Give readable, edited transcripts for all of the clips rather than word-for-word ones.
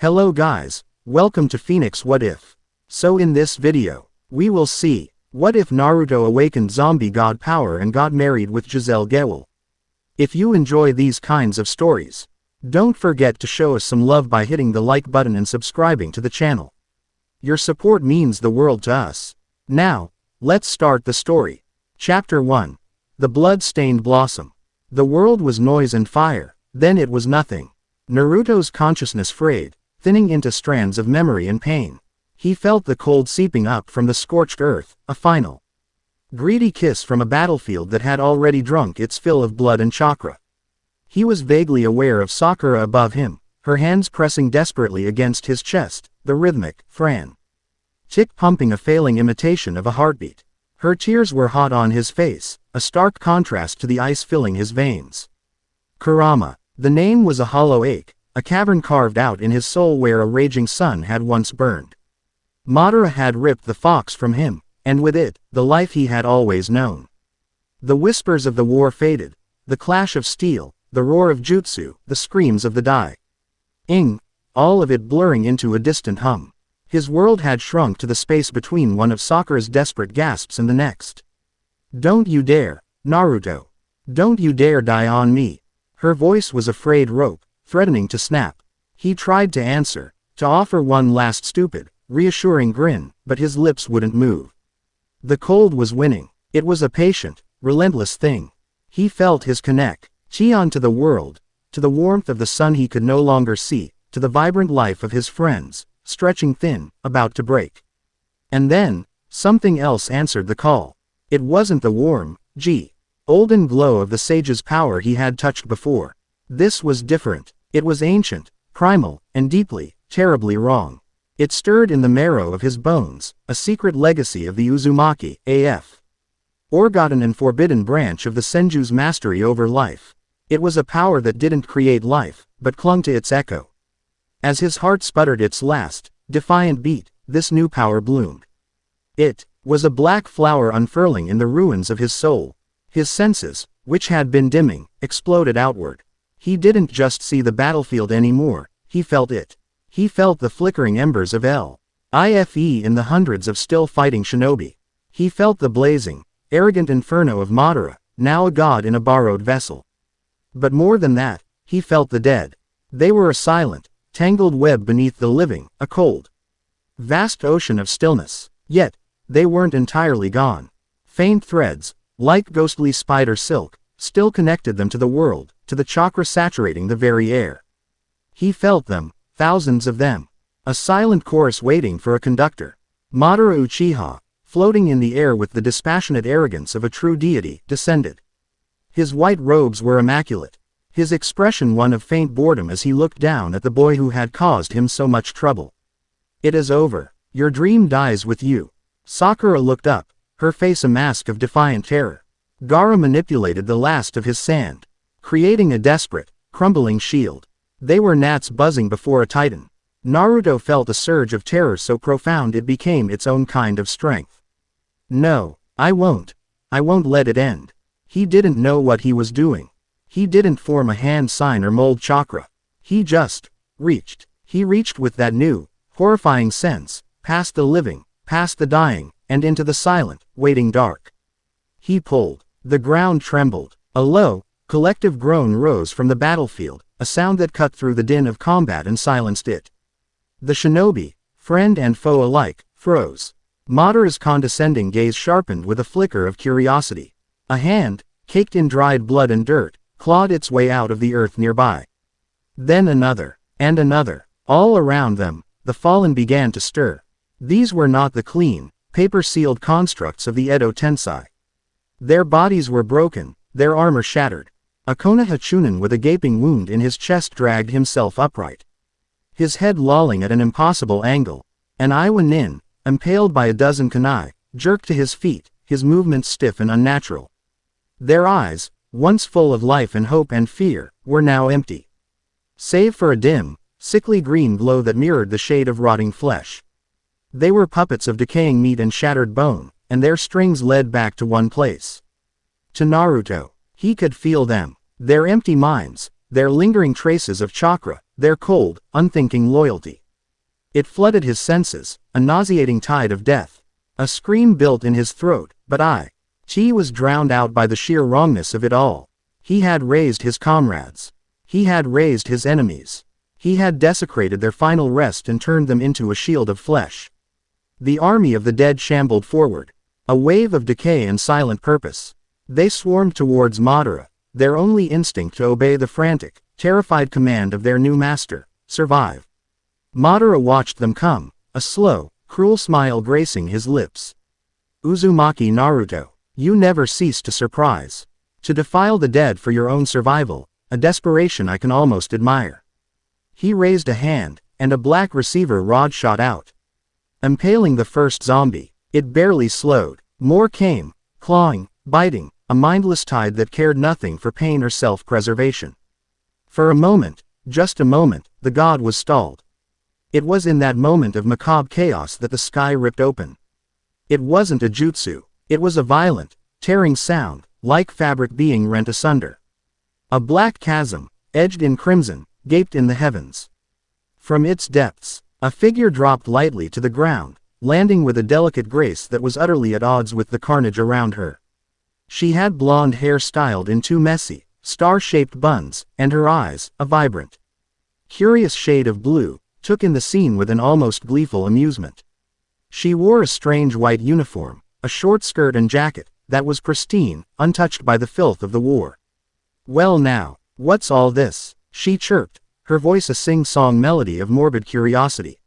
Hello guys, welcome to Phoenix What If. So in this video, we will see, what if Naruto awakened zombie god power and got married with Giselle Gewelle? If you enjoy these kinds of stories, don't forget to show us some love by hitting the like button and subscribing to the channel. Your support means the world to us. Now, let's start the story. Chapter 1. The Blood-Stained Blossom. The world was noise and fire, then it was nothing. Naruto's consciousness frayed, thinning into strands of memory and pain. He felt the cold seeping up from the scorched earth, a final, greedy kiss from a battlefield that had already drunk its fill of blood and chakra. He was vaguely aware of Sakura above him, her hands pressing desperately against his chest, the rhythmic, tick pumping a failing imitation of a heartbeat. Her tears were hot on his face, a stark contrast to the ice filling his veins. Kurama. The name was a hollow ache, a cavern carved out in his soul where a raging sun had once burned. Madara had ripped the fox from him, and with it, the life he had always known. The whispers of the war faded, the clash of steel, the roar of jutsu, the screams of the dying, all of it blurring into a distant hum. His world had shrunk to the space between one of Sakura's desperate gasps and the next. "Don't you dare, Naruto. Don't you dare die on me." Her voice was a frayed rope, threatening to snap. He tried to answer, to offer one last stupid, reassuring grin, but his lips wouldn't move. The cold was winning. It was a patient, relentless thing. He felt his connection to the world, to the warmth of the sun he could no longer see, to the vibrant life of his friends, stretching thin, about to break. And then, something else answered the call. It wasn't the warm, olden glow of the sage's power he had touched before. This was different. It was ancient, primal, and deeply, terribly wrong. It stirred in the marrow of his bones, a secret legacy of the Uzumaki, forgotten and forbidden branch of the Senju's mastery over life. It was a power that didn't create life, but clung to its echo. As his heart sputtered its last, defiant beat, this new power bloomed. It was a black flower unfurling in the ruins of his soul. His senses, which had been dimming, exploded outward. He didn't just see the battlefield anymore, he felt it. He felt the flickering embers of life in the hundreds of still fighting shinobi. He felt the blazing, arrogant inferno of Madara, now a god in a borrowed vessel. But more than that, he felt the dead. They were a silent, tangled web beneath the living, a cold, vast ocean of stillness. Yet, they weren't entirely gone. Faint threads, like ghostly spider silk, still connected them to the world, to the chakra saturating the very air. He felt them, thousands of them. A silent chorus waiting for a conductor. Madara Uchiha, floating in the air with the dispassionate arrogance of a true deity, descended. His white robes were immaculate. His expression one of faint boredom as he looked down at the boy who had caused him so much trouble. "It is over. Your dream dies with you." Sakura looked up, her face a mask of defiant terror. Gaara manipulated the last of his sand, creating a desperate, crumbling shield. They were gnats buzzing before a titan. Naruto felt a surge of terror so profound it became its own kind of strength. "No, I won't. I won't let it end." He didn't know what he was doing. He didn't form a hand sign or mold chakra. He just reached. He reached with that new, horrifying sense, past the living, past the dying, and into the silent, waiting dark. He pulled. The ground trembled. A low, collective groan rose from the battlefield, a sound that cut through the din of combat and silenced it. The shinobi, friend and foe alike, froze. Madara's condescending gaze sharpened with a flicker of curiosity. A hand, caked in dried blood and dirt, clawed its way out of the earth nearby. Then another, and another. All around them, the fallen began to stir. These were not the clean, paper-sealed constructs of the Edo Tensei. Their bodies were broken, their armor shattered. A Konoha Chunin with a gaping wound in his chest dragged himself upright. His head lolling at an impossible angle. An Iwa Nin, impaled by a dozen kunai, jerked to his feet, his movements stiff and unnatural. Their eyes, once full of life and hope and fear, were now empty. Save for a dim, sickly green glow that mirrored the shade of rotting flesh. They were puppets of decaying meat and shattered bone, and their strings led back to one place. To Naruto. He could feel them. Their empty minds, their lingering traces of chakra, their cold, unthinking loyalty. It flooded his senses, a nauseating tide of death. A scream built in his throat, but he was drowned out by the sheer wrongness of it all. He had raised his comrades. He had raised his enemies. He had desecrated their final rest and turned them into a shield of flesh. The army of the dead shambled forward, a wave of decay and silent purpose. They swarmed towards Madara, their only instinct to obey the frantic, terrified command of their new master, survive. Madara watched them come, a slow, cruel smile gracing his lips. Uzumaki Naruto, you never cease to surprise. To defile the dead for your own survival, a desperation I can almost admire. He raised a hand, and a black receiver rod shot out, impaling the first zombie. It barely slowed. More came, clawing, biting, a mindless tide that cared nothing for pain or self-preservation. For a moment, just a moment, the god was stalled. It was in that moment of macabre chaos that the sky ripped open. It wasn't a jutsu. It was a violent, tearing sound, like fabric being rent asunder. A black chasm, edged in crimson, gaped in the heavens. From its depths, a figure dropped lightly to the ground, landing with a delicate grace that was utterly at odds with the carnage around her. She had blonde hair styled in two messy, star-shaped buns, and her eyes, a vibrant, curious shade of blue, took in the scene with an almost gleeful amusement. She wore a strange white uniform, a short skirt and jacket, that was pristine, untouched by the filth of the war. Well now, what's all this? She chirped, her voice a sing-song melody of morbid curiosity.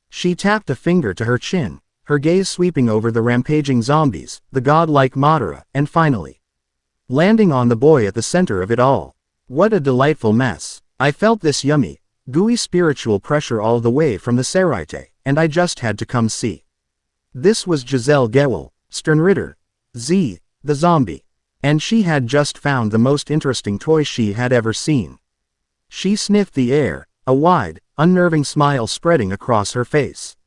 She tapped a finger to her chin, her gaze sweeping over the rampaging zombies, the godlike Madara, and finally landing on the boy at the center of it all. What a delightful mess. I felt this yummy, gooey spiritual pressure all the way from the Seraite, and I just had to come see. This was Giselle Gewelle, Sternritter, the zombie. And she had just found the most interesting toy she had ever seen. She sniffed the air, a wide, unnerving smile spreading across her face.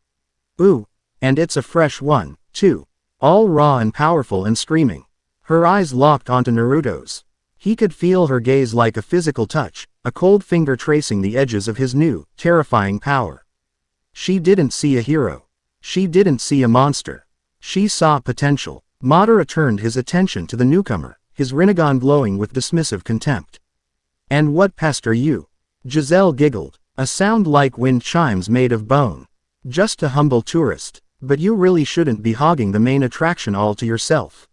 Ooh, and it's a fresh one, too. All raw and powerful and screaming. Her eyes locked onto Naruto's. He could feel her gaze like a physical touch, a cold finger tracing the edges of his new, terrifying power. She didn't see a hero. She didn't see a monster. She saw potential. Madara turned his attention to the newcomer, his Rinnegan glowing with dismissive contempt. And what pest are you? Giselle giggled, a sound like wind chimes made of bone. Just a humble tourist, but you really shouldn't be hogging the main attraction all to yourself.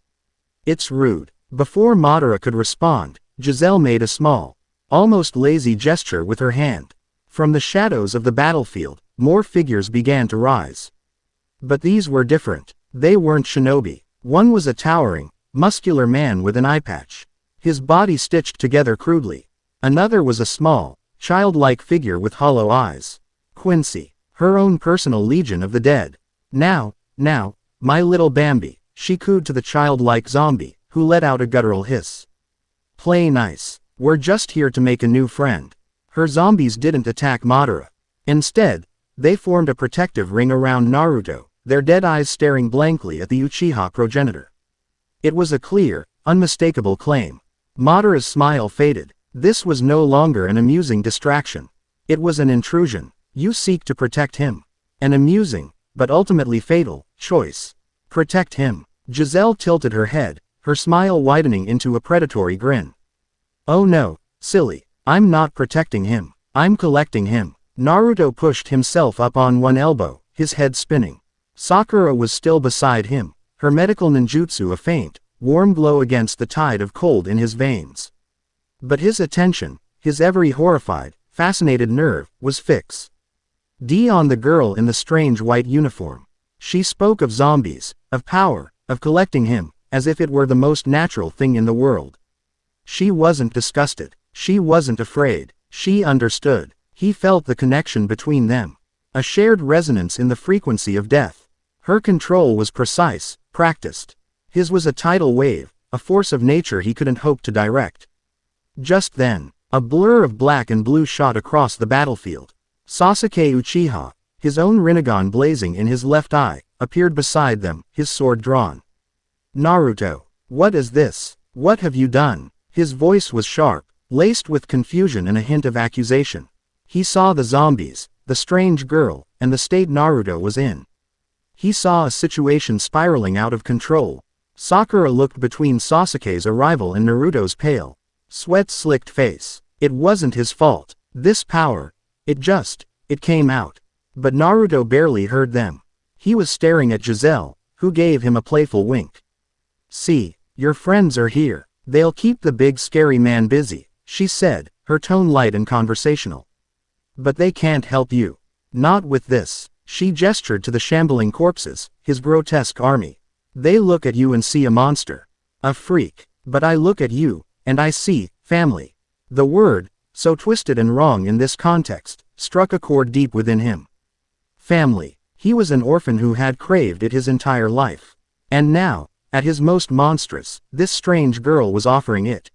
It's rude. Before Madara could respond, Giselle made a small, almost lazy gesture with her hand. From the shadows of the battlefield, more figures began to rise. But these were different. They weren't shinobi. One was a towering, muscular man with an eye patch, his body stitched together crudely. Another was a small, childlike figure with hollow eyes. Quincy, her own personal legion of the dead. Now, my little Bambi, she cooed to the childlike zombie, who let out a guttural hiss. Play nice. We're just here to make a new friend. Her zombies didn't attack Madara. Instead, they formed a protective ring around Naruto, their dead eyes staring blankly at the Uchiha progenitor. It was a clear, unmistakable claim. Madara's smile faded. This was no longer an amusing distraction. It was an intrusion. You seek to protect him. An amusing, but ultimately fatal, choice. Protect him. Giselle tilted her head, her smile widening into a predatory grin. Oh no, silly. I'm not protecting him. I'm collecting him. Naruto pushed himself up on one elbow, his head spinning. Sakura was still beside him, her medical ninjutsu a faint, warm glow against the tide of cold in his veins. But his attention, his every horrified, fascinated nerve, was fixed on the girl in the strange white uniform. She spoke of zombies, of power, of collecting him, as if it were the most natural thing in the world. She wasn't disgusted. She wasn't afraid. She understood. He felt the connection between them. A shared resonance in the frequency of death. Her control was precise, practiced. His was a tidal wave, a force of nature he couldn't hope to direct. Just then, a blur of black and blue shot across the battlefield. Sasuke Uchiha, his own Rinnegan blazing in his left eye, appeared beside them, his sword drawn. Naruto, what is this? What have you done? His voice was sharp, laced with confusion and a hint of accusation. He saw the zombies, the strange girl, and the state Naruto was in. He saw a situation spiraling out of control. Sakura looked between Sasuke's arrival and Naruto's pale, sweat-slicked face. It wasn't his fault. This power, it came out. But Naruto barely heard them. He was staring at Giselle, who gave him a playful wink. "See, your friends are here. They'll keep the big scary man busy," she said, her tone light and conversational. "But they can't help you. Not with this." She gestured to the shambling corpses, his grotesque army. "They look at you and see a monster. A freak. But I look at you, and I see family." The word, so twisted and wrong in this context, struck a chord deep within him. Family. He was an orphan who had craved it his entire life. And now, at his most monstrous, this strange girl was offering it.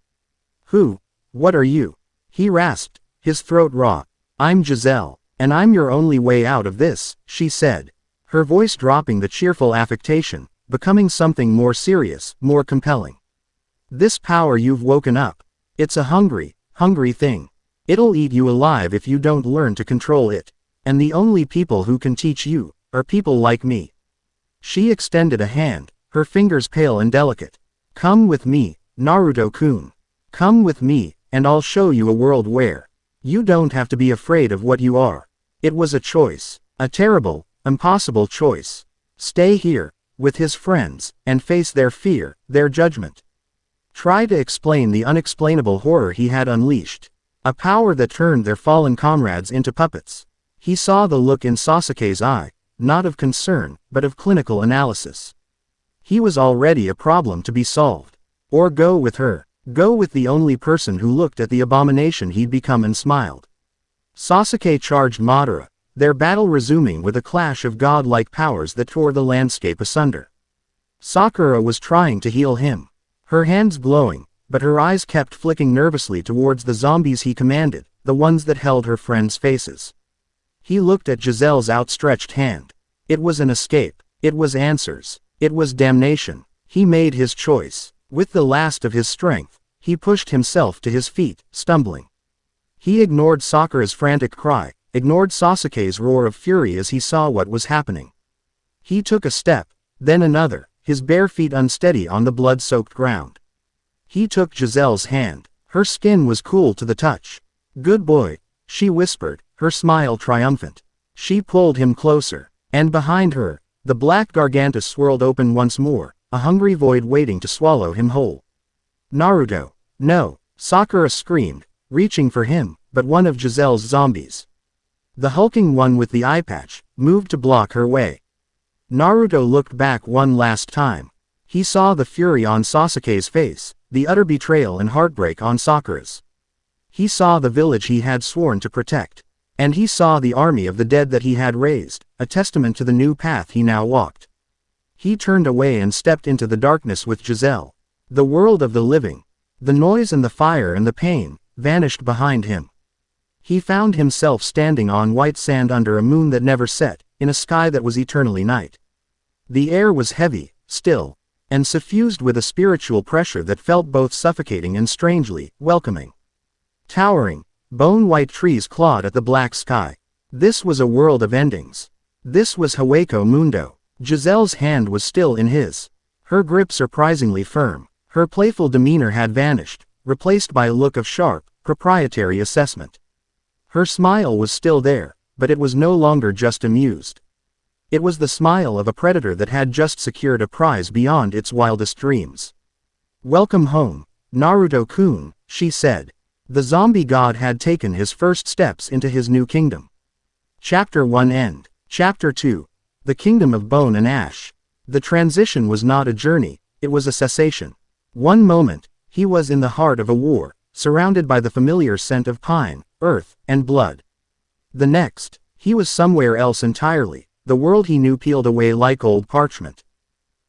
What are you?" he rasped, his throat raw. "I'm Giselle, and I'm your only way out of this," she said, her voice dropping the cheerful affectation, becoming something more serious, more compelling. "This power you've woken up. It's a hungry thing. It'll eat you alive if you don't learn to control it. And the only people who can teach you are people like me." She extended a hand, her fingers pale and delicate. "Come with me, Naruto-kun. Come with me, and I'll show you a world where you don't have to be afraid of what you are." It was a choice, a terrible, impossible choice. Stay here, with his friends, and face their fear, their judgment. Try to explain the unexplainable horror he had unleashed. A power that turned their fallen comrades into puppets. He saw the look in Sasuke's eye, not of concern, but of clinical analysis. He was already a problem to be solved. Or go with her. Go with the only person who looked at the abomination he'd become and smiled. Sasuke charged Madara, their battle resuming with a clash of godlike powers that tore the landscape asunder. Sakura was trying to heal him. Her hands glowing, but her eyes kept flicking nervously towards the zombies he commanded, the ones that held her friends' faces. He looked at Giselle's outstretched hand. It was an escape. It was answers. It was damnation. He made his choice. With the last of his strength, he pushed himself to his feet, stumbling. He ignored Sakura's frantic cry, ignored Sasuke's roar of fury as he saw what was happening. He took a step, then another, his bare feet unsteady on the blood-soaked ground. He took Giselle's hand. Her skin was cool to the touch. "Good boy," she whispered, her smile triumphant. She pulled him closer. And behind her, the black gargantus swirled open once more, a hungry void waiting to swallow him whole. "Naruto, no!" Sakura screamed, reaching for him, but one of Giselle's zombies, the hulking one with the eye patch, moved to block her way. Naruto looked back one last time. He saw the fury on Sasuke's face, the utter betrayal and heartbreak on Sakura's. He saw the village he had sworn to protect. And he saw the army of the dead that he had raised, a testament to the new path he now walked. He turned away and stepped into the darkness with Giselle. The world of the living, the noise and the fire and the pain, vanished behind him. He found himself standing on white sand under a moon that never set, in a sky that was eternally night. The air was heavy, still, and suffused with a spiritual pressure that felt both suffocating and strangely welcoming. Towering, bone-white trees clawed at the black sky. This was a world of endings. This was Hueco Mundo. Giselle's hand was still in his. Her grip surprisingly firm. Her playful demeanor had vanished, replaced by a look of sharp, proprietary assessment. Her smile was still there, but it was no longer just amused. It was the smile of a predator that had just secured a prize beyond its wildest dreams. "Welcome home, Naruto-kun," she said. The zombie god had taken his first steps into his new kingdom. Chapter 1 End. Chapter 2. The Kingdom of Bone and Ash. The transition was not a journey, it was a cessation. One moment, he was in the heart of a war, surrounded by the familiar scent of pine, earth, and blood. The next, he was somewhere else entirely, the world he knew peeled away like old parchment.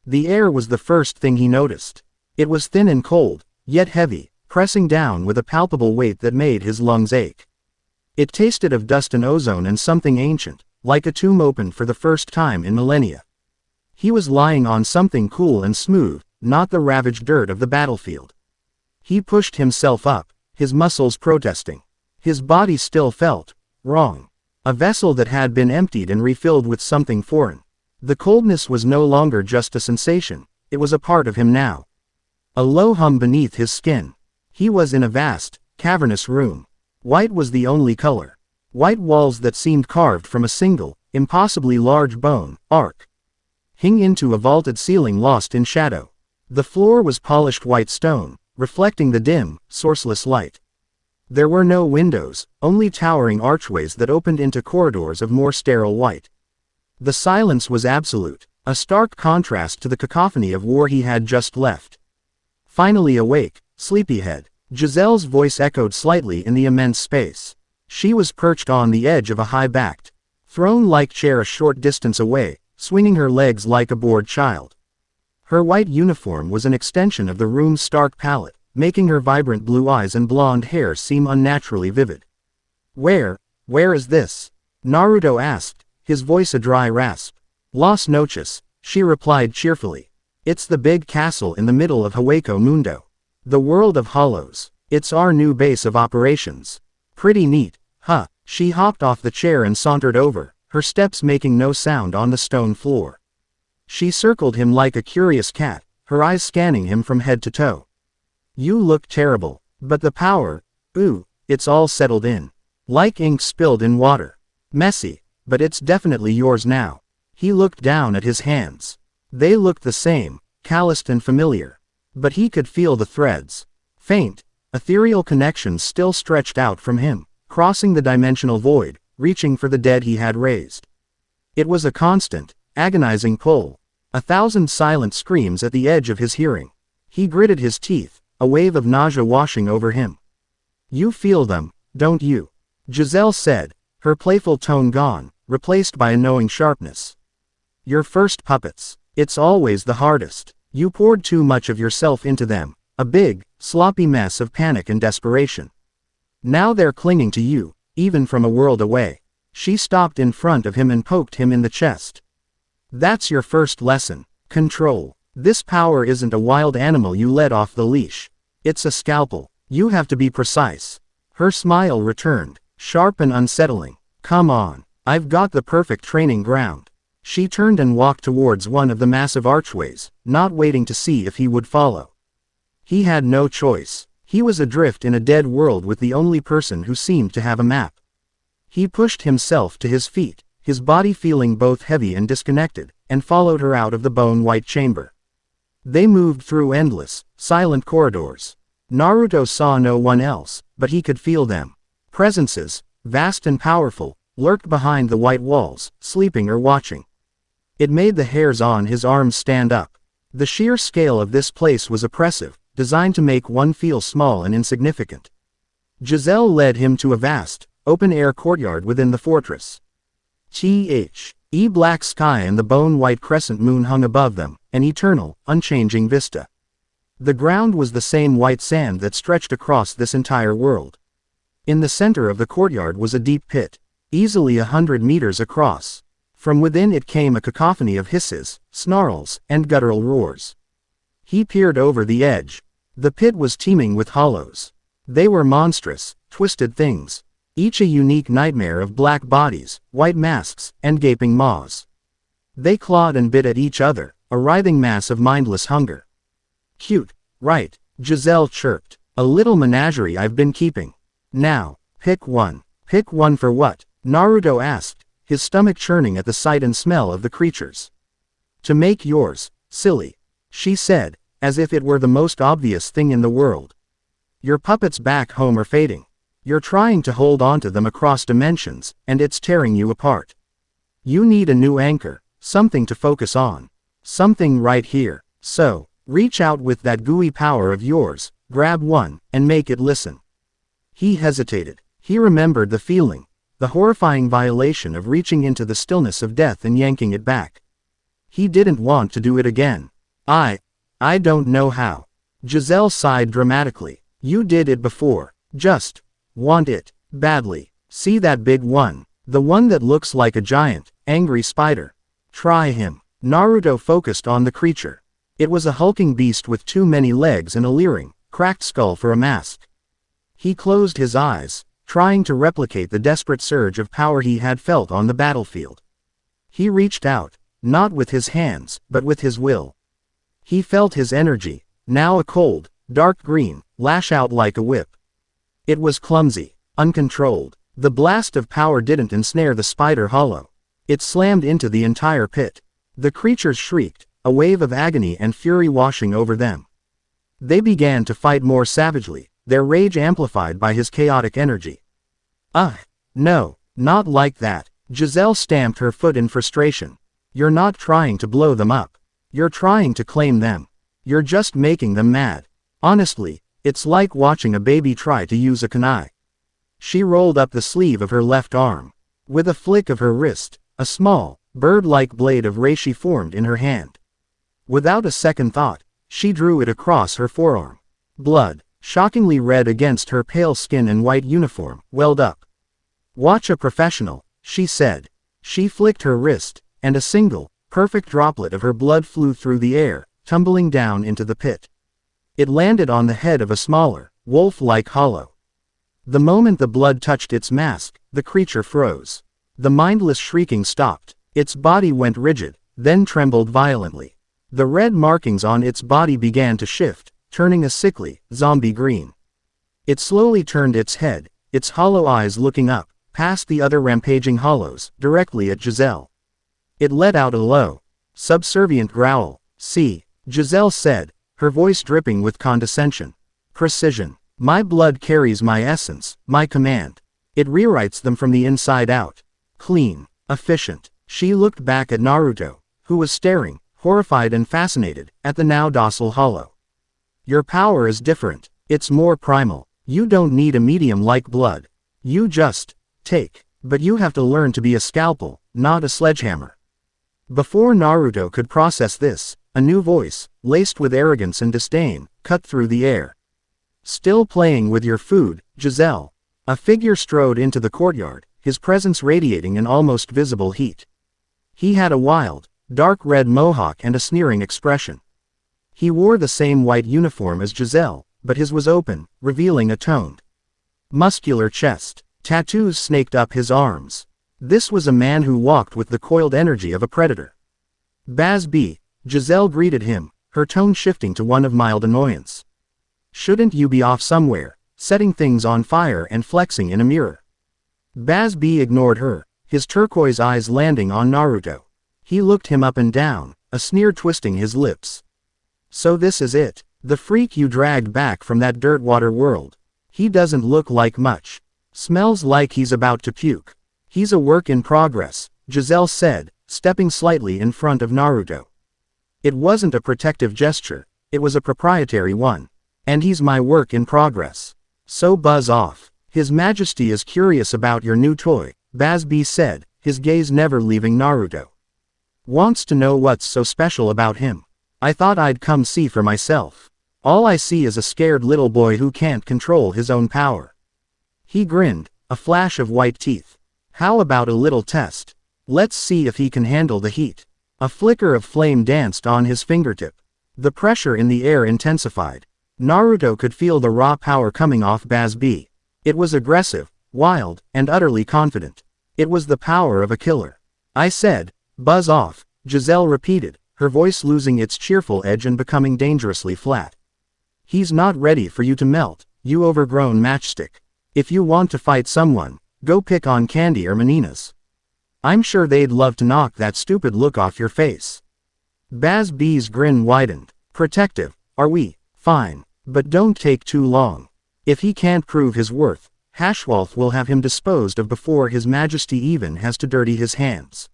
The air was the first thing he noticed. It was thin and cold, yet heavy, pressing down with a palpable weight that made his lungs ache. It tasted of dust and ozone and something ancient, like a tomb opened for the first time in millennia. He was lying on something cool and smooth, not the ravaged dirt of the battlefield. He pushed himself up, his muscles protesting. His body still felt wrong. A vessel that had been emptied and refilled with something foreign. The coldness was no longer just a sensation, it was a part of him now. A low hum beneath his skin. He was in a vast, cavernous room. White was the only color. White walls that seemed carved from a single, impossibly large bone arc. Hing into a vaulted ceiling lost in shadow. The floor was polished white stone, reflecting the dim, sourceless light. There were no windows, only towering archways that opened into corridors of more sterile white. The silence was absolute, a stark contrast to the cacophony of war he had just left. Finally awake, sleepyhead, Giselle's voice echoed slightly in the immense space. She was perched on the edge of a high-backed, throne-like chair a short distance away, swinging her legs like a bored child. Her white uniform was an extension of the room's stark palette, making her vibrant blue eyes and blonde hair seem unnaturally vivid. Where is this?" Naruto asked, his voice a dry rasp. "Las Noches," she replied cheerfully. "It's the big castle in the middle of Hueco Mundo. The world of hollows. It's our new base of operations. Pretty neat, huh?" She hopped off the chair and sauntered over, her steps making no sound on the stone floor. She circled him like a curious cat, her eyes scanning him from head to toe. "You look terrible, but the power, ooh, it's all settled in. Like ink spilled in water. Messy, but it's definitely yours now." He looked down at his hands. They looked the same, calloused and familiar. But he could feel the threads. Faint, ethereal connections still stretched out from him, crossing the dimensional void, reaching for the dead he had raised. It was a constant, agonizing pull. 1,000 silent screams at the edge of his hearing. He gritted his teeth, a wave of nausea washing over him. "You feel them, don't you?" Giselle said, her playful tone gone, replaced by a knowing sharpness. "Your first puppets. It's always the hardest. You poured too much of yourself into them, a big, sloppy mess of panic and desperation. Now they're clinging to you, even from a world away." She stopped in front of him and poked him in the chest. "That's your first lesson. Control. This power isn't a wild animal you let off the leash. It's a scalpel. You have to be precise." Her smile returned, sharp and unsettling. "Come on. I've got the perfect training ground." She turned and walked towards one of the massive archways, not waiting to see if he would follow. He had no choice. He was adrift in a dead world with the only person who seemed to have a map. He pushed himself to his feet, his body feeling both heavy and disconnected, and followed her out of the bone-white chamber. They moved through endless, silent corridors. Naruto saw no one else, but he could feel them. Presences, vast and powerful, lurked behind the white walls, sleeping or watching. It made the hairs on his arms stand up. The sheer scale of this place was oppressive, designed to make one feel small and insignificant. Giselle led him to a vast, open-air courtyard within the fortress. Black sky and the bone-white crescent moon hung above them, an eternal, unchanging vista. The ground was the same white sand that stretched across this entire world. In the center of the courtyard was a deep pit, easily 100 meters across. From within it came a cacophony of hisses, snarls, and guttural roars. He peered over the edge. The pit was teeming with hollows. They were monstrous, twisted things, each a unique nightmare of black bodies, white masks, and gaping maws. They clawed and bit at each other, a writhing mass of mindless hunger. "Cute, right?" Giselle chirped. "A little menagerie I've been keeping. Now, pick one." "Pick one for what?" Naruto asked, his stomach churning at the sight and smell of the creatures. "To make yours, silly," she said, as if it were the most obvious thing in the world. "Your puppets back home are fading. You're trying to hold onto them across dimensions, and it's tearing you apart. You need a new anchor, something to focus on. Something right here. So, reach out with that gooey power of yours, grab one, and make it listen." He hesitated. He remembered the feeling, the horrifying violation of reaching into the stillness of death and yanking it back. He didn't want to do it again. I don't know how." Giselle sighed dramatically. "You did it before. Just want it badly. See that big one? The one that looks like a giant, angry spider? Try him." Naruto focused on the creature. It was a hulking beast with too many legs and a leering, cracked skull for a mask. He closed his eyes, trying to replicate the desperate surge of power he had felt on the battlefield. He reached out, not with his hands, but with his will. He felt his energy, now a cold, dark green, lash out like a whip. It was clumsy, uncontrolled. The blast of power didn't ensnare the spider hollow. It slammed into the entire pit. The creatures shrieked, a wave of agony and fury washing over them. They began to fight more savagely, their rage amplified by his chaotic energy. No, not like that. Giselle stamped her foot in frustration. You're not trying to blow them up. You're trying to claim them. You're just making them mad. Honestly, it's like watching a baby try to use a kunai. She rolled up the sleeve of her left arm. With a flick of her wrist, a small, bird-like blade of reishi formed in her hand. Without a second thought, she drew it across her forearm. Blood, shockingly red against her pale skin and white uniform, welled up. Watch a professional, she said. She flicked her wrist, and a single, perfect droplet of her blood flew through the air, tumbling down into the pit. It landed on the head of a smaller, wolf-like hollow. The moment the blood touched its mask, the creature froze. The mindless shrieking stopped. Its body went rigid, then trembled violently. The red markings on its body began to shift, turning a sickly, zombie green. It slowly turned its head, its hollow eyes looking up, past the other rampaging hollows, directly at Giselle. It let out a low, subservient growl. "See," Giselle said, her voice dripping with condescension. "Precision. My blood carries my essence, my command. It rewrites them from the inside out. Clean, efficient." She looked back at Naruto, who was staring, horrified and fascinated, at the now docile hollow. "Your power is different. It's more primal. You don't need a medium like blood. You just take. But you have to learn to be a scalpel, not a sledgehammer." Before Naruto could process this, a new voice, laced with arrogance and disdain, cut through the air. "Still playing with your food, Giselle." A figure strode into the courtyard, his presence radiating an almost visible heat. He had a wild, dark red mohawk and a sneering expression. He wore the same white uniform as Giselle, but his was open, revealing a toned, muscular chest. Tattoos snaked up his arms. This was a man who walked with the coiled energy of a predator. "Baz B," Giselle greeted him, her tone shifting to one of mild annoyance. "Shouldn't you be off somewhere, setting things on fire and flexing in a mirror?" Baz B ignored her, his turquoise eyes landing on Naruto. He looked him up and down, a sneer twisting his lips. "So this is it, the freak you dragged back from that Dirtwater world. He doesn't look like much. Smells like he's about to puke. He's a work in progress," Giselle said, stepping slightly in front of Naruto. It wasn't a protective gesture, it was a proprietary one. "And he's my work in progress. So buzz off. His Majesty is curious about your new toy," Baz B said, his gaze never leaving Naruto. "Wants to know what's so special about him. I thought I'd come see for myself. All I see is a scared little boy who can't control his own power." He grinned, a flash of white teeth. "How about a little test? Let's see if he can handle the heat." A flicker of flame danced on his fingertip. The pressure in the air intensified. Naruto could feel the raw power coming off Baz B. It was aggressive, wild, and utterly confident. It was the power of a killer. "I said, buzz off," Giselle repeated, her voice losing its cheerful edge and becoming dangerously flat. "He's not ready for you to melt, you overgrown matchstick. If you want to fight someone, go pick on Candy or Menina's. I'm sure they'd love to knock that stupid look off your face." Baz B's grin widened. "Protective, are we? Fine. But don't take too long. If he can't prove his worth, Hashwolf will have him disposed of before His Majesty even has to dirty his hands."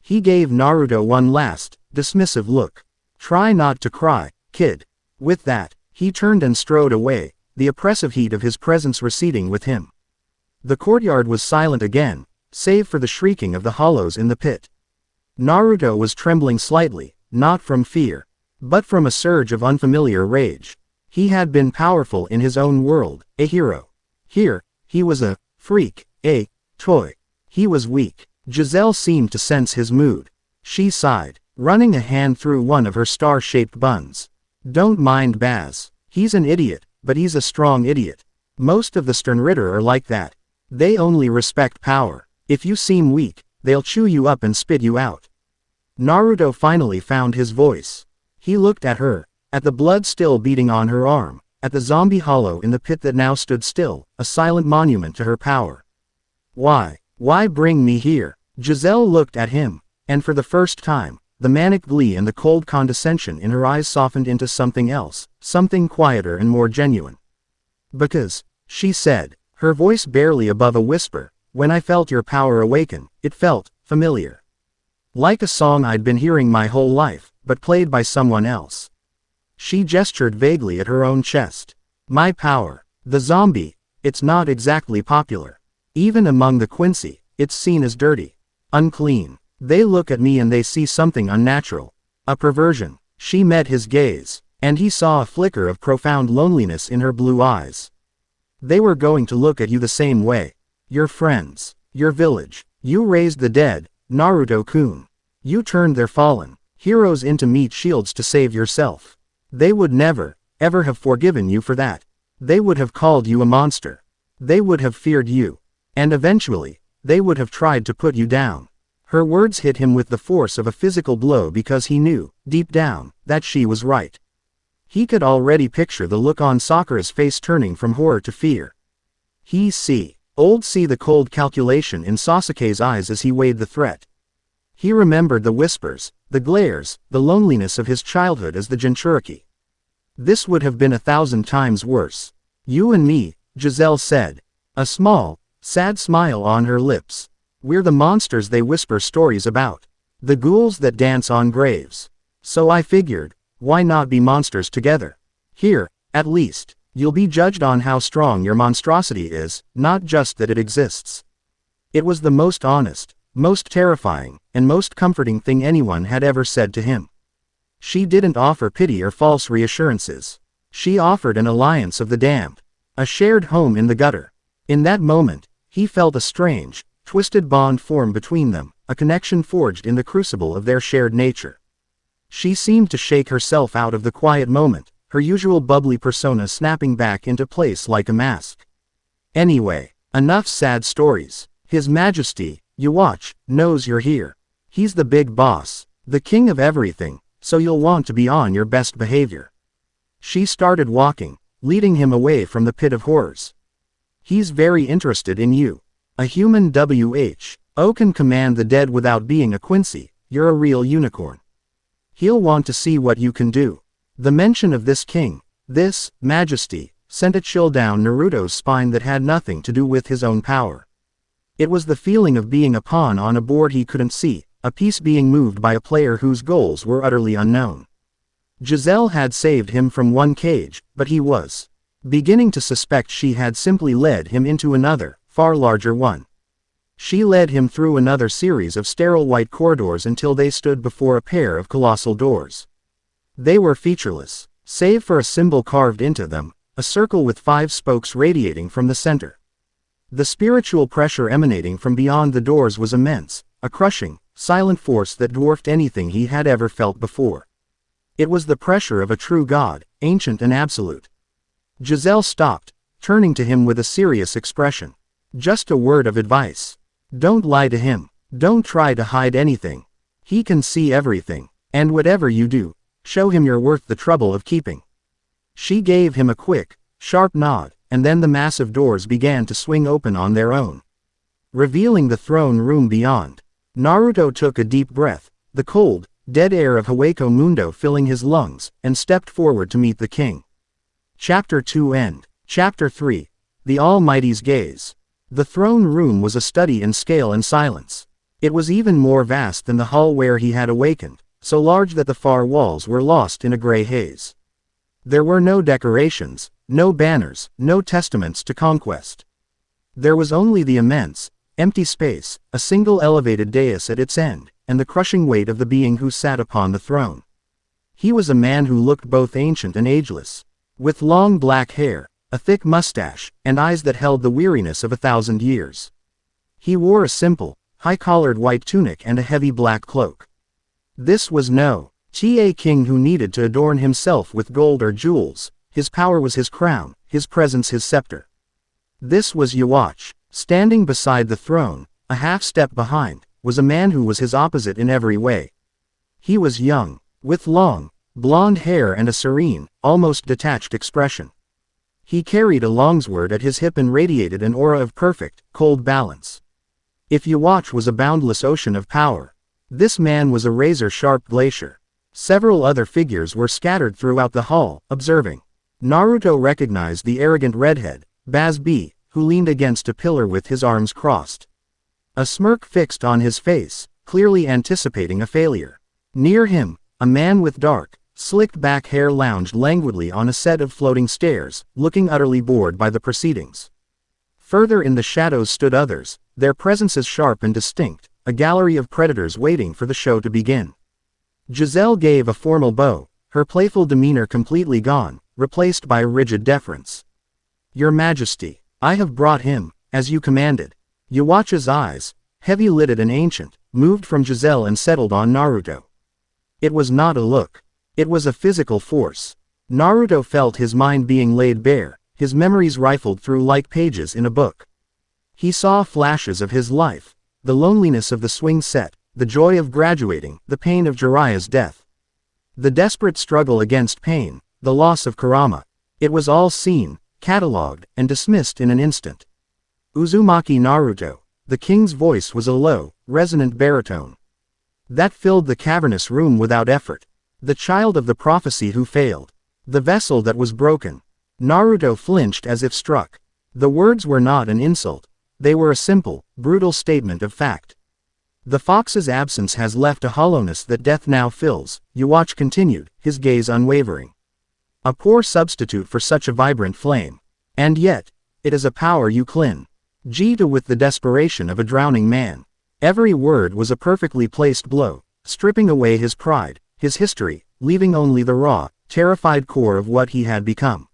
He gave Naruto one last, dismissive look. "Try not to cry, kid." With that, he turned and strode away, the oppressive heat of his presence receding with him. The courtyard was silent again, save for the shrieking of the hollows in the pit. Naruto was trembling slightly, not from fear, but from a surge of unfamiliar rage. He had been powerful in his own world, a hero. Here, he was a freak, a toy. He was weak. Giselle seemed to sense his mood. She sighed, running a hand through one of her star-shaped buns. "Don't mind Baz. He's an idiot, but he's a strong idiot. Most of the Sternritter are like that. They only respect power. If you seem weak, they'll chew you up and spit you out. Naruto finally found his voice. He looked at her, at the blood still beating on her arm, at the zombie hollow in the pit that now stood still, a silent monument to her power. Why bring me here? Giselle looked at him, and for the first time, the manic glee and the cold condescension in her eyes softened into something else, something quieter and more genuine. Because, she said, her voice barely above a whisper, when I felt your power awaken, it felt familiar. Like a song I'd been hearing my whole life, but played by someone else. She gestured vaguely at her own chest. My power. The zombie. It's not exactly popular. Even among the Quincy, it's seen as dirty. Unclean. They look at me and they see something unnatural. A perversion. She met his gaze, and he saw a flicker of profound loneliness in her blue eyes. They were going to look at you the same way. Your friends. Your village. You raised the dead, Naruto-kun. You turned their fallen heroes into meat shields to save yourself. They would never, ever have forgiven you for that. They would have called you a monster. They would have feared you. And eventually, they would have tried to put you down. Her words hit him with the force of a physical blow because he knew, deep down, that she was right. He could already picture the look on Sakura's face turning from horror to fear. See the cold calculation in Sasuke's eyes as he weighed the threat. He remembered the whispers, the glares, the loneliness of his childhood as the Jinchuriki. This would have been 1,000 times worse. You and me, Giselle said. A small, sad smile on her lips. We're the monsters they whisper stories about. The ghouls that dance on graves. So I figured, why not be monsters together? Here, at least, you'll be judged on how strong your monstrosity is, not just that it exists. It was the most honest, most terrifying, and most comforting thing anyone had ever said to him. She didn't offer pity or false reassurances. She offered an alliance of the damned. A shared home in the gutter. In that moment, he felt a strange, twisted bond form between them, a connection forged in the crucible of their shared nature. She seemed to shake herself out of the quiet moment, her usual bubbly persona snapping back into place like a mask. Anyway, enough sad stories. His Majesty, you watch, knows you're here. He's the big boss, the king of everything, so you'll want to be on your best behavior. She started walking, leading him away from the pit of horrors. He's very interested in you. A human who can command the dead without being a Quincy, you're a real unicorn. He'll want to see what you can do. The mention of this king, this Majesty, sent a chill down Naruto's spine that had nothing to do with his own power. It was the feeling of being a pawn on a board he couldn't see, a piece being moved by a player whose goals were utterly unknown. Giselle had saved him from one cage, but he was beginning to suspect she had simply led him into another, far larger one. She led him through another series of sterile white corridors until they stood before a pair of colossal doors. They were featureless, save for a symbol carved into them, a circle with 5 spokes radiating from the center. The spiritual pressure emanating from beyond the doors was immense, a crushing, silent force that dwarfed anything he had ever felt before. It was the pressure of a true god, ancient and absolute. Giselle stopped, turning to him with a serious expression. Just a word of advice. Don't lie to him. Don't try to hide anything. He can see everything, and whatever you do, show him you're worth the trouble of keeping. She gave him a quick, sharp nod, and then the massive doors began to swing open on their own, revealing the throne room beyond. Naruto took a deep breath, the cold, dead air of Hueco Mundo filling his lungs, and stepped forward to meet the king. Chapter 2 End. Chapter 3. The Almighty's Gaze. The throne room was a study in scale and silence. It was even more vast than the hall where he had awakened, so large that the far walls were lost in a gray haze. There were no decorations, no banners, no testaments to conquest. There was only the immense, empty space, a single elevated dais at its end, and the crushing weight of the being who sat upon the throne. He was a man who looked both ancient and ageless, with long black hair, a thick mustache, and eyes that held the weariness of 1,000 years. He wore a simple, high-collared white tunic and a heavy black cloak. This was no king who needed to adorn himself with gold or jewels. His power was his crown, his presence his scepter. This was Yhwach. Standing beside the throne, a half-step behind, was a man who was his opposite in every way. He was young, with long, blonde hair and a serene, almost detached expression. He carried a longsword at his hip and radiated an aura of perfect, cold balance. If Yhwach was a boundless ocean of power, this man was a razor-sharp glacier. Several other figures were scattered throughout the hall, observing. Naruto recognized the arrogant redhead, Baz B, who leaned against a pillar with his arms crossed. A smirk fixed on his face, clearly anticipating a failure. Near him, a man with dark, slicked-back hair lounged languidly on a set of floating stairs, looking utterly bored by the proceedings. Further in the shadows stood others, their presences sharp and distinct, a gallery of predators waiting for the show to begin. Giselle gave a formal bow, her playful demeanor completely gone, replaced by rigid deference. "Your Majesty, I have brought him, as you commanded." Yhwach's eyes, heavy-lidded and ancient, moved from Giselle and settled on Naruto. It was not a look. It was a physical force. Naruto felt his mind being laid bare, his memories rifled through like pages in a book. He saw flashes of his life, the loneliness of the swing set, the joy of graduating, the pain of Jiraiya's death. The desperate struggle against pain, the loss of Kurama. It was all seen, catalogued, and dismissed in an instant. Uzumaki Naruto. The king's voice was a low, resonant baritone that filled the cavernous room without effort. The child of the prophecy who failed. The vessel that was broken. Naruto flinched as if struck. The words were not an insult. They were a simple, brutal statement of fact. The fox's absence has left a hollowness that death now fills, Yhwach continued, his gaze unwavering. A poor substitute for such a vibrant flame. And yet, it is a power you cling to with the desperation of a drowning man. Every word was a perfectly placed blow, stripping away his pride, his history, leaving only the raw, terrified core of what he had become.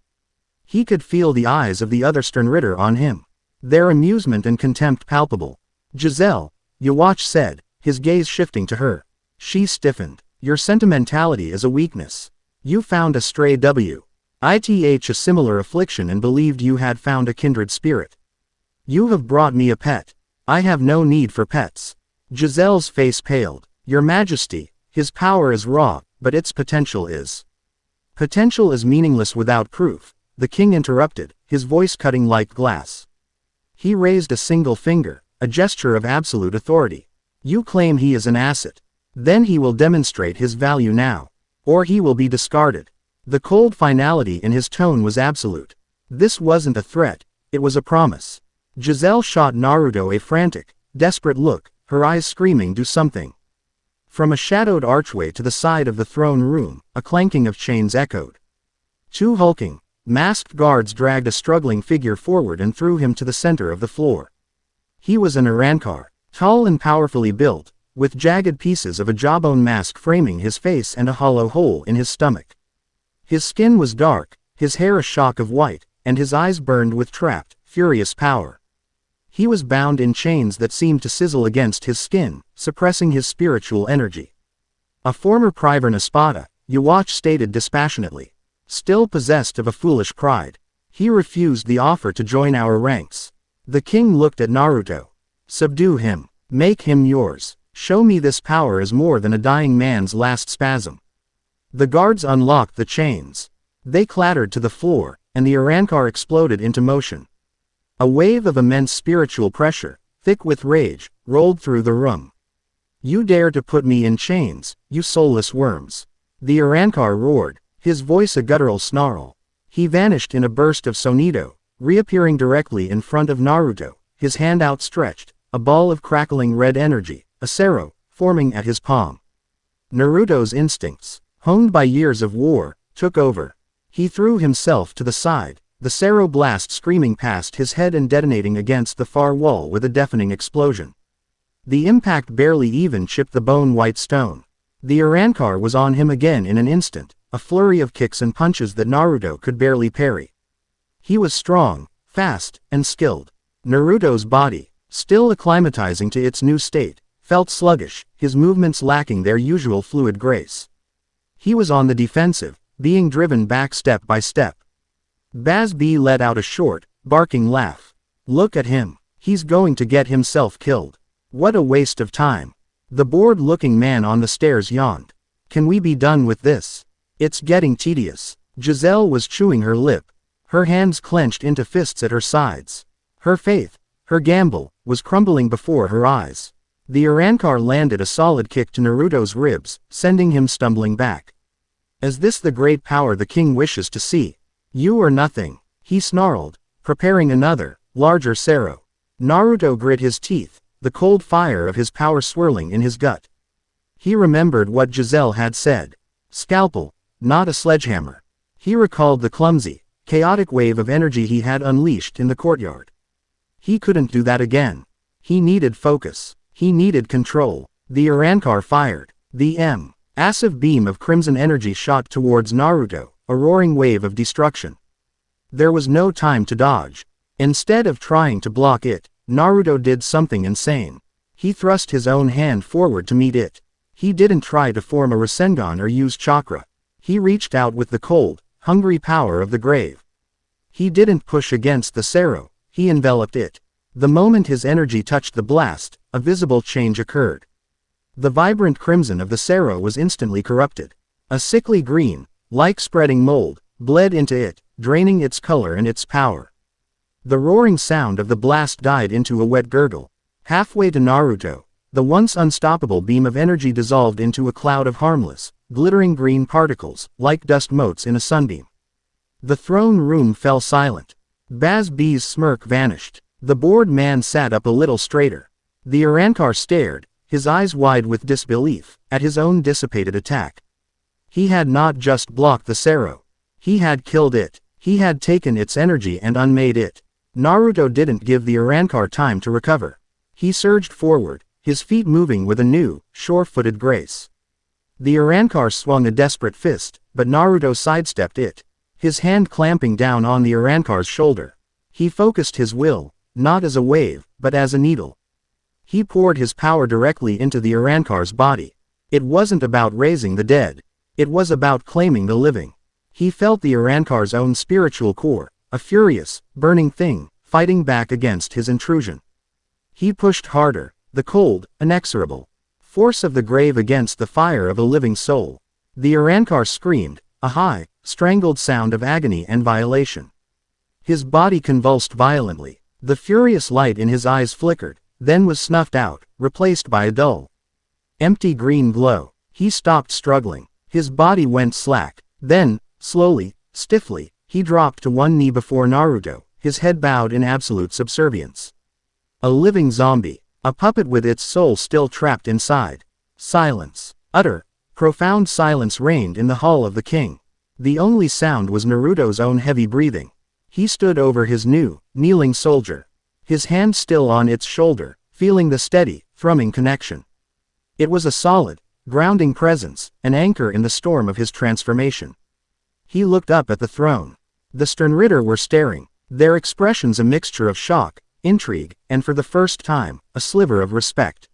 He could feel the eyes of the other Sternritter on him, their amusement and contempt palpable. "Giselle," Yhwach said, his gaze shifting to her. She stiffened. "Your sentimentality is a weakness. You found a stray with a similar affliction and believed you had found a kindred spirit. You have brought me a pet. I have no need for pets." Giselle's face paled. "Your Majesty, his power is raw, but its potential is." "Potential is meaningless without proof," the king interrupted, his voice cutting like glass. He raised a single finger, a gesture of absolute authority. "You claim he is an asset. Then he will demonstrate his value now. Or he will be discarded." The cold finality in his tone was absolute. This wasn't a threat, it was a promise. Giselle shot Naruto a frantic, desperate look, her eyes screaming "do something." From a shadowed archway to the side of the throne room, a clanking of chains echoed. Two hulking, masked guards dragged a struggling figure forward and threw him to the center of the floor. He was an Urankar, tall and powerfully built, with jagged pieces of a jawbone mask framing his face and a hollow hole in his stomach. His skin was dark, his hair a shock of white, and his eyes burned with trapped, furious power. He was bound in chains that seemed to sizzle against his skin, suppressing his spiritual energy. "A former Priver Espada," Yhwach stated dispassionately. Still possessed of a foolish pride. "He refused the offer to join our ranks." The king looked at Naruto. "Subdue him. Make him yours. Show me this power is more than a dying man's last spasm." The guards unlocked the chains. They clattered to the floor, and the Urankar exploded into motion. A wave of immense spiritual pressure, thick with rage, rolled through the room. "You dare to put me in chains, you soulless worms." The Urankar roared, his voice a guttural snarl. He vanished in a burst of sonido, reappearing directly in front of Naruto, his hand outstretched, a ball of crackling red energy, a sero, forming at his palm. Naruto's instincts, honed by years of war, took over. He threw himself to the side, the sero blast screaming past his head and detonating against the far wall with a deafening explosion. The impact barely even chipped the bone-white stone. The Urankar was on him again in an instant, a flurry of kicks and punches that Naruto could barely parry. He was strong, fast, and skilled. Naruto's body, still acclimatizing to its new state, felt sluggish, his movements lacking their usual fluid grace. He was on the defensive, being driven back step by step. Baz B let out a short, barking laugh. Look at him. He's going to get himself killed. What a waste of time. The bored-looking man on the stairs yawned. Can we be done with this? It's getting tedious. Giselle was chewing her lip. Her hands clenched into fists at her sides. Her faith, her gamble, was crumbling before her eyes. The Urankar landed a solid kick to Naruto's ribs, sending him stumbling back. Is this the great power the king wishes to see? You are nothing, he snarled, preparing another, larger Sero. Naruto grit his teeth, the cold fire of his power swirling in his gut. He remembered what Giselle had said. Scalpel, not a sledgehammer. He recalled the clumsy, chaotic wave of energy he had unleashed in the courtyard. He couldn't do that again. He needed focus. He needed control. The Urankar fired. The massive beam of crimson energy shot towards Naruto, a roaring wave of destruction. There was no time to dodge. Instead of trying to block it, Naruto did something insane. He thrust his own hand forward to meet it. He didn't try to form a Rasengan or use chakra. He reached out with the cold, hungry power of the grave. He didn't push against the Sero, he enveloped it. The moment his energy touched the blast, a visible change occurred. The vibrant crimson of the Sero was instantly corrupted. A sickly green, like spreading mold, bled into it, draining its color and its power. The roaring sound of the blast died into a wet gurgle. Halfway to Naruto, the once unstoppable beam of energy dissolved into a cloud of harmless, glittering green particles, like dust motes in a sunbeam. The throne room fell silent. Baz's smirk vanished. The bored man sat up a little straighter. The Urankar stared, his eyes wide with disbelief, at his own dissipated attack. He had not just blocked the Sero. He had killed it. He had taken its energy and unmade it. Naruto didn't give the Urankar time to recover. He surged forward, his feet moving with a new, sure-footed grace. The Urankar swung a desperate fist, but Naruto sidestepped it, his hand clamping down on the Urankar's shoulder. He focused his will, not as a wave, but as a needle. He poured his power directly into the Urankar's body. It wasn't about raising the dead. It was about claiming the living. He felt the Urankar's own spiritual core, a furious, burning thing, fighting back against his intrusion. He pushed harder, the cold, inexorable force of the grave against the fire of a living soul. The Urankar screamed, a high, strangled sound of agony and violation. His body convulsed violently. The furious light in his eyes flickered, then was snuffed out, replaced by a dull, empty green glow. He stopped struggling. His body went slack. Then, slowly, stiffly, he dropped to one knee before Naruto, his head bowed in absolute subservience. A living zombie. A puppet with its soul still trapped inside. Silence. Utter, profound silence reigned in the hall of the king. The only sound was Naruto's own heavy breathing. He stood over his new, kneeling soldier. His hand still on its shoulder, feeling the steady, thrumming connection. It was a solid, grounding presence, an anchor in the storm of his transformation. He looked up at the throne. The Sternritter were staring, their expressions a mixture of shock, intrigue, and for the first time, a sliver of respect.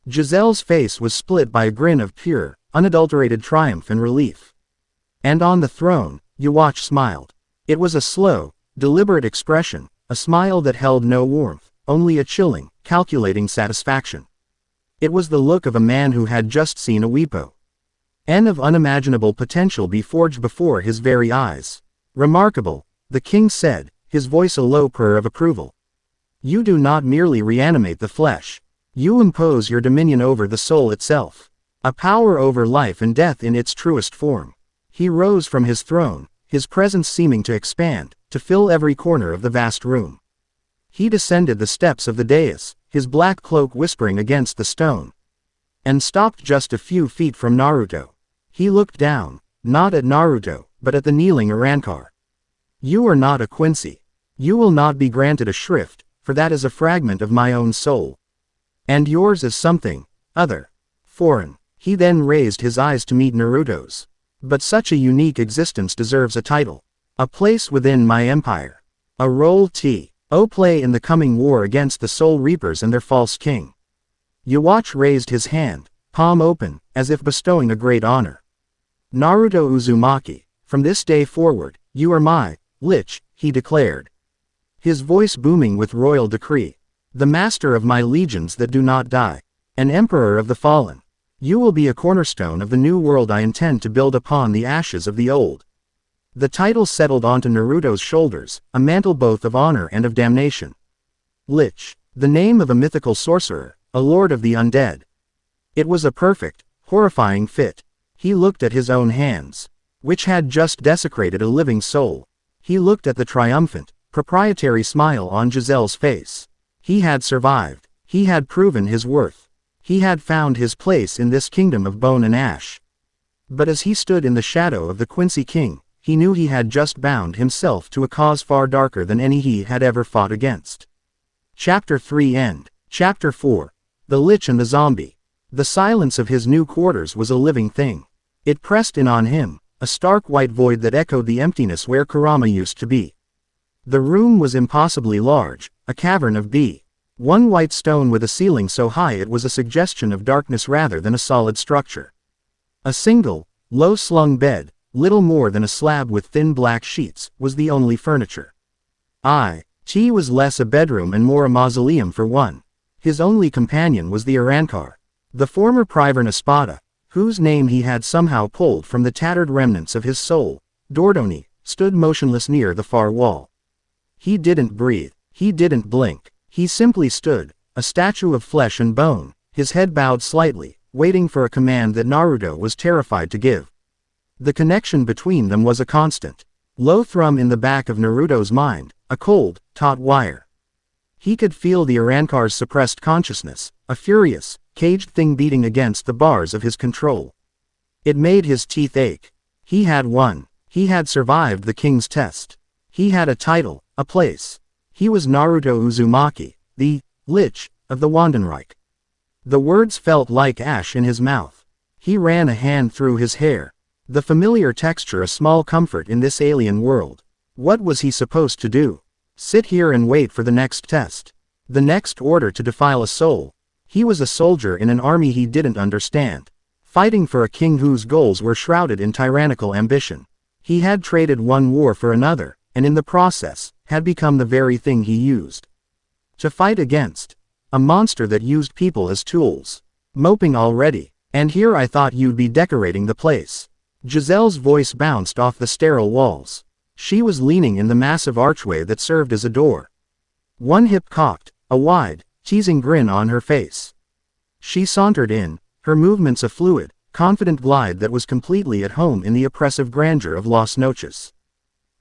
Giselle's face was split by a grin of pure, unadulterated triumph and relief. And on the throne, Yhwach smiled. It was a slow, deliberate expression, a smile that held no warmth, only a chilling, calculating satisfaction. It was the look of a man who had just seen a weepo. N of unimaginable potential be forged before his very eyes. Remarkable, the king said, his voice a low purr of approval. You do not merely reanimate the flesh. You impose your dominion over the soul itself. A power over life and death in its truest form. He rose from his throne, his presence seeming to expand, to fill every corner of the vast room. He descended the steps of the dais, his black cloak whispering against the stone. And stopped just a few feet from Naruto. He looked down, not at Naruto, but at the kneeling Urankar. You are not a Quincy. You will not be granted a shrift, for that is a fragment of my own soul. And yours is something, other, foreign. He then raised his eyes to meet Naruto's. But such a unique existence deserves a title. A place within my empire. A role to play in the coming war against the Soul Reapers and their false king. Yhwach raised his hand, palm open, as if bestowing a great honor. Naruto Uzumaki, from this day forward, you are my lich, he declared. his voice booming with royal decree. The master of my legions that do not die. An emperor of the fallen. You will be a cornerstone of the new world I intend to build upon the ashes of the old. The title settled onto Naruto's shoulders, a mantle both of honor and of damnation. Lich. The name of a mythical sorcerer, a lord of the undead. It was a perfect, horrifying fit. He looked at his own hands, which had just desecrated a living soul. He looked at the triumphant, proprietary smile on Giselle's face. He had survived. He had proven his worth. He had found his place in this kingdom of bone and ash. But as he stood in the shadow of the Quincy King, he knew he had just bound himself to a cause far darker than any he had ever fought against. Chapter 3 End. Chapter 4. The Lich and the Zombie. The silence of his new quarters was a living thing. It pressed in on him, a stark white void that echoed the emptiness where Kurama used to be. The room was impossibly large, a cavern of one white stone with a ceiling so high it was a suggestion of darkness rather than a solid structure. A single, low-slung bed, little more than a slab with thin black sheets, was the only furniture. It was less a bedroom and more a mausoleum for one. His only companion was the Arankar, the former Priver Espada, whose name he had somehow pulled from the tattered remnants of his soul. Dordoni stood motionless near the far wall. He didn't breathe. He didn't blink. He simply stood, a statue of flesh and bone, his head bowed slightly, waiting for a command that Naruto was terrified to give. The connection between them was a constant, low thrum in the back of Naruto's mind, a cold, taut wire. He could feel the Arankar's suppressed consciousness, a furious, caged thing beating against the bars of his control. It made his teeth ache. He had won. He had survived the king's test. He had a title, a place. He was Naruto Uzumaki, the Lich of the Wandenreich. The words felt like ash in his mouth. He ran a hand through his hair. The familiar texture a small comfort in this alien world. What was he supposed to do? Sit here and wait for the next test. The next order to defile a soul. He was a soldier in an army he didn't understand, fighting for a king whose goals were shrouded in tyrannical ambition. He had traded one war for another, and in the process, had become the very thing he used to fight against. A monster that used people as tools. Moping already. And here I thought you'd be decorating the place. Giselle's voice bounced off the sterile walls. She was leaning in the massive archway that served as a door. One hip cocked, a wide, teasing grin on her face. She sauntered in, her movements a fluid, confident glide that was completely at home in the oppressive grandeur of Las Noches.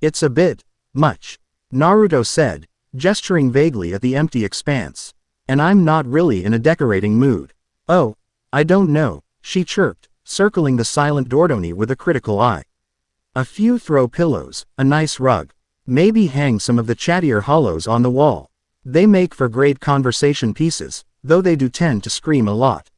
It's a bit much, Naruto said, gesturing vaguely at the empty expanse. And I'm not really in a decorating mood. Oh, I don't know, she chirped, circling the silent Dordoni with a critical eye. A few throw pillows, a nice rug. Maybe hang some of the chattier hollows on the wall. They make for great conversation pieces, though they do tend to scream a lot.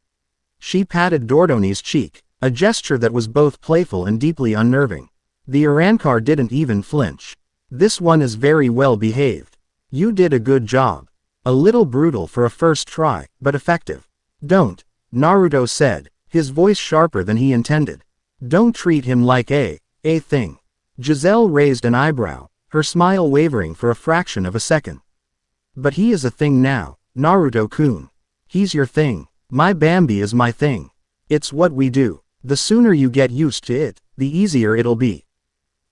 She patted Dordoni's cheek, a gesture that was both playful and deeply unnerving. The Arankar didn't even flinch. This one is very well behaved. You did a good job. A little brutal for a first try, but effective. Don't, Naruto said, his voice sharper than he intended. Don't treat him like a thing. Giselle raised an eyebrow, her smile wavering for a fraction of a second. But he is a thing now, Naruto-kun. He's your thing. My Bambi is my thing. It's what we do. The sooner you get used to it, the easier it'll be.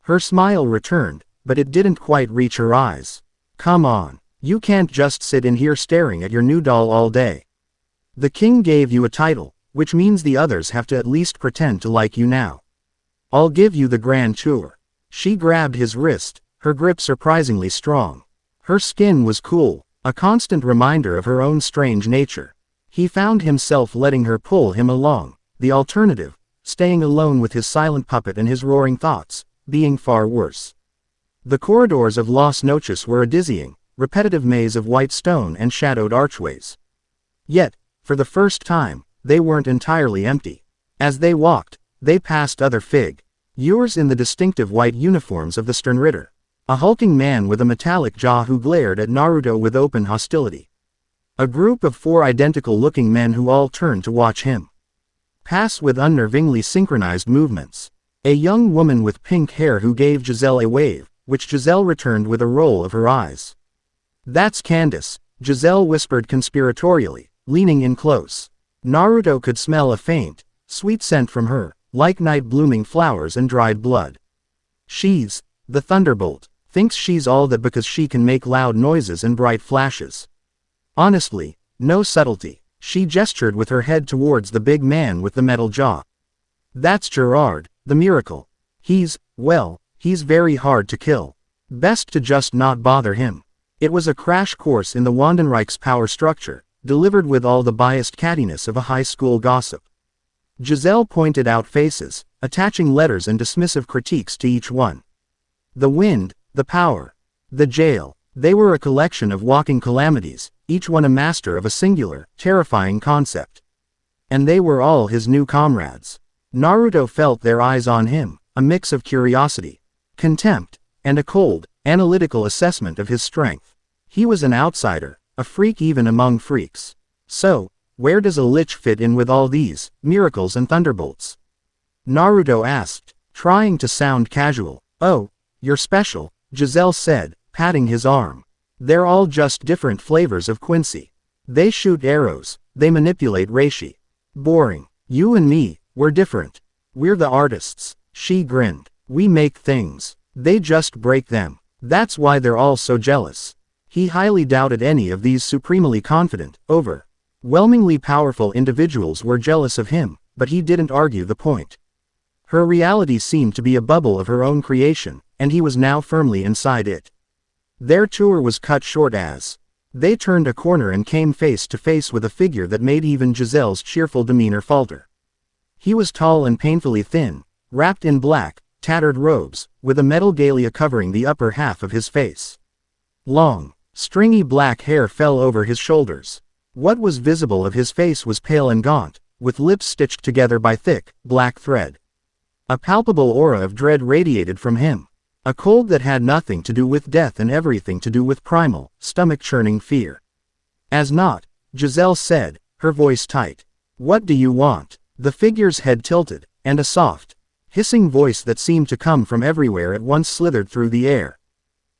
Her smile returned, but it didn't quite reach her eyes. Come on. You can't just sit in here staring at your new doll all day. The king gave you a title, which means the others have to at least pretend to like you now. I'll give you the grand tour. She grabbed his wrist, her grip surprisingly strong. Her skin was cool, a constant reminder of her own strange nature. He found himself letting her pull him along, the alternative, staying alone with his silent puppet and his roaring thoughts, being far worse. The corridors of Las Noches were a dizzying, repetitive maze of white stone and shadowed archways. Yet, for the first time, they weren't entirely empty. As they walked, they passed other figures in the distinctive white uniforms of the Sternritter. A hulking man with a metallic jaw who glared at Naruto with open hostility. A group of 4 identical-looking men who all turned to watch him pass with unnervingly synchronized movements. A young woman with pink hair who gave Giselle a wave, which Giselle returned with a roll of her eyes. That's Candace, Giselle whispered conspiratorially, leaning in close. Naruto could smell a faint, sweet scent from her, like night-blooming flowers and dried blood. She's the Thunderbolt. Thinks she's all that because she can make loud noises and bright flashes. Honestly, no subtlety. She gestured with her head towards the big man with the metal jaw. That's Gerard, the miracle. He's very hard to kill. Best to just not bother him. It was a crash course in the Wandenreich's power structure, delivered with all the biased cattiness of a high school gossip. Giselle pointed out faces, attaching letters and dismissive critiques to each one. The wind, the power, the jail, they were a collection of walking calamities, each one a master of a singular, terrifying concept. And they were all his new comrades. Naruto felt their eyes on him, a mix of curiosity, contempt, and a cold, analytical assessment of his strength. He was an outsider, a freak even among freaks. So, where does a lich fit in with all these miracles and thunderbolts? Naruto asked, trying to sound casual. Oh, you're special, Giselle said, patting his arm. They're all just different flavors of Quincy. They shoot arrows, they manipulate reishi. Boring. You and me, we're different. We're the artists. She grinned. We make things. They just break them. That's why they're all so jealous. He highly doubted any of these supremely confident, overwhelmingly powerful individuals were jealous of him, but he didn't argue the point. Her reality seemed to be a bubble of her own creation, and he was now firmly inside it. Their tour was cut short as they turned a corner and came face to face with a figure that made even Giselle's cheerful demeanor falter. He was tall and painfully thin, wrapped in black, tattered robes, with a metal galea covering the upper half of his face. Long, stringy black hair fell over his shoulders. What was visible of his face was pale and gaunt, with lips stitched together by thick, black thread. A palpable aura of dread radiated from him. A cold that had nothing to do with death and everything to do with primal, stomach-churning fear. As not, Giselle said, her voice tight. What do you want? The figure's head tilted, and a soft, hissing voice that seemed to come from everywhere at once slithered through the air.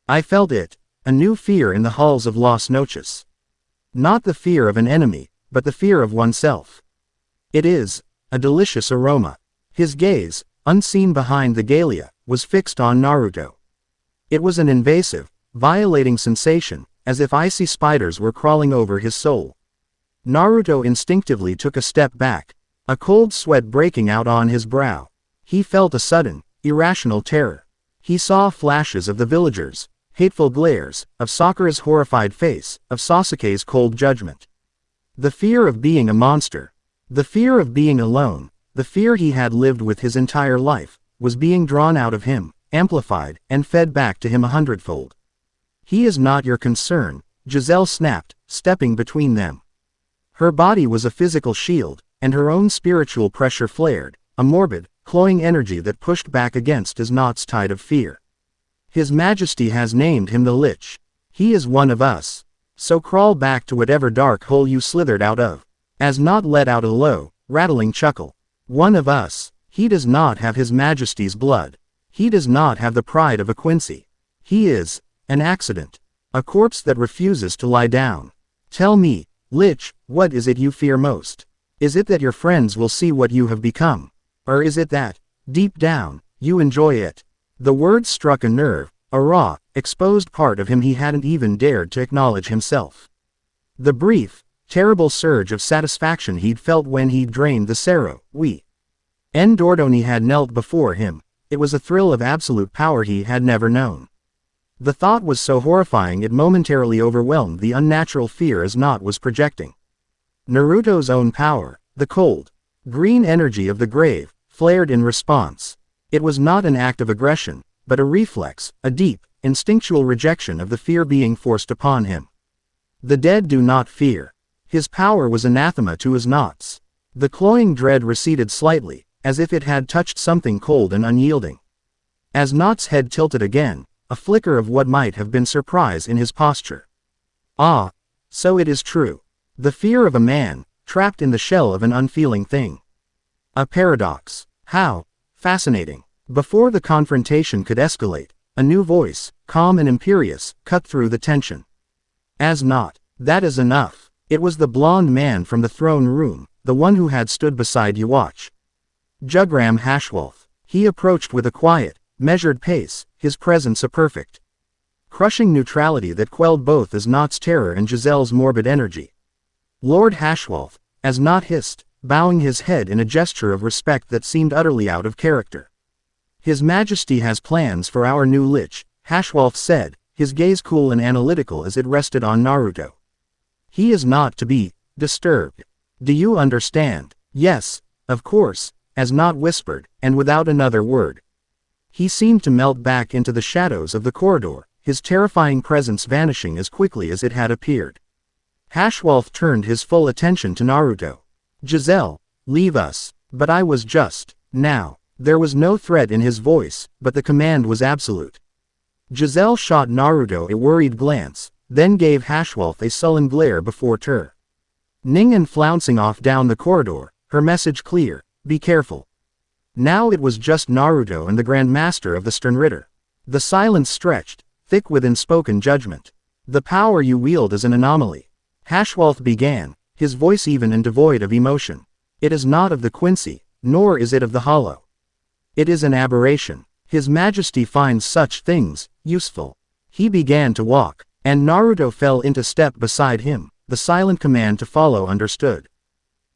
I felt it, a new fear in the halls of Las Noches. Not the fear of an enemy, but the fear of oneself. It is a delicious aroma. His gaze, unseen behind the galea, was fixed on Naruto. It was an invasive, violating sensation, as if icy spiders were crawling over his soul. Naruto instinctively took a step back, a cold sweat breaking out on his brow. He felt a sudden, irrational terror. He saw flashes of the villagers, hateful glares, of Sakura's horrified face, of Sasuke's cold judgment. The fear of being a monster, the fear of being alone, the fear he had lived with his entire life, was being drawn out of him, amplified, and fed back to him 100-fold. He is not your concern, Giselle snapped, stepping between them. Her body was a physical shield, and her own spiritual pressure flared, a morbid, cloying energy that pushed back against his knots tide of fear. His Majesty has named him the Lich. He is one of us. So crawl back to whatever dark hole you slithered out of. As not let out a low, rattling chuckle. One of us. He does not have His Majesty's blood. He does not have the pride of a Quincy. He is an accident. A corpse that refuses to lie down. Tell me, Lich, what is it you fear most? Is it that your friends will see what you have become? Or is it that, deep down, you enjoy it? The words struck a nerve, a raw, exposed part of him he hadn't even dared to acknowledge himself. The brief, terrible surge of satisfaction he'd felt when he'd drained the Cerro, Endordoni had knelt before him, it was a thrill of absolute power he had never known. The thought was so horrifying it momentarily overwhelmed the unnatural fear as Not was projecting. Naruto's own power, the cold, green energy of the grave, flared in response. It was not an act of aggression, but a reflex, a deep, instinctual rejection of the fear being forced upon him. The dead do not fear. His power was anathema to his knots. The cloying dread receded slightly, as if it had touched something cold and unyielding. As Knott's head tilted again, a flicker of what might have been surprise in his posture. Ah, so it is true. The fear of a man, trapped in the shell of an unfeeling thing. A paradox. How fascinating. Before the confrontation could escalate, a new voice, calm and imperious, cut through the tension. As not. That is enough. It was the blond man from the throne room, the one who had stood beside Yawach. Jugram Hashwolf. He approached with a quiet, measured pace, his presence a perfect, crushing neutrality that quelled both as Not's terror and Giselle's morbid energy. Lord Hashwolf, as Not hissed, bowing his head in a gesture of respect that seemed utterly out of character. His Majesty has plans for our new Lich, Hashwolf said, his gaze cool and analytical as it rested on Naruto. He is not to be disturbed. Do you understand? Yes, of course, as Not whispered, and without another word. He seemed to melt back into the shadows of the corridor, his terrifying presence vanishing as quickly as it had appeared. Hashwolf turned his full attention to Naruto. Giselle, leave us. But I was just. Now. There was no threat in his voice, but the command was absolute. Giselle shot Naruto a worried glance, then gave Hashwolf a sullen glare before turning and flouncing off down the corridor, her message clear, be careful. Now it was just Naruto and the Grand Master of the Sternritter. The silence stretched, thick with unspoken judgment. The power you wield is an anomaly. Hashwolf began, his voice even and devoid of emotion. It is not of the Quincy, nor is it of the Hollow. It is an aberration. His Majesty finds such things useful. He began to walk, and Naruto fell into step beside him, the silent command to follow understood.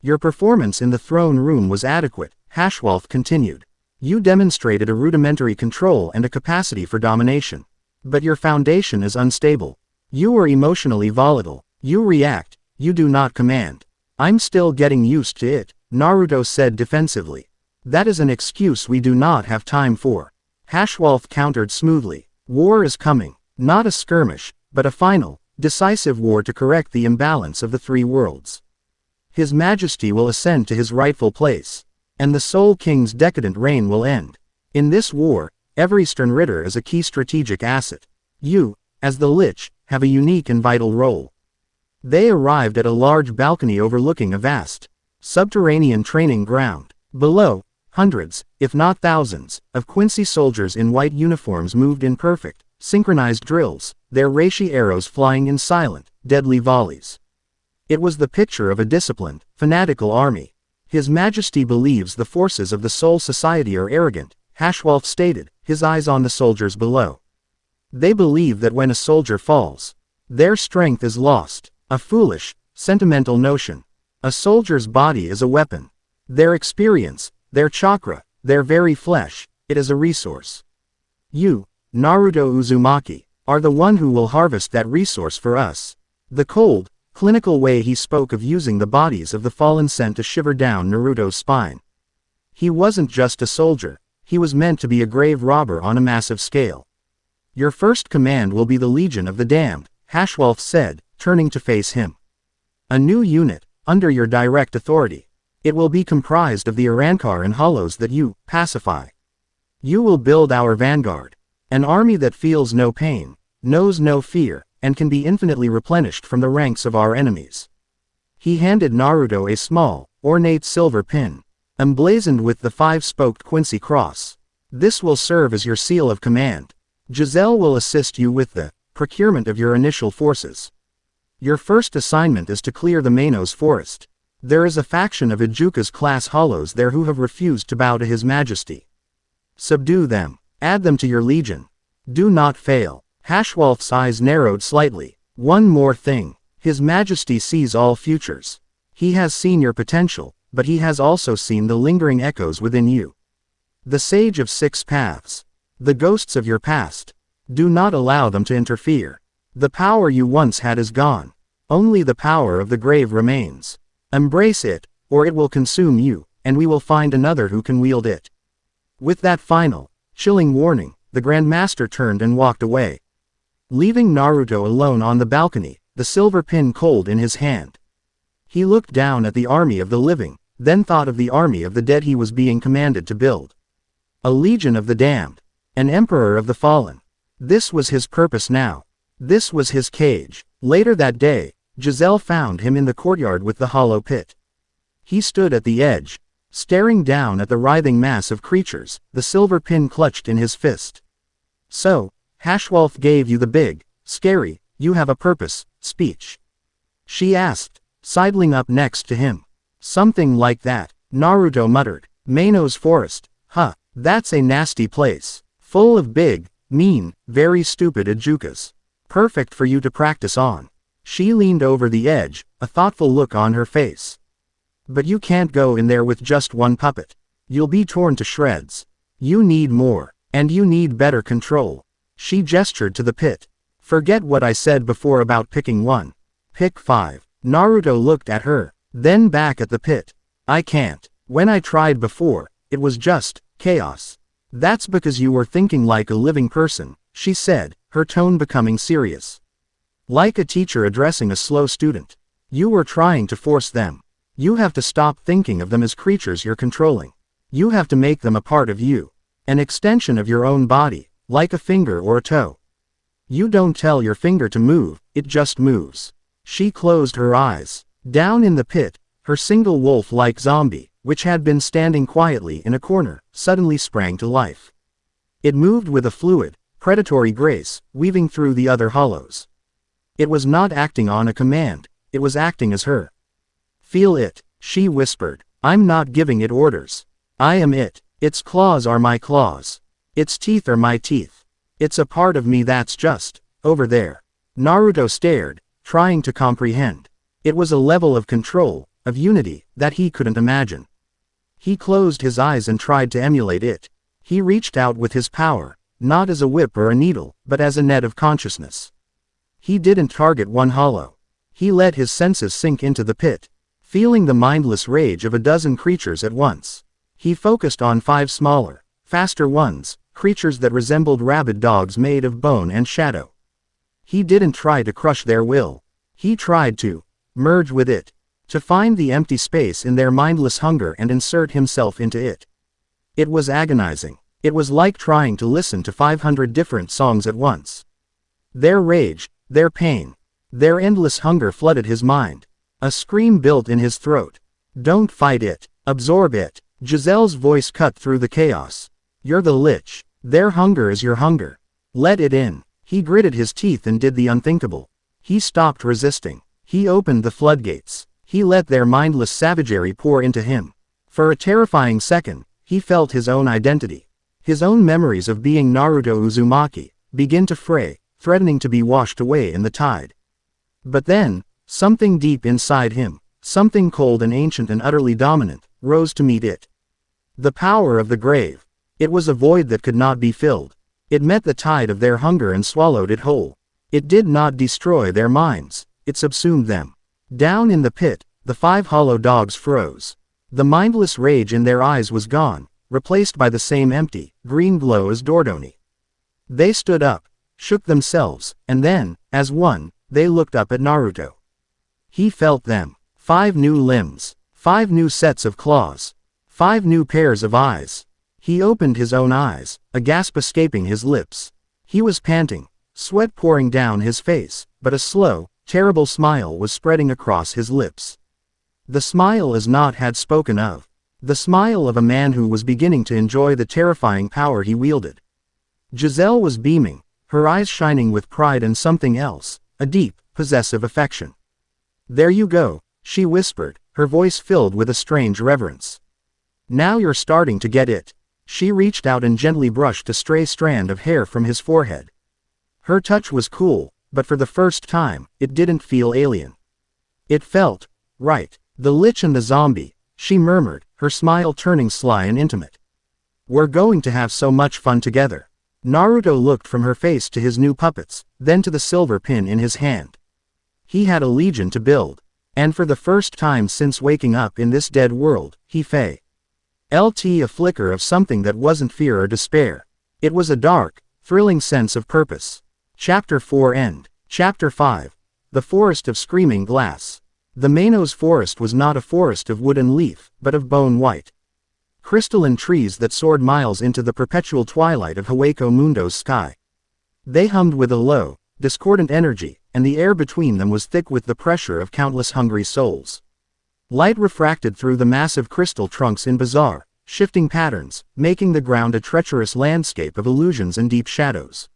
Your performance in the throne room was adequate, Hashwolf continued. You demonstrated a rudimentary control and a capacity for domination. But your foundation is unstable. You are emotionally volatile. You react, you do not command. I'm still getting used to it, Naruto said defensively. That is an excuse we do not have time for. Hashwolf countered smoothly. War is coming. Not a skirmish, but a final, decisive war to correct the imbalance of the three worlds. His Majesty will ascend to his rightful place, and the Soul King's decadent reign will end. In this war, every Sternritter is a key strategic asset. You, as the Lich, have a unique and vital role. They arrived at a large balcony overlooking a vast, subterranean training ground. Below, hundreds, if not thousands, of Quincy soldiers in white uniforms moved in perfect, synchronized drills, their reishi arrows flying in silent, deadly volleys. It was the picture of a disciplined, fanatical army. His Majesty believes the forces of the Soul Society are arrogant, Hashwolf stated, his eyes on the soldiers below. They believe that when a soldier falls, their strength is lost, a foolish, sentimental notion. A soldier's body is a weapon. Their experience, their chakra, their very flesh, it is a resource. You, Naruto Uzumaki, are the one who will harvest that resource for us. The cold, clinical way he spoke of using the bodies of the fallen sent a shiver down Naruto's spine. He wasn't just a soldier, he was meant to be a grave robber on a massive scale. Your first command will be the Legion of the Damned, Hashwolf said, turning to face him. A new unit, under your direct authority. It will be comprised of the Arankar and Hollows that you pacify. You will build our vanguard. An army that feels no pain, knows no fear, and can be infinitely replenished from the ranks of our enemies. He handed Naruto a small, ornate silver pin, emblazoned with the 5-spoked Quincy cross. This will serve as your seal of command. Giselle will assist you with the procurement of your initial forces. Your first assignment is to clear the Manos forest. There is a faction of Ijuka's class Hollows there who have refused to bow to His Majesty. Subdue them. Add them to your legion. Do not fail. Hashwolf's eyes narrowed slightly. One more thing. His Majesty sees all futures. He has seen your potential, but he has also seen the lingering echoes within you. The Sage of Six Paths. The ghosts of your past. Do not allow them to interfere. The power you once had is gone. Only the power of the grave remains. Embrace it, or it will consume you, and we will find another who can wield it. With that final, chilling warning, the Grand Master turned and walked away, leaving Naruto alone on the balcony, the silver pin cold in his hand. He looked down at the army of the living, then thought of the army of the dead he was being commanded to build. A legion of the damned. An emperor of the fallen. This was his purpose now. This was his cage. Later that day, Giselle found him in the courtyard with the hollow pit. He stood at the edge, staring down at the writhing mass of creatures, the silver pin clutched in his fist. So, Hashwolf gave you the big, scary, you have a purpose, speech?" she asked, sidling up next to him. "Something like that," Naruto muttered. "Maino's forest, huh, that's a nasty place. Full of big, mean, very stupid Ajukas. Perfect for you to practice on." She leaned over the edge, a thoughtful look on her face. "But you can't go in there with just one puppet. You'll be torn to shreds. You need more, and you need better control." She gestured to the pit. "Forget what I said before about picking one. Pick 5. Naruto looked at her, then back at the pit. "I can't. When I tried before, it was just chaos." "That's because you were thinking like a living person," she said, her tone becoming serious. Like a teacher addressing a slow student. "You were trying to force them. You have to stop thinking of them as creatures you're controlling. You have to make them a part of you. An extension of your own body, like a finger or a toe. You don't tell your finger to move, it just moves." She closed her eyes. Down in the pit, her single wolf-like zombie, which had been standing quietly in a corner, suddenly sprang to life. It moved with a fluid, predatory grace, weaving through the other hollows. It was not acting on a command, it was acting as her. "Feel it," she whispered. "I'm not giving it orders. I am it. Its claws are my claws. Its teeth are my teeth. It's a part of me that's just over there." Naruto stared, trying to comprehend. It was a level of control, of unity, that he couldn't imagine. He closed his eyes and tried to emulate it. He reached out with his power, not as a whip or a needle, but as a net of consciousness. He didn't target one hollow. He let his senses sink into the pit, feeling the mindless rage of a dozen creatures at once. He focused on 5 smaller, faster ones, creatures that resembled rabid dogs made of bone and shadow. He didn't try to crush their will. He tried to merge with it, to find the empty space in their mindless hunger and insert himself into it. It was agonizing. It was like trying to listen to 500 different songs at once. Their rage, their pain, their endless hunger flooded his mind. A scream built in his throat. "Don't fight it. Absorb it." Giselle's voice cut through the chaos. "You're the lich. Their hunger is your hunger. Let it in." He gritted his teeth and did the unthinkable. He stopped resisting. He opened the floodgates. He let their mindless savagery pour into him. For a terrifying second, he felt his own identity, his own memories of being Naruto Uzumaki, begin to fray, threatening to be washed away in the tide. But then, something deep inside him, something cold and ancient and utterly dominant, rose to meet it. The power of the grave. It was a void that could not be filled. It met the tide of their hunger and swallowed it whole. It did not destroy their minds, it subsumed them. Down in the pit, the 5 hollow dogs froze. The mindless rage in their eyes was gone, replaced by the same empty, green glow as Dordoni. They stood up, shook themselves, and then, as one, they looked up at Naruto. He felt them. 5 new limbs. 5 new sets of claws. 5 new pairs of eyes. He opened his own eyes, a gasp escaping his lips. He was panting, sweat pouring down his face, but a slow, terrible smile was spreading across his lips. The smile Asnat had spoken of. The smile of a man who was beginning to enjoy the terrifying power he wielded. Giselle was beaming, her eyes shining with pride and something else, a deep, possessive affection. "There you go," she whispered, her voice filled with a strange reverence. "Now you're starting to get it." She reached out and gently brushed a stray strand of hair from his forehead. Her touch was cool, but for the first time, it didn't feel alien. It felt right. "The lich and the zombie," she murmured, her smile turning sly and intimate. "We're going to have so much fun together." Naruto looked from her face to his new puppets, then to the silver pin in his hand. He had a legion to build. And for the first time since waking up in this dead world, he felt a flicker of something that wasn't fear or despair. It was a dark, thrilling sense of purpose. Chapter 4 End. Chapter 5. The Forest of Screaming Glass. The Maino's forest was not a forest of wood and leaf, but of bone white. Crystalline trees that soared miles into the perpetual twilight of Hawako Mundo's sky. They hummed with a low, discordant energy, and the air between them was thick with the pressure of countless hungry souls. Light refracted through the massive crystal trunks in bizarre, shifting patterns, making the ground a treacherous landscape of illusions and deep shadows.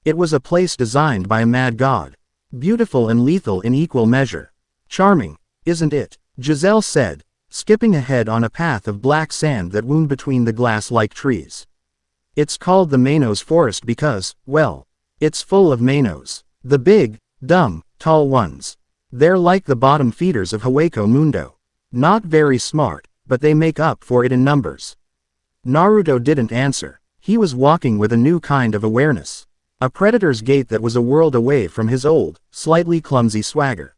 It was a place designed by a mad god. Beautiful and lethal in equal measure. Charming, isn't it? Giselle said, skipping ahead on a path of black sand that wound between the glass-like trees. It's called the Manos Forest because, well, it's full of Manos. The big, dumb, tall ones. They're like the bottom feeders of Hueco Mundo. Not very smart, but they make up for it in numbers. Naruto didn't answer. He was walking with a new kind of awareness. A predator's gait that was a world away from his old, slightly clumsy swagger.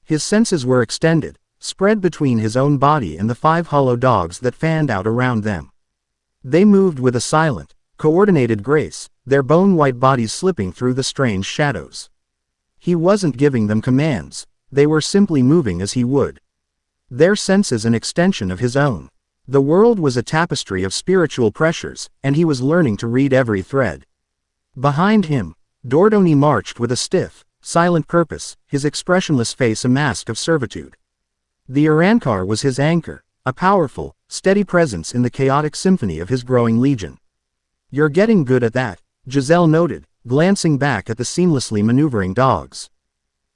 His senses were extended, spread between his own body and the 5 hollow dogs that fanned out around them. They moved with a silent, coordinated grace, their bone-white bodies slipping through the strange shadows. He wasn't giving them commands, they were simply moving as he would. Their senses an extension of his own. The world was a tapestry of spiritual pressures, and he was learning to read every thread. Behind him, Dordoni marched with a stiff, silent purpose, his expressionless face a mask of servitude. The Urankar was his anchor, a powerful, steady presence in the chaotic symphony of his growing legion. You're getting good at that, Giselle noted, glancing back at the seamlessly maneuvering dogs.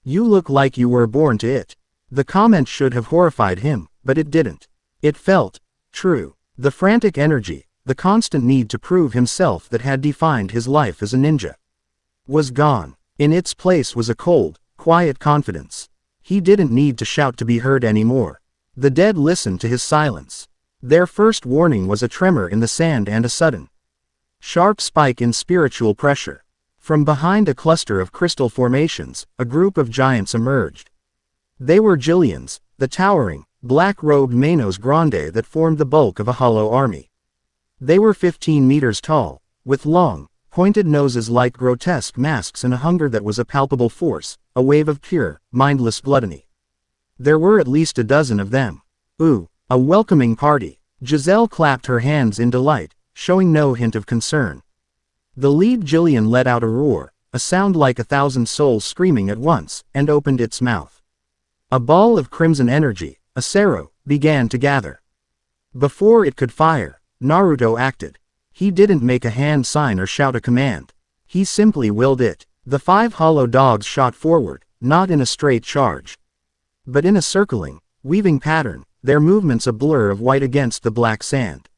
You look like you were born to it. The comment should have horrified him, but it didn't. It felt true. The frantic energy, the constant need to prove himself that had defined his life as a ninja, was gone. In its place was a cold, quiet confidence. He didn't need to shout to be heard anymore. The dead listened to his silence. Their first warning was a tremor in the sand and a sudden, sharp spike in spiritual pressure. From behind a cluster of crystal formations, a group of giants emerged. They were Jillians, the towering, black-robed Manos Grande that formed the bulk of a hollow army. They were 15 meters tall, with long, pointed noses like grotesque masks and a hunger that was a palpable force, a wave of pure, mindless gluttony. There were at least a dozen of them. Ooh, a welcoming party. Giselle clapped her hands in delight, showing no hint of concern. The lead Jillian let out a roar, a sound like 1,000 souls screaming at once, and opened its mouth. A ball of crimson energy, a Sero, began to gather. Before it could fire, Naruto acted. He didn't make a hand sign or shout a command. He simply willed it. The 5 hollow dogs shot forward, not in a straight charge, but in a circling, weaving pattern, their movements a blur of white against the black sand.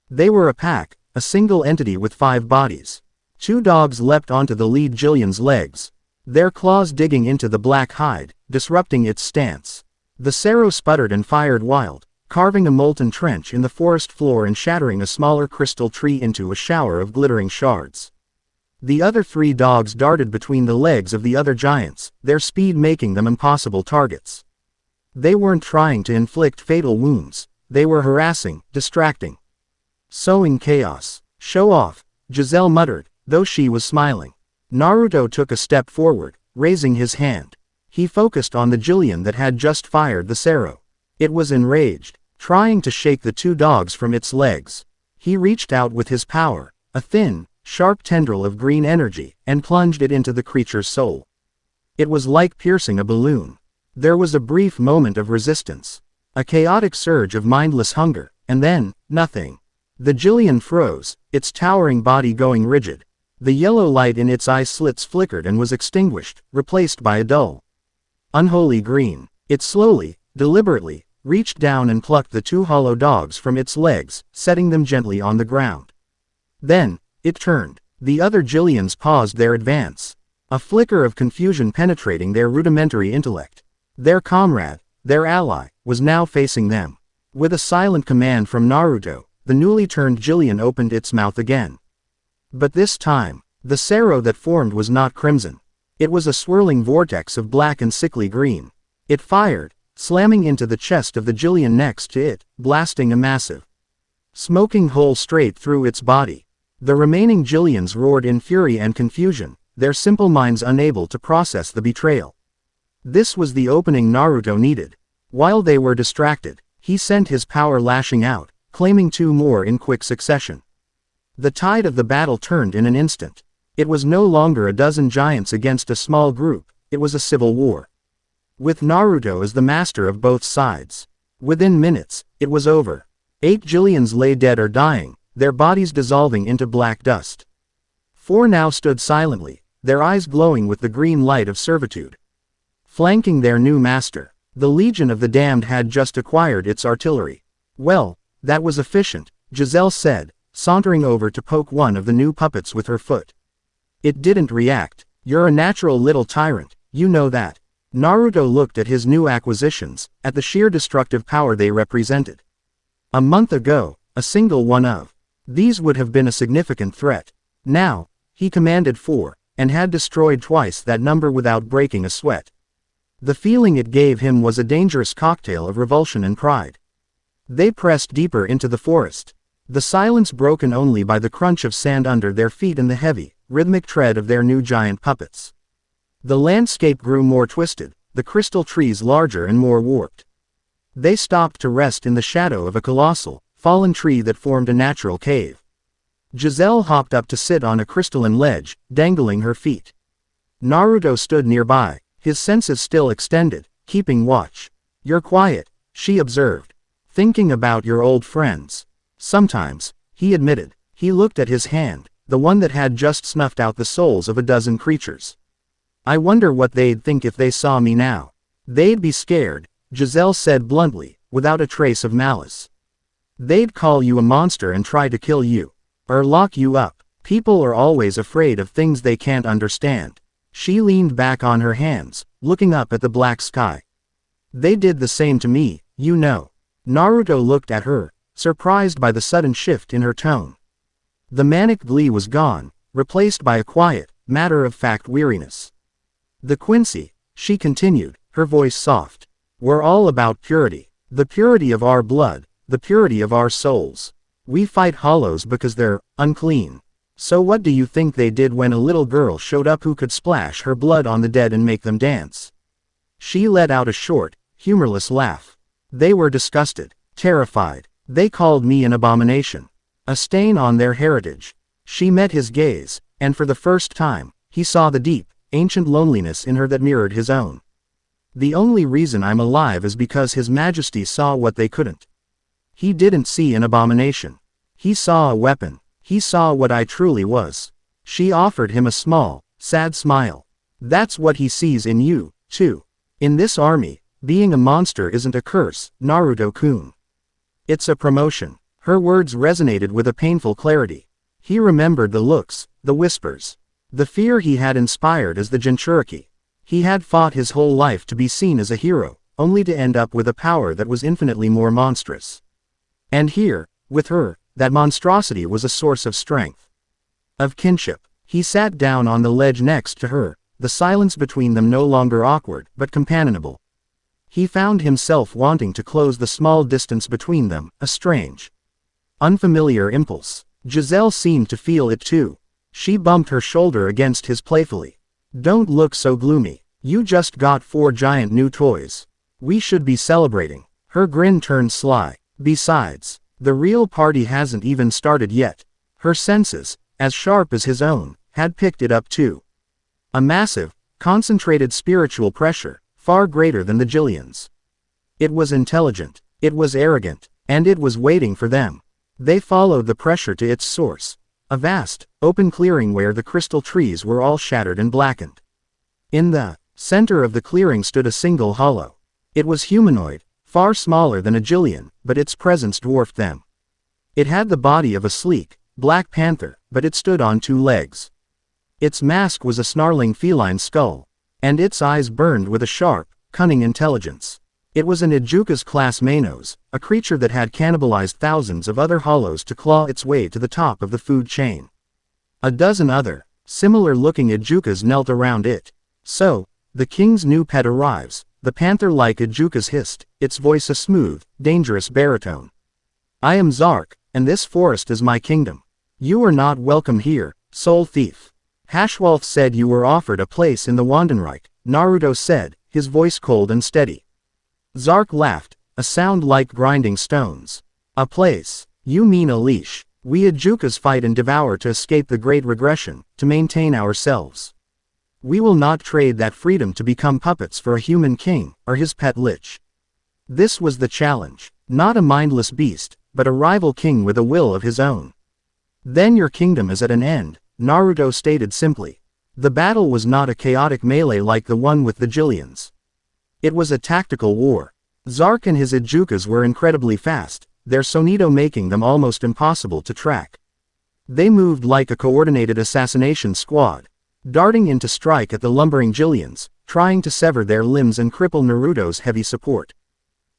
They were a pack, a single entity with 5 bodies. 2 dogs leapt onto the lead Jillian's legs, their claws digging into the black hide, disrupting its stance. The Sero sputtered and fired wild, carving a molten trench in the forest floor and shattering a smaller crystal tree into a shower of glittering shards. The other 3 dogs darted between the legs of the other giants, their speed making them impossible targets. They weren't trying to inflict fatal wounds, they were harassing, distracting, sowing chaos. Show off, Giselle muttered, though she was smiling. Naruto took a step forward, raising his hand. He focused on the Jillian that had just fired the Sero. It was enraged, trying to shake the 2 dogs from its legs. He reached out with his power, a thin, sharp tendril of green energy, and plunged it into the creature's soul. It was like piercing a balloon. There was a brief moment of resistance, a chaotic surge of mindless hunger, and then, nothing. The Jillian froze, its towering body going rigid. The yellow light in its eye slits flickered and was extinguished, replaced by a dull, unholy green. It slowly, deliberately, reached down and plucked the 2 hollow dogs from its legs, setting them gently on the ground. Then, it turned. The other Jillians paused their advance, a flicker of confusion penetrating their rudimentary intellect. Their comrade, their ally, was now facing them. With a silent command from Naruto, the newly turned Jillian opened its mouth again. But this time, the Sero that formed was not crimson. It was a swirling vortex of black and sickly green. It fired, slamming into the chest of the Jillian next to it, blasting a massive, smoking hole straight through its body. The remaining Jillians roared in fury and confusion, their simple minds unable to process the betrayal. This was the opening Naruto needed. While they were distracted, he sent his power lashing out, claiming 2 more in quick succession. The tide of the battle turned in an instant. It was no longer a dozen giants against a small group, it was a civil war, with Naruto as the master of both sides. Within minutes, it was over. 8 Jillians lay dead or dying, their bodies dissolving into black dust. 4 now stood silently, their eyes glowing with the green light of servitude. Flanking their new master, the Legion of the Damned had just acquired its artillery. Well, that was efficient, Giselle said, sauntering over to poke one of the new puppets with her foot. It didn't react. You're a natural little tyrant, you know that. Naruto looked at his new acquisitions, at the sheer destructive power they represented. A month ago, a single one of these would have been a significant threat. Now, he commanded 4, and had destroyed twice that number without breaking a sweat. The feeling it gave him was a dangerous cocktail of revulsion and pride. They pressed deeper into the forest, the silence broken only by the crunch of sand under their feet and the heavy, rhythmic tread of their new giant puppets. The landscape grew more twisted, the crystal trees larger and more warped. They stopped to rest in the shadow of a colossal, fallen tree that formed a natural cave. Giselle hopped up to sit on a crystalline ledge, dangling her feet. Naruto stood nearby, his senses still extended, keeping watch. You're quiet, she observed. Thinking about your old friends. Sometimes, he admitted. He looked at his hand, the one that had just snuffed out the souls of a dozen creatures. I wonder what they'd think if they saw me now. They'd be scared, Giselle said bluntly, without a trace of malice. They'd call you a monster and try to kill you. Or lock you up. People are always afraid of things they can't understand. She leaned back on her hands, looking up at the black sky. They did the same to me, you know. Naruto looked at her, surprised by the sudden shift in her tone. The manic glee was gone, replaced by a quiet, matter-of-fact weariness. The Quincy, she continued, her voice soft. We're all about purity. The purity of our blood, the purity of our souls. We fight hollows because they're unclean. So what do you think they did when a little girl showed up who could splash her blood on the dead and make them dance? She let out a short, humorless laugh. They were disgusted, terrified. They called me an abomination. A stain on their heritage. She met his gaze, and for the first time, he saw the deep, ancient loneliness in her that mirrored his own. The only reason I'm alive is because His Majesty saw what they couldn't. He didn't see an abomination. He saw a weapon. He saw what I truly was. She offered him a small, sad smile. That's what he sees in you, too. In this army, being a monster isn't a curse, Naruto-kun. It's a promotion. Her words resonated with a painful clarity. He remembered the looks, the whispers, the fear he had inspired as the Jinchuriki. He had fought his whole life to be seen as a hero, only to end up with a power that was infinitely more monstrous. And here, with her, that monstrosity was a source of strength. Of kinship. He sat down on the ledge next to her, the silence between them no longer awkward, but companionable. He found himself wanting to close the small distance between them, a strange, unfamiliar impulse. Giselle seemed to feel it too. She bumped her shoulder against his playfully. Don't look so gloomy. You just got 4 giant new toys. We should be celebrating. Her grin turned sly. Besides, the real party hasn't even started yet. Her senses, as sharp as his own, had picked it up too. A massive, concentrated spiritual pressure, far greater than the Jillian's. It was intelligent, it was arrogant, and it was waiting for them. They followed the pressure to its source. A vast, open clearing where the crystal trees were all shattered and blackened. In the center of the clearing stood a single hollow. It was humanoid, far smaller than a Jillian, but its presence dwarfed them. It had the body of a sleek, black panther, but it stood on 2 legs. Its mask was a snarling feline skull, and its eyes burned with a sharp, cunning intelligence. It was an Ejuka's class Manos, a creature that had cannibalized thousands of other hollows to claw its way to the top of the food chain. A dozen other, similar-looking Ejukas knelt around it. So, the king's new pet arrives, the panther-like Ejukas hissed, its voice a smooth, dangerous baritone. I am Zark, and this forest is my kingdom. You are not welcome here, soul thief. Hashwolf said you were offered a place in the Wandenreich, Naruto said, his voice cold and steady. Zark laughed, a sound like grinding stones. A place? You mean a leash. We Ejukas fight and devour to escape the great regression, to maintain ourselves. We will not trade that freedom to become puppets for a human king, or his pet lich. This was the challenge. Not a mindless beast, but a rival king with a will of his own. Then your kingdom is at an end, Naruto stated simply. The battle was not a chaotic melee like the one with the Jillians. It was a tactical war. Zark and his Ijukas were incredibly fast, their sonito making them almost impossible to track. They moved like a coordinated assassination squad, darting in to strike at the lumbering Jillians, trying to sever their limbs and cripple Naruto's heavy support.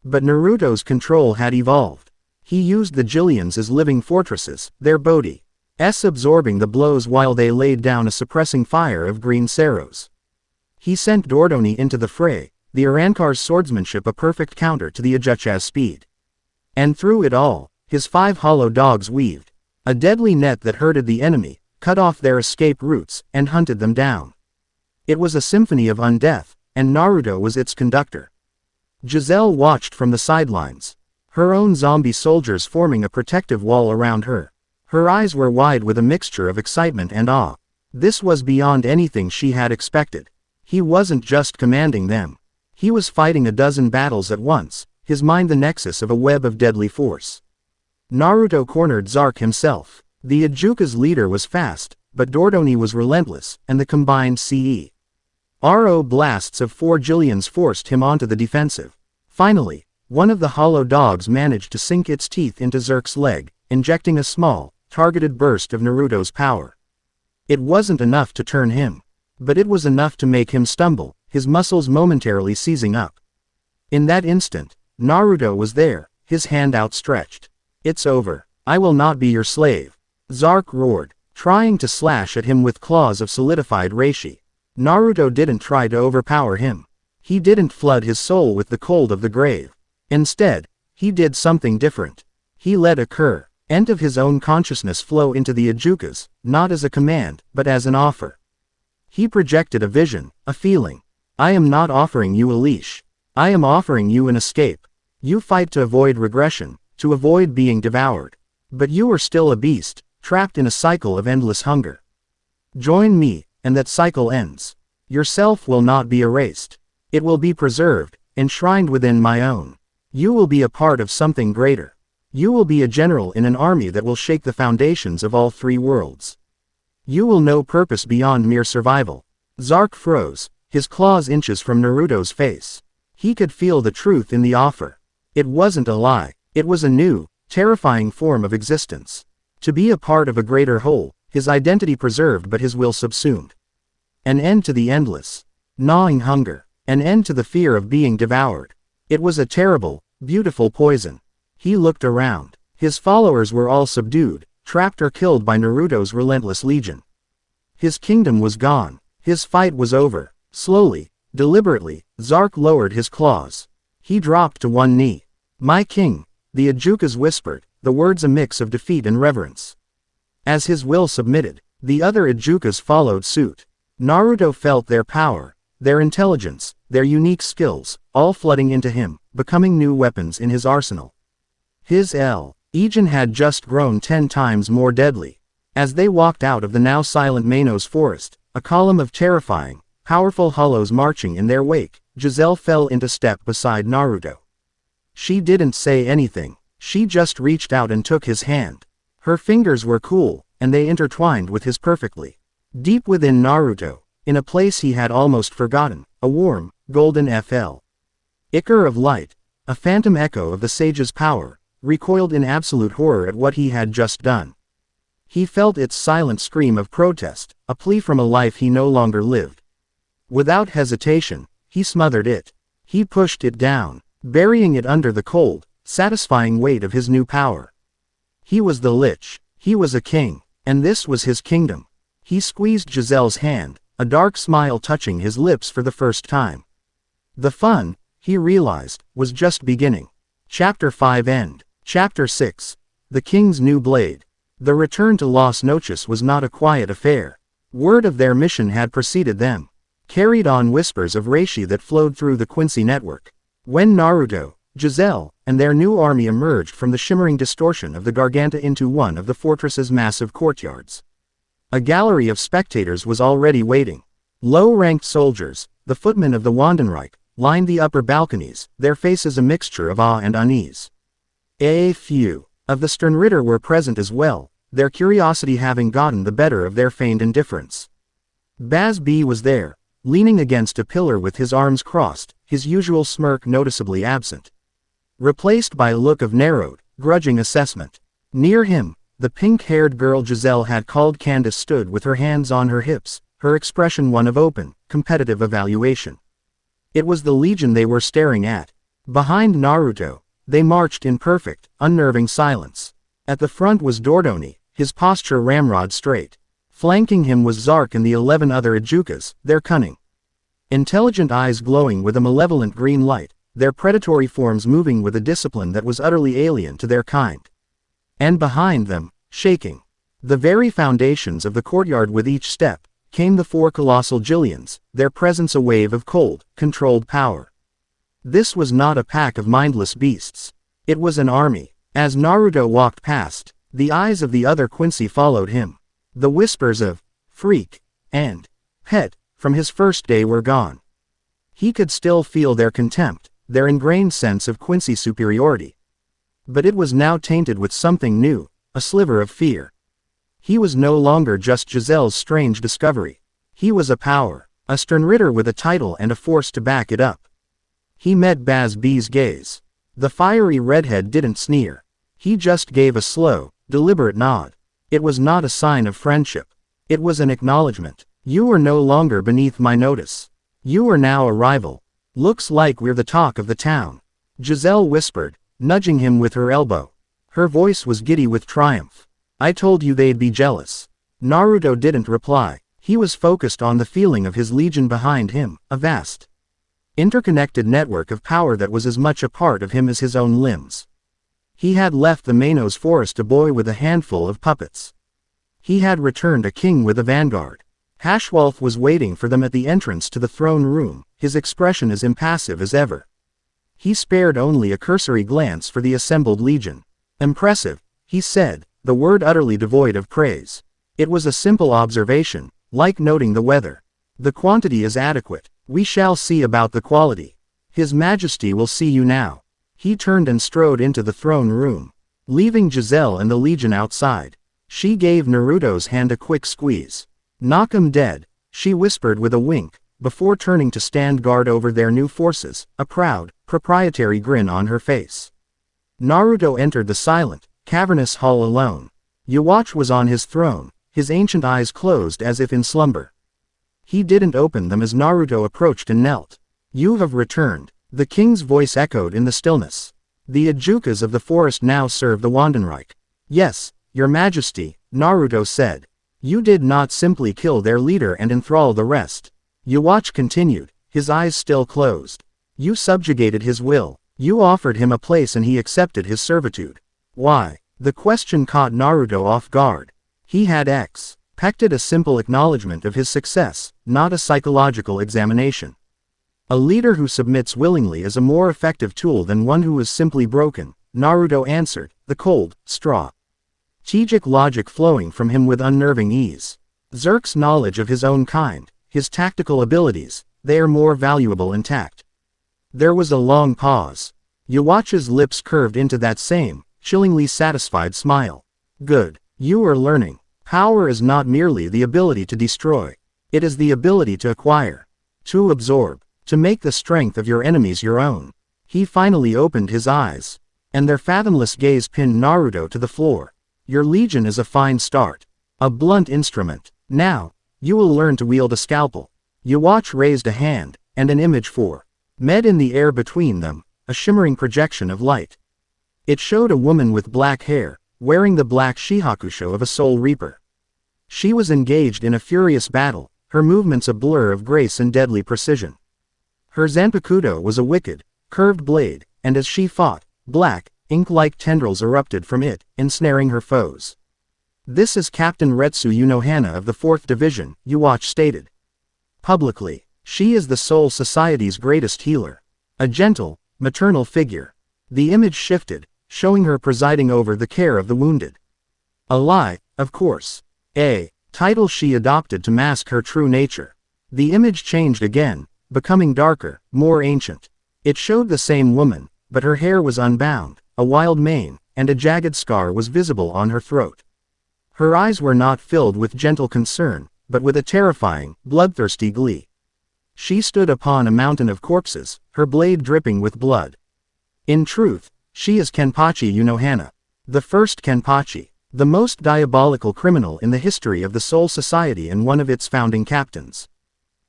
But Naruto's control had evolved. He used the Jillians as living fortresses, their Bodhi's absorbing the blows while they laid down a suppressing fire of green Seros. He sent Dordoni into the fray, the Arankar's swordsmanship a perfect counter to the Ijuka's speed. And through it all, his 5 hollow dogs weaved a deadly net that herded the enemy, cut off their escape routes, and hunted them down. It was a symphony of undeath, and Naruto was its conductor. Giselle watched from the sidelines, her own zombie soldiers forming a protective wall around her. Her eyes were wide with a mixture of excitement and awe. This was beyond anything she had expected. He wasn't just commanding them. He was fighting a dozen battles at once, his mind the nexus of a web of deadly force. Naruto cornered Zark himself. The Ijuka's leader was fast, but Dordoni was relentless, and the combined CE.RO blasts of 4 Jillians forced him onto the defensive. Finally, one of the hollow dogs managed to sink its teeth into Zark's leg, injecting a small, targeted burst of Naruto's power. It wasn't enough to turn him, but it was enough to make him stumble, his muscles momentarily seizing up. In that instant, Naruto was there, his hand outstretched. "It's over. I will not be your slave," Zark roared, trying to slash at him with claws of solidified reishi. Naruto didn't try to overpower him. He didn't flood his soul with the cold of the grave. Instead, he did something different. He let a current of his own consciousness flow into the Ijukas, not as a command, but as an offer. He projected a vision, a feeling. "I am not offering you a leash. I am offering you an escape. You fight to avoid regression, to avoid being devoured. But you are still a beast, trapped in a cycle of endless hunger. Join me, and that cycle ends. Your self will not be erased. It will be preserved, enshrined within my own. You will be a part of something greater. You will be a general in an army that will shake the foundations of all 3 worlds. You will know purpose beyond mere survival." Zark froze, his claws inches from Naruto's face. He could feel the truth in the offer. It wasn't a lie. It was a new, terrifying form of existence. To be a part of a greater whole, his identity preserved but his will subsumed. An end to the endless, gnawing hunger. An end to the fear of being devoured. It was a terrible, beautiful poison. He looked around. His followers were all subdued, trapped or killed by Naruto's relentless legion. His kingdom was gone. His fight was over. Slowly, deliberately, Zark lowered his claws. He dropped to one knee. "My king," the Ijukas whispered, the words a mix of defeat and reverence. As his will submitted, the other Ijukas followed suit. Naruto felt their power, their intelligence, their unique skills, all flooding into him, becoming new weapons in his arsenal. His legion had just grown 10 times more deadly. As they walked out of the now silent Manos forest, a column of terrifying, powerful hollows marching in their wake, Giselle fell into step beside Naruto. She didn't say anything. She just reached out and took his hand. Her fingers were cool, and they intertwined with his perfectly. Deep within Naruto, in a place he had almost forgotten, a warm, golden ichor of light, a phantom echo of the sage's power, recoiled in absolute horror at what he had just done. He felt its silent scream of protest, a plea from a life he no longer lived. Without hesitation, he smothered it. He pushed it down, burying it under the cold, satisfying weight of his new power. He was the Lich. He was a king, and this was his kingdom. He squeezed Giselle's hand, a dark smile touching his lips for the first time. The fun, he realized, was just beginning. Chapter 5 End. Chapter 6. The King's New Blade. The return to Las Noches was not a quiet affair. Word of their mission had preceded them, carried on whispers of reishi that flowed through the Quincy network. When Naruto, Giselle, and their new army emerged from the shimmering distortion of the Garganta into one of the fortress's massive courtyards, a gallery of spectators was already waiting. Low-ranked soldiers, the footmen of the Wandenreich, lined the upper balconies, their faces a mixture of awe and unease. A few of the Sternritter were present as well, their curiosity having gotten the better of their feigned indifference. Baz B was there, leaning against a pillar with his arms crossed, his usual smirk noticeably absent, replaced by a look of narrowed, grudging assessment. Near him, the pink-haired girl Giselle had called Candace stood with her hands on her hips, her expression one of open, competitive evaluation. It was the Legion they were staring at. Behind Naruto, they marched in perfect, unnerving silence. At the front was Dordoni, his posture ramrod straight. Flanking him was Zark and the 11 other Ajukas, their cunning, intelligent eyes glowing with a malevolent green light, their predatory forms moving with a discipline that was utterly alien to their kind. And behind them, shaking the very foundations of the courtyard with each step, came the 4 colossal Jillians, their presence a wave of cold, controlled power. This was not a pack of mindless beasts. It was an army. As Naruto walked past, the eyes of the other Quincy followed him. The whispers of freak and pet from his first day were gone. He could still feel their contempt, their ingrained sense of Quincy superiority. But it was now tainted with something new, a sliver of fear. He was no longer just Giselle's strange discovery. He was a power, a stern ritter with a title and a force to back it up. He met Baz B's gaze. The fiery redhead didn't sneer. He just gave a slow, deliberate nod. It was not a sign of friendship. It was an acknowledgement. You are no longer beneath my notice. You are now a rival. Looks like we're the talk of the town, Giselle whispered, nudging him with her elbow. Her voice was giddy with triumph. I told you they'd be jealous. Naruto didn't reply. He was focused on the feeling of his legion behind him, a vast, interconnected network of power that was as much a part of him as his own limbs. He had left the Manos forest a boy with a handful of puppets. He had returned a king with a vanguard. Hashwolf was waiting for them at the entrance to the throne room, his expression as impassive as ever. He spared only a cursory glance for the assembled legion. Impressive, he said, the word utterly devoid of praise. It was a simple observation, like noting the weather. The quantity is adequate. We shall see about the quality. His Majesty will see you now. He turned and strode into the throne room, leaving Giselle and the legion outside. She gave Naruto's hand a quick squeeze. Knock 'em dead, she whispered with a wink, before turning to stand guard over their new forces, a proud, proprietary grin on her face. Naruto entered the silent, cavernous hall alone. Yhwach was on his throne, his ancient eyes closed as if in slumber. He didn't open them as Naruto approached and knelt. You have returned, the king's voice echoed in the stillness. The Ajukas of the forest now serve the Wandenreich. Yes, your majesty, Naruto said. You did not simply kill their leader and enthrall the rest. Yhwach continued, his eyes still closed. You subjugated his will. You offered him a place and he accepted his servitude. Why? The question caught Naruto off guard. He had expected a simple acknowledgement of his success, not a psychological examination. A leader who submits willingly is a more effective tool than one who is simply broken, Naruto answered, the cold, strategic logic flowing from him with unnerving ease. Zerk's knowledge of his own kind, his tactical abilities, they are more valuable intact. There was a long pause. Yhwach's lips curved into that same, chillingly satisfied smile. Good. You are learning. Power is not merely the ability to destroy. It is the ability to acquire, to absorb, to make the strength of your enemies your own. He finally opened his eyes, and their fathomless gaze pinned Naruto to the floor. Your legion is a fine start. A blunt instrument. Now, you will learn to wield a scalpel. Yhwach raised a hand, and an image met in the air between them, a shimmering projection of light. It showed a woman with black hair, wearing the black shihakusho of a soul reaper. She was engaged in a furious battle, her movements a blur of grace and deadly precision. Her zanpakuto was a wicked, curved blade, and as she fought, black, ink-like tendrils erupted from it, ensnaring her foes. This is Captain Retsu Unohana of the 4th Division, Yhwach stated. Publicly, she is the Soul Society's greatest healer. A gentle, maternal figure. The image shifted, showing her presiding over the care of the wounded. A lie, of course. A title she adopted to mask her true nature. The image changed again, becoming darker, more ancient. It showed the same woman, but her hair was unbound, a wild mane, and a jagged scar was visible on her throat. Her eyes were not filled with gentle concern, but with a terrifying, bloodthirsty glee. She stood upon a mountain of corpses, her blade dripping with blood. In truth, she is Kenpachi Unohana, the first Kenpachi, the most diabolical criminal in the history of the Soul Society and one of its founding captains.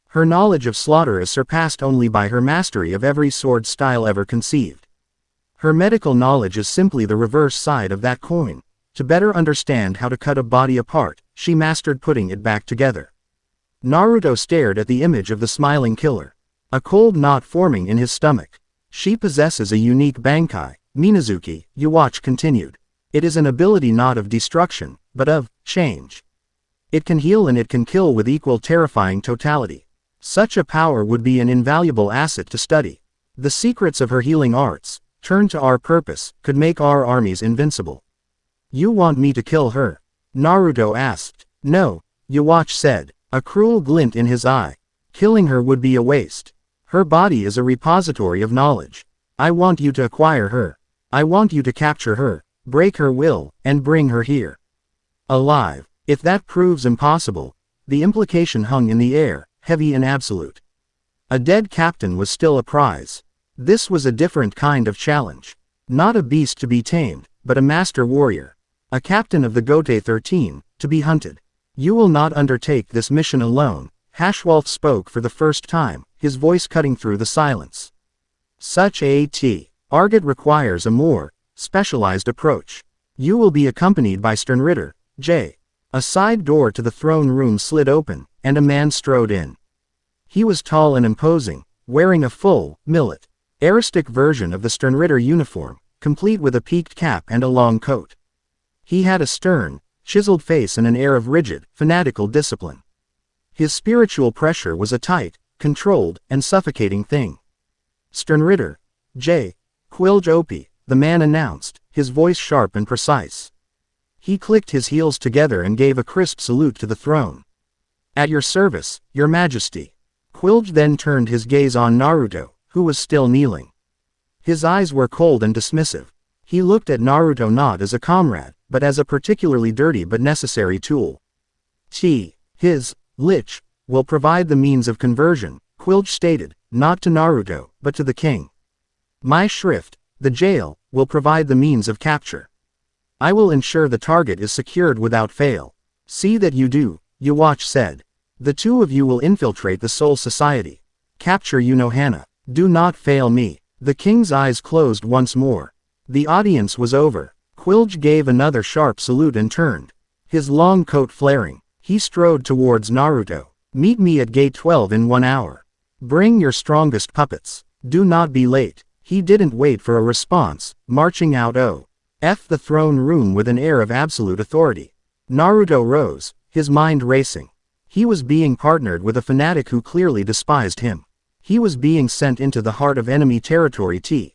Her knowledge of slaughter is surpassed only by her mastery of every sword style ever conceived. Her medical knowledge is simply the reverse side of that coin. To better understand how to cut a body apart, she mastered putting it back together. Naruto stared at the image of the smiling killer, a cold knot forming in his stomach. She possesses a unique Bankai, Minazuki, Yuwatch continued. It is an ability not of destruction, but of change. It can heal and it can kill with equal terrifying totality. Such a power would be an invaluable asset to study. The secrets of her healing arts, turned to our purpose, could make our armies invincible. You want me to kill her? Naruto asked. No, Yuwatch said, a cruel glint in his eye. Killing her would be a waste. Her body is a repository of knowledge. I want you to acquire her. I want you to capture her, break her will, and bring her here. Alive. If that proves impossible, the implication hung in the air, heavy and absolute. A dead captain was still a prize. This was a different kind of challenge. Not a beast to be tamed, but a master warrior. A captain of the Gote 13, to be hunted. You will not undertake this mission alone, Hashwolf spoke for the first time, his voice cutting through the silence. Such a target requires a more specialized approach. You will be accompanied by Sternritter, J. A side door to the throne room slid open, and a man strode in. He was tall and imposing, wearing a full, militaristic version of the Sternritter uniform, complete with a peaked cap and a long coat. He had a stern, chiseled face and an air of rigid, fanatical discipline. His spiritual pressure was a tight, controlled, and suffocating thing. Sternritter, J. Quilge Opie, the man announced, his voice sharp and precise. He clicked his heels together and gave a crisp salute to the throne. At your service, your majesty. Quilge then turned his gaze on Naruto, who was still kneeling. His eyes were cold and dismissive. He looked at Naruto not as a comrade, but as a particularly dirty but necessary tool. His lich will provide the means of conversion, Quilge stated, not to Naruto, but to the king. My shrift, the jail, will provide the means of capture. I will ensure the target is secured without fail. See that you do, Yuwatch said. The two of you will infiltrate the Soul Society. Capture Unohana. Do not fail me. The king's eyes closed once more. The audience was over. Quilge gave another sharp salute and turned. His long coat flaring, he strode towards Naruto. Meet me at gate 12 in 1 hour. Bring your strongest puppets. Do not be late. He didn't wait for a response, marching out the throne room with an air of absolute authority. Naruto rose, his mind racing. He was being partnered with a fanatic who clearly despised him. He was being sent into the heart of enemy territory to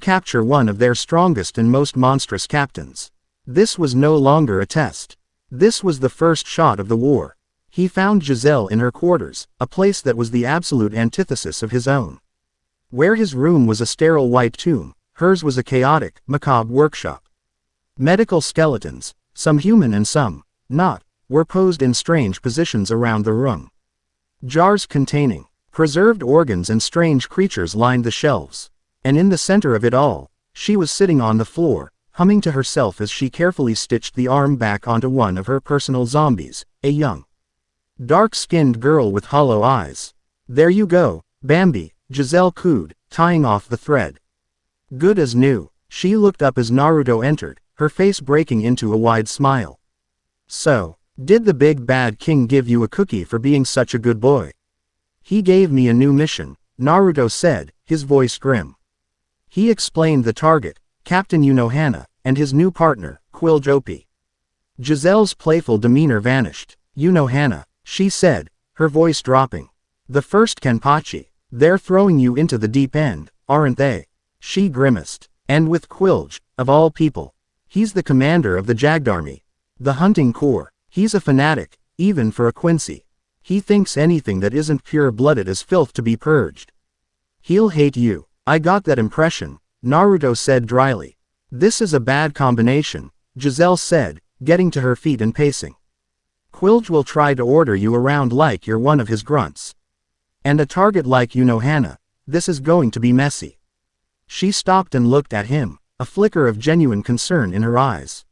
capture one of their strongest and most monstrous captains. This was no longer a test. This was the first shot of the war. He found Giselle in her quarters, a place that was the absolute antithesis of his own. Where his room was a sterile white tomb, hers was a chaotic, macabre workshop. Medical skeletons, some human and some not, were posed in strange positions around the room. Jars containing preserved organs and strange creatures lined the shelves. And in the center of it all, she was sitting on the floor, humming to herself as she carefully stitched the arm back onto one of her personal zombies, a young, dark-skinned girl with hollow eyes. There you go, Bambi, Giselle cooed, tying off the thread. Good as new. She looked up as Naruto entered, her face breaking into a wide smile. So, did the big bad king give you a cookie for being such a good boy? He gave me a new mission, Naruto said, his voice grim. He explained the target, Captain Unohana, and his new partner, Quilge Opie. Giselle's playful demeanor vanished. Unohana, she said, her voice dropping. The first Kenpachi. They're throwing you into the deep end, aren't they? She grimaced. And with Quilge, of all people. He's the commander of the Jagdarmy. The hunting corps. He's a fanatic, even for a Quincy. He thinks anything that isn't pure-blooded is filth to be purged. He'll hate you. I got that impression, Naruto said dryly. This is a bad combination, Giselle said, getting to her feet and pacing. Quilge will try to order you around like you're one of his grunts. And a target like Hannah, this is going to be messy. She stopped and looked at him, a flicker of genuine concern in her eyes.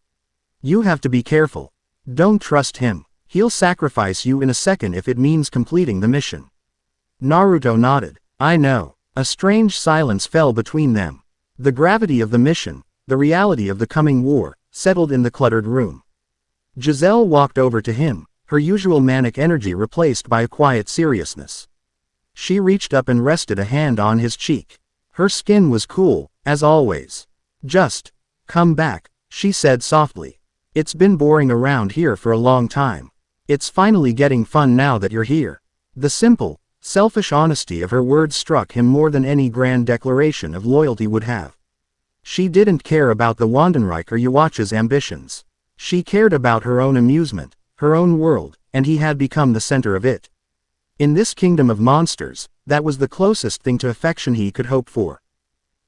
You have to be careful. Don't trust him. He'll sacrifice you in a second if it means completing the mission. Naruto nodded. I know. A strange silence fell between them. The gravity of the mission, the reality of the coming war, settled in the cluttered room. Giselle walked over to him, her usual manic energy replaced by a quiet seriousness. She reached up and rested a hand on his cheek. Her skin was cool, as always. Just come back, she said softly. It's been boring around here for a long time. It's finally getting fun now that you're here. The simple, selfish honesty of her words struck him more than any grand declaration of loyalty would have. She didn't care about the Wandenreich or Yuacha's ambitions. She cared about her own amusement, her own world, and he had become the center of it. In this kingdom of monsters, that was the closest thing to affection he could hope for.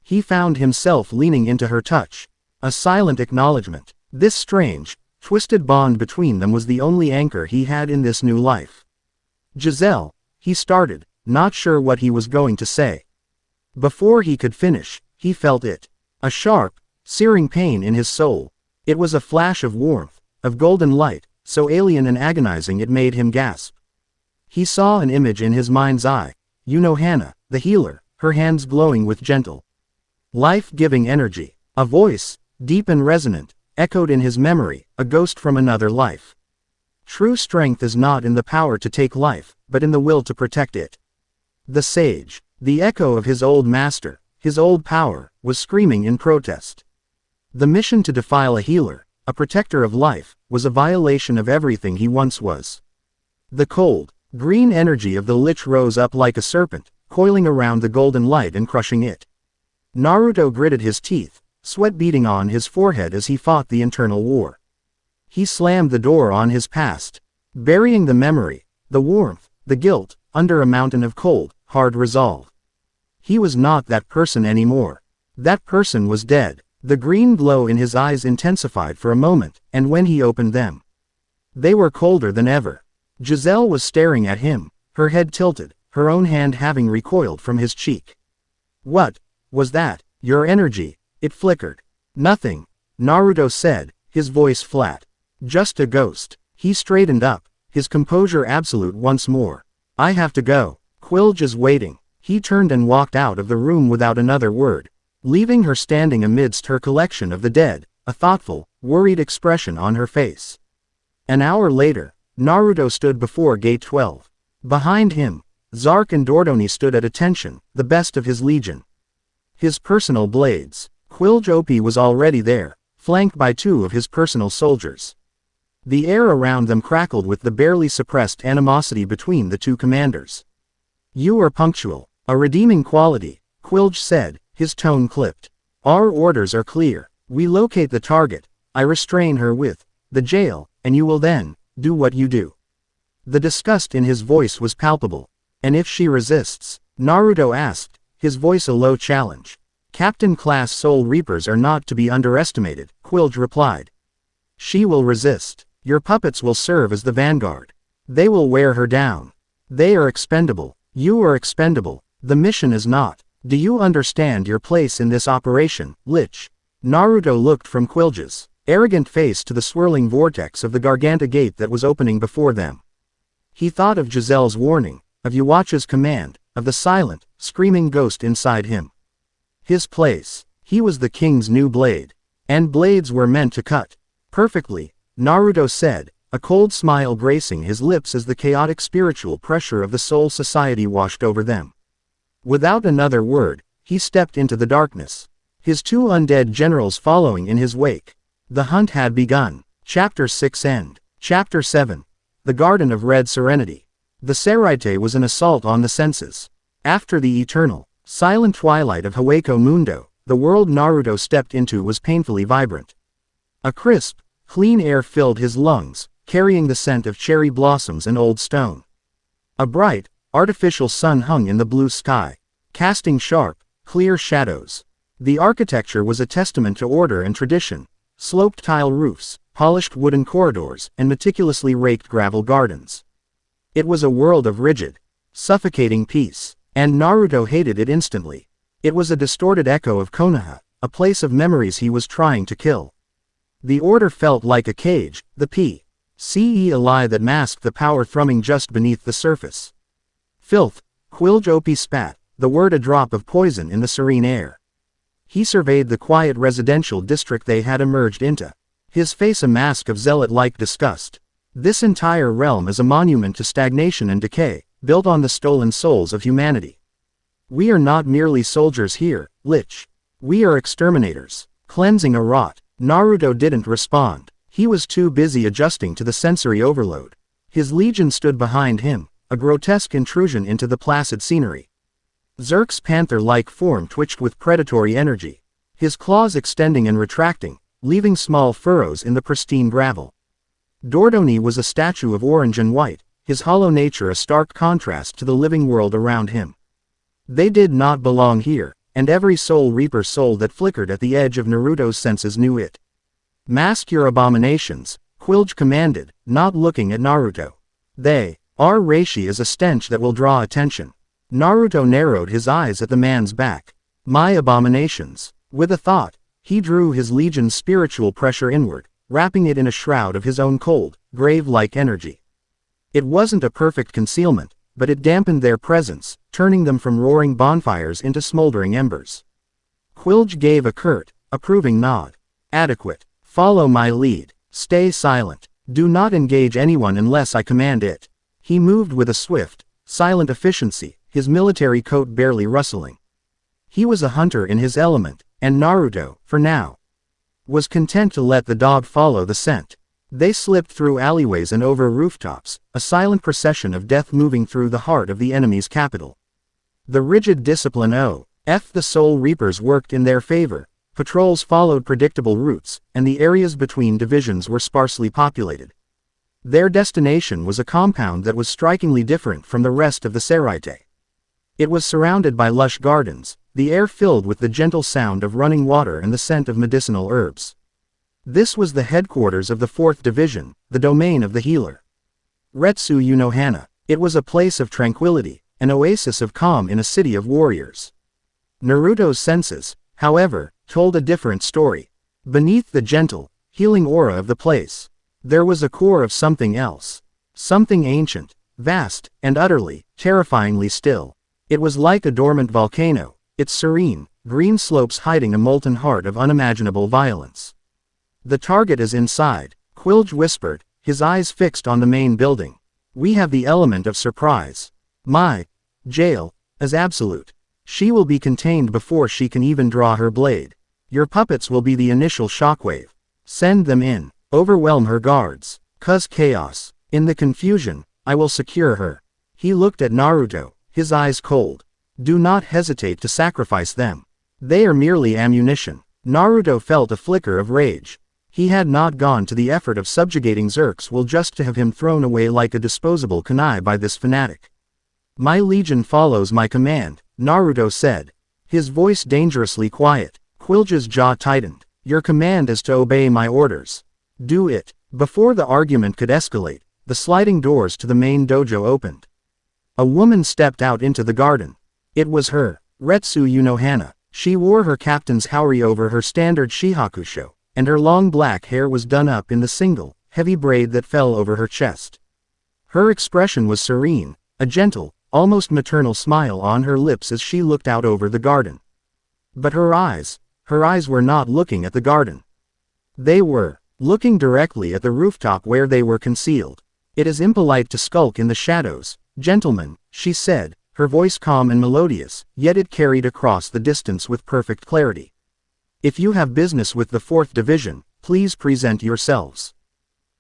He found himself leaning into her touch, a silent acknowledgement. This strange, twisted bond between them was the only anchor he had in this new life. Giselle, he started, not sure what he was going to say. Before he could finish, he felt it. A sharp, searing pain in his soul. It was a flash of warmth, of golden light, so alien and agonizing it made him gasp. He saw an image in his mind's eye. Hannah, the healer, her hands glowing with gentle, life-giving energy. A voice, deep and resonant, echoed in his memory, a ghost from another life. True strength is not in the power to take life, but in the will to protect it. The sage, the echo of his old master, his old power, was screaming in protest. The mission to defile a healer, a protector of life, was a violation of everything he once was. The cold, green energy of the lich rose up like a serpent, coiling around the golden light and crushing it. Naruto gritted his teeth, sweat beading on his forehead as he fought the internal war. He slammed the door on his past, burying the memory, the warmth, the guilt, under a mountain of cold, hard resolve. He was not that person anymore. That person was dead. The green glow in his eyes intensified for a moment, and when he opened them, they were colder than ever. Giselle was staring at him, her head tilted, her own hand having recoiled from his cheek. What was that? Your energy? It flickered. Nothing, Naruto said, his voice flat. Just a ghost. He straightened up, his composure absolute once more. I have to go. Quilge is waiting. He turned and walked out of the room without another word, leaving her standing amidst her collection of the dead, a thoughtful, worried expression on her face. An hour later, Naruto stood before Gate 12. Behind him, Zark and Dordoni stood at attention, the best of his legion. His personal blades. Quilge OP was already there, flanked by two of his personal soldiers. The air around them crackled with the barely suppressed animosity between the two commanders. You are punctual, a redeeming quality, Quilge said, his tone clipped. Our orders are clear. We locate the target, I restrain her with the jail, and you will then do what you do. The disgust in his voice was palpable. And if she resists? Naruto asked, his voice a low challenge. Captain-class Soul Reapers are not to be underestimated, Quilge replied. She will resist. Your puppets will serve as the vanguard. They will wear her down. They are expendable. You are expendable. The mission is not. Do you understand your place in this operation, Lich? Naruto looked from Quilge's arrogant face to the swirling vortex of the Garganta gate that was opening before them. He thought of Giselle's warning, of Yuacha's command, of the silent, screaming ghost inside him. His place. He was the king's new blade. And blades were meant to cut. Perfectly, Naruto said, a cold smile gracing his lips as the chaotic spiritual pressure of the Soul Society washed over them. Without another word, he stepped into the darkness, his two undead generals following in his wake. The hunt had begun. Chapter 6 End. Chapter 7. The Garden of Red Serenity. The Seraite was an assault on the senses. After the eternal, silent twilight of Hueco Mundo, the world Naruto stepped into was painfully vibrant. A crisp, clean air filled his lungs, carrying the scent of cherry blossoms and old stone. A bright, artificial sun hung in the blue sky, casting sharp, clear shadows. The architecture was a testament to order and tradition. Sloped tile roofs, polished wooden corridors, and meticulously raked gravel gardens. It was a world of rigid, suffocating peace, and Naruto hated it instantly. It was a distorted echo of Konoha, a place of memories he was trying to kill. The order felt like a cage, the P.C.E. a lie that masked the power thrumming just beneath the surface. Filth, Quilge op spat, the word a drop of poison in the serene air. He surveyed the quiet residential district they had emerged into, his face a mask of zealot-like disgust. This entire realm is a monument to stagnation and decay, built on the stolen souls of humanity. We are not merely soldiers here, Lich. We are exterminators, cleansing a rot. Naruto didn't respond. He was too busy adjusting to the sensory overload. His legion stood behind him, a grotesque intrusion into the placid scenery. Zerk's panther-like form twitched with predatory energy, his claws extending and retracting, leaving small furrows in the pristine gravel. Dordoni was a statue of orange and white, his hollow nature a stark contrast to the living world around him. They did not belong here, and every Soul Reaper soul that flickered at the edge of Naruto's senses knew it. Mask your abominations, Quilge commanded, not looking at Naruto. They are reishi is a stench that will draw attention. Naruto narrowed his eyes at the man's back. My abominations. With a thought, he drew his legion's spiritual pressure inward, wrapping it in a shroud of his own cold, grave-like energy. It wasn't a perfect concealment, but it dampened their presence, turning them from roaring bonfires into smoldering embers. Quilge gave a curt, approving nod. Adequate. Follow my lead. Stay silent. Do not engage anyone unless I command it. He moved with a swift, silent efficiency, his military coat barely rustling. He was a hunter in his element, and Naruto, for now, was content to let the dog follow the scent. They slipped through alleyways and over rooftops, a silent procession of death moving through the heart of the enemy's capital. The rigid discipline of the Soul Reapers worked in their favor. Patrols followed predictable routes, and the areas between divisions were sparsely populated. Their destination was a compound that was strikingly different from the rest of the Seraite. It was surrounded by lush gardens, the air filled with the gentle sound of running water and the scent of medicinal herbs. This was the headquarters of the 4th Division, the domain of the healer. Retsu Unohana. It was a place of tranquility, an oasis of calm in a city of warriors. Naruto's senses, however, told a different story. Beneath the gentle, healing aura of the place, there was a core of something else. Something ancient, vast, and utterly, terrifyingly still. It was like a dormant volcano, its serene, green slopes hiding a molten heart of unimaginable violence. The target is inside, Quilge whispered, his eyes fixed on the main building. We have the element of surprise. My jail is absolute. She will be contained before she can even draw her blade. Your puppets will be the initial shockwave. Send them in. Overwhelm her guards. Cause chaos. In the confusion, I will secure her. He looked at Naruto, his eyes cold. Do not hesitate to sacrifice them. They are merely ammunition. Naruto felt a flicker of rage. He had not gone to the effort of subjugating Zerk's will just to have him thrown away like a disposable kunai by this fanatic. My legion follows my command, Naruto said, his voice dangerously quiet. Quilge's jaw tightened. Your command is to obey my orders. Do it. Before the argument could escalate, the sliding doors to the main dojo opened. A woman stepped out into the garden. It was her, Retsu Unohana. She wore her captain's haori over her standard shihakusho, and her long black hair was done up in the single, heavy braid that fell over her chest. Her expression was serene, a gentle, almost maternal smile on her lips as she looked out over the garden. But her eyes were not looking at the garden. They were looking directly at the rooftop where they were concealed. It is impolite to skulk in the shadows, gentlemen, she said, her voice calm and melodious, yet it carried across the distance with perfect clarity. If you have business with the 4th Division, please present yourselves.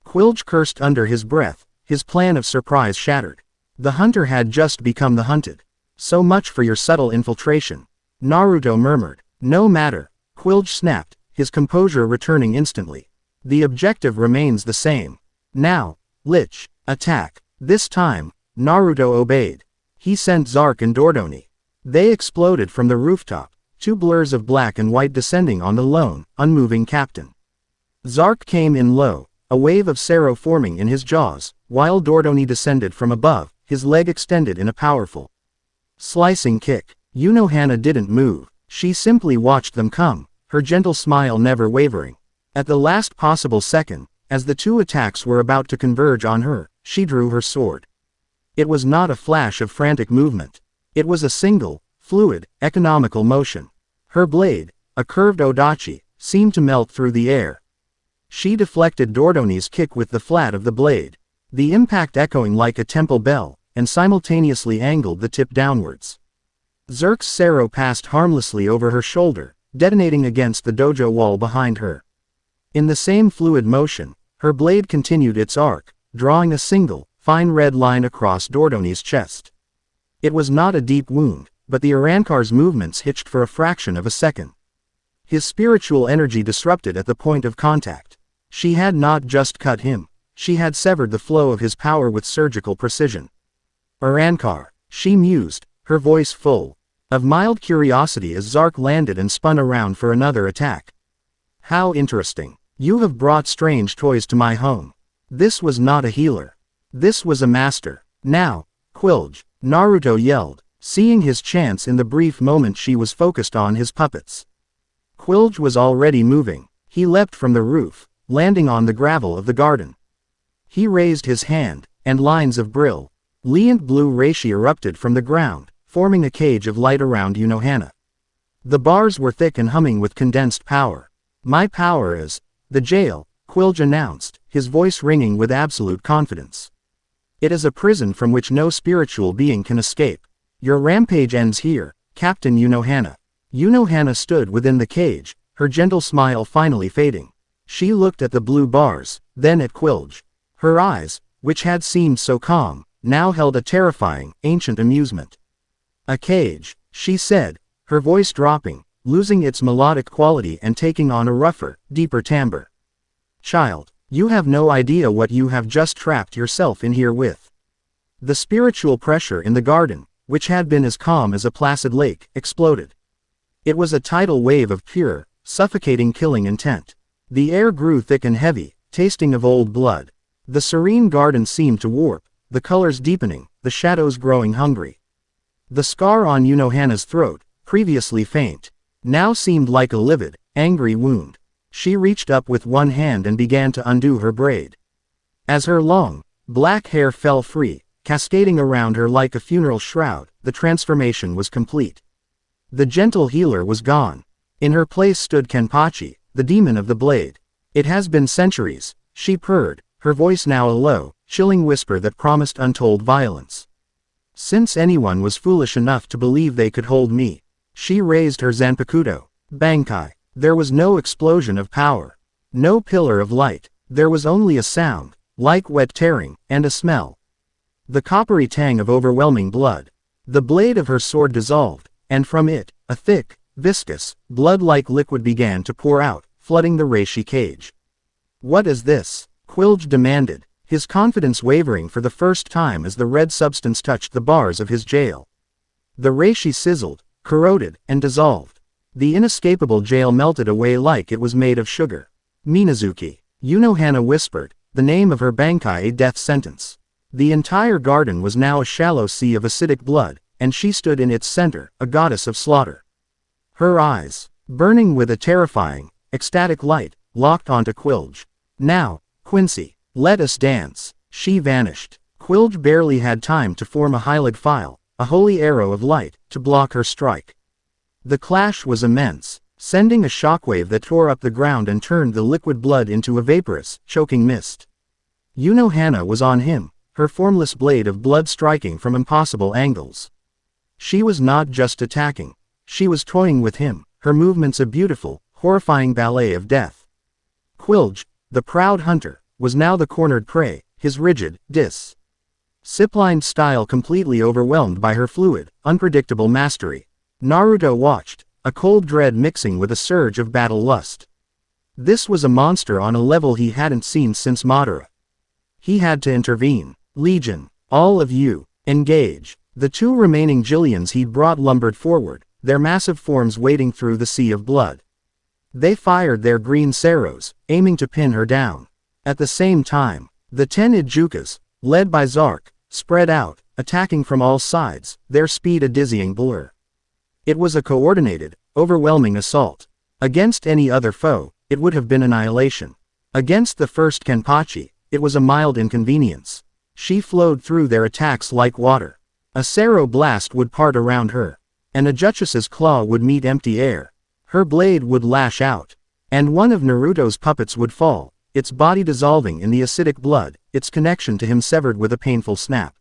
Quilge cursed under his breath, his plan of surprise shattered. The hunter had just become the hunted. So much for your subtle infiltration. Naruto murmured. No matter. Quilge snapped, his composure returning instantly. The objective remains the same. Now, Lich, attack. This time, Naruto obeyed. He sent Zark and Dordoni. They exploded from the rooftop, two blurs of black and white descending on the lone, unmoving captain. Zark came in low, a wave of sorrow forming in his jaws, while Dordoni descended from above, his leg extended in a powerful slicing kick. Hannah didn't move, she simply watched them come, her gentle smile never wavering. At the last possible second, as the two attacks were about to converge on her, she drew her sword. It was not a flash of frantic movement. It was a single, fluid, economical motion. Her blade, a curved odachi, seemed to melt through the air. She deflected Dordoni's kick with the flat of the blade, the impact echoing like a temple bell, and simultaneously angled the tip downwards. Zerk's Sero passed harmlessly over her shoulder, detonating against the dojo wall behind her. In the same fluid motion, her blade continued its arc, drawing a single, fine red line across Dordoni's chest. It was not a deep wound, but the Arankar's movements hitched for a fraction of a second. His spiritual energy disrupted at the point of contact. She had not just cut him, she had severed the flow of his power with surgical precision. Arankar, she mused, her voice full of mild curiosity as Zark landed and spun around for another attack. How interesting. You have brought strange toys to my home. This was not a healer. This was a master. Now, Quilge, Naruto yelled, seeing his chance in the brief moment she was focused on his puppets. Quilge was already moving. He leapt from the roof, landing on the gravel of the garden. He raised his hand, and lines of brilliant blue reishi erupted from the ground, forming a cage of light around Hannah. The bars were thick and humming with condensed power. My power is the jail, Quilge announced, his voice ringing with absolute confidence. It is a prison from which no spiritual being can escape. Your rampage ends here, Captain Hannah. Hannah stood within the cage, her gentle smile finally fading. She looked at the blue bars, then at Quilge. Her eyes, which had seemed so calm, now held a terrifying, ancient amusement. A cage, she said, her voice dropping, losing its melodic quality and taking on a rougher, deeper timbre. Child, you have no idea what you have just trapped yourself in here with. The spiritual pressure in the garden, which had been as calm as a placid lake, exploded. It was a tidal wave of pure, suffocating killing intent. The air grew thick and heavy, tasting of old blood. The serene garden seemed to warp, the colors deepening, the shadows growing hungry. The scar on Hannah's throat, previously faint, now seemed like a livid, angry wound. She reached up with one hand and began to undo her braid. As her long, black hair fell free, cascading around her like a funeral shroud, the transformation was complete. The gentle healer was gone. In her place stood Kenpachi, the demon of the blade. It has been centuries, she purred, her voice now a low, chilling whisper that promised untold violence. Since anyone was foolish enough to believe they could hold me. She raised her Zanpakuto. Bankai. There was no explosion of power. No pillar of light. There was only a sound, like wet tearing, and a smell. The coppery tang of overwhelming blood. The blade of her sword dissolved, and from it, a thick, viscous, blood-like liquid began to pour out, flooding the reishi cage. What is this? Quilge demanded, his confidence wavering for the first time as the red substance touched the bars of his jail. The reishi sizzled, corroded, and dissolved. The inescapable jail melted away like it was made of sugar. Minazuki. Hannah whispered, the name of her bankai a death sentence. The entire garden was now a shallow sea of acidic blood, and she stood in its center, a goddess of slaughter. Her eyes, burning with a terrifying, ecstatic light, locked onto Quilge. Now, Quincy, let us dance. She vanished. Quilge barely had time to form a Hylig file, a holy arrow of light, to block her strike. The clash was immense, sending a shockwave that tore up the ground and turned the liquid blood into a vaporous, choking mist. Hannah was on him, her formless blade of blood striking from impossible angles. She was not just attacking. She was toying with him, her movements a beautiful, horrifying ballet of death. Quilge, the proud hunter, was now the cornered prey, his rigid, disciplined style completely overwhelmed by her fluid, unpredictable mastery. Naruto watched, a cold dread mixing with a surge of battle lust. This was a monster on a level he hadn't seen since Madara. He had to intervene. Legion, all of you, engage. The two remaining Jillians he'd brought lumbered forward, their massive forms wading through the sea of blood. They fired their green seros, aiming to pin her down. At the same time, the 10 Ijukas, led by Zark, spread out, attacking from all sides, their speed a dizzying blur. It was a coordinated, overwhelming assault. Against any other foe, it would have been annihilation. Against the first Kenpachi, it was a mild inconvenience. She flowed through their attacks like water. A Sero blast would part around her. An Ajuchus's claw would meet empty air. Her blade would lash out. And one of Naruto's puppets would fall, its body dissolving in the acidic blood, its connection to him severed with a painful snap.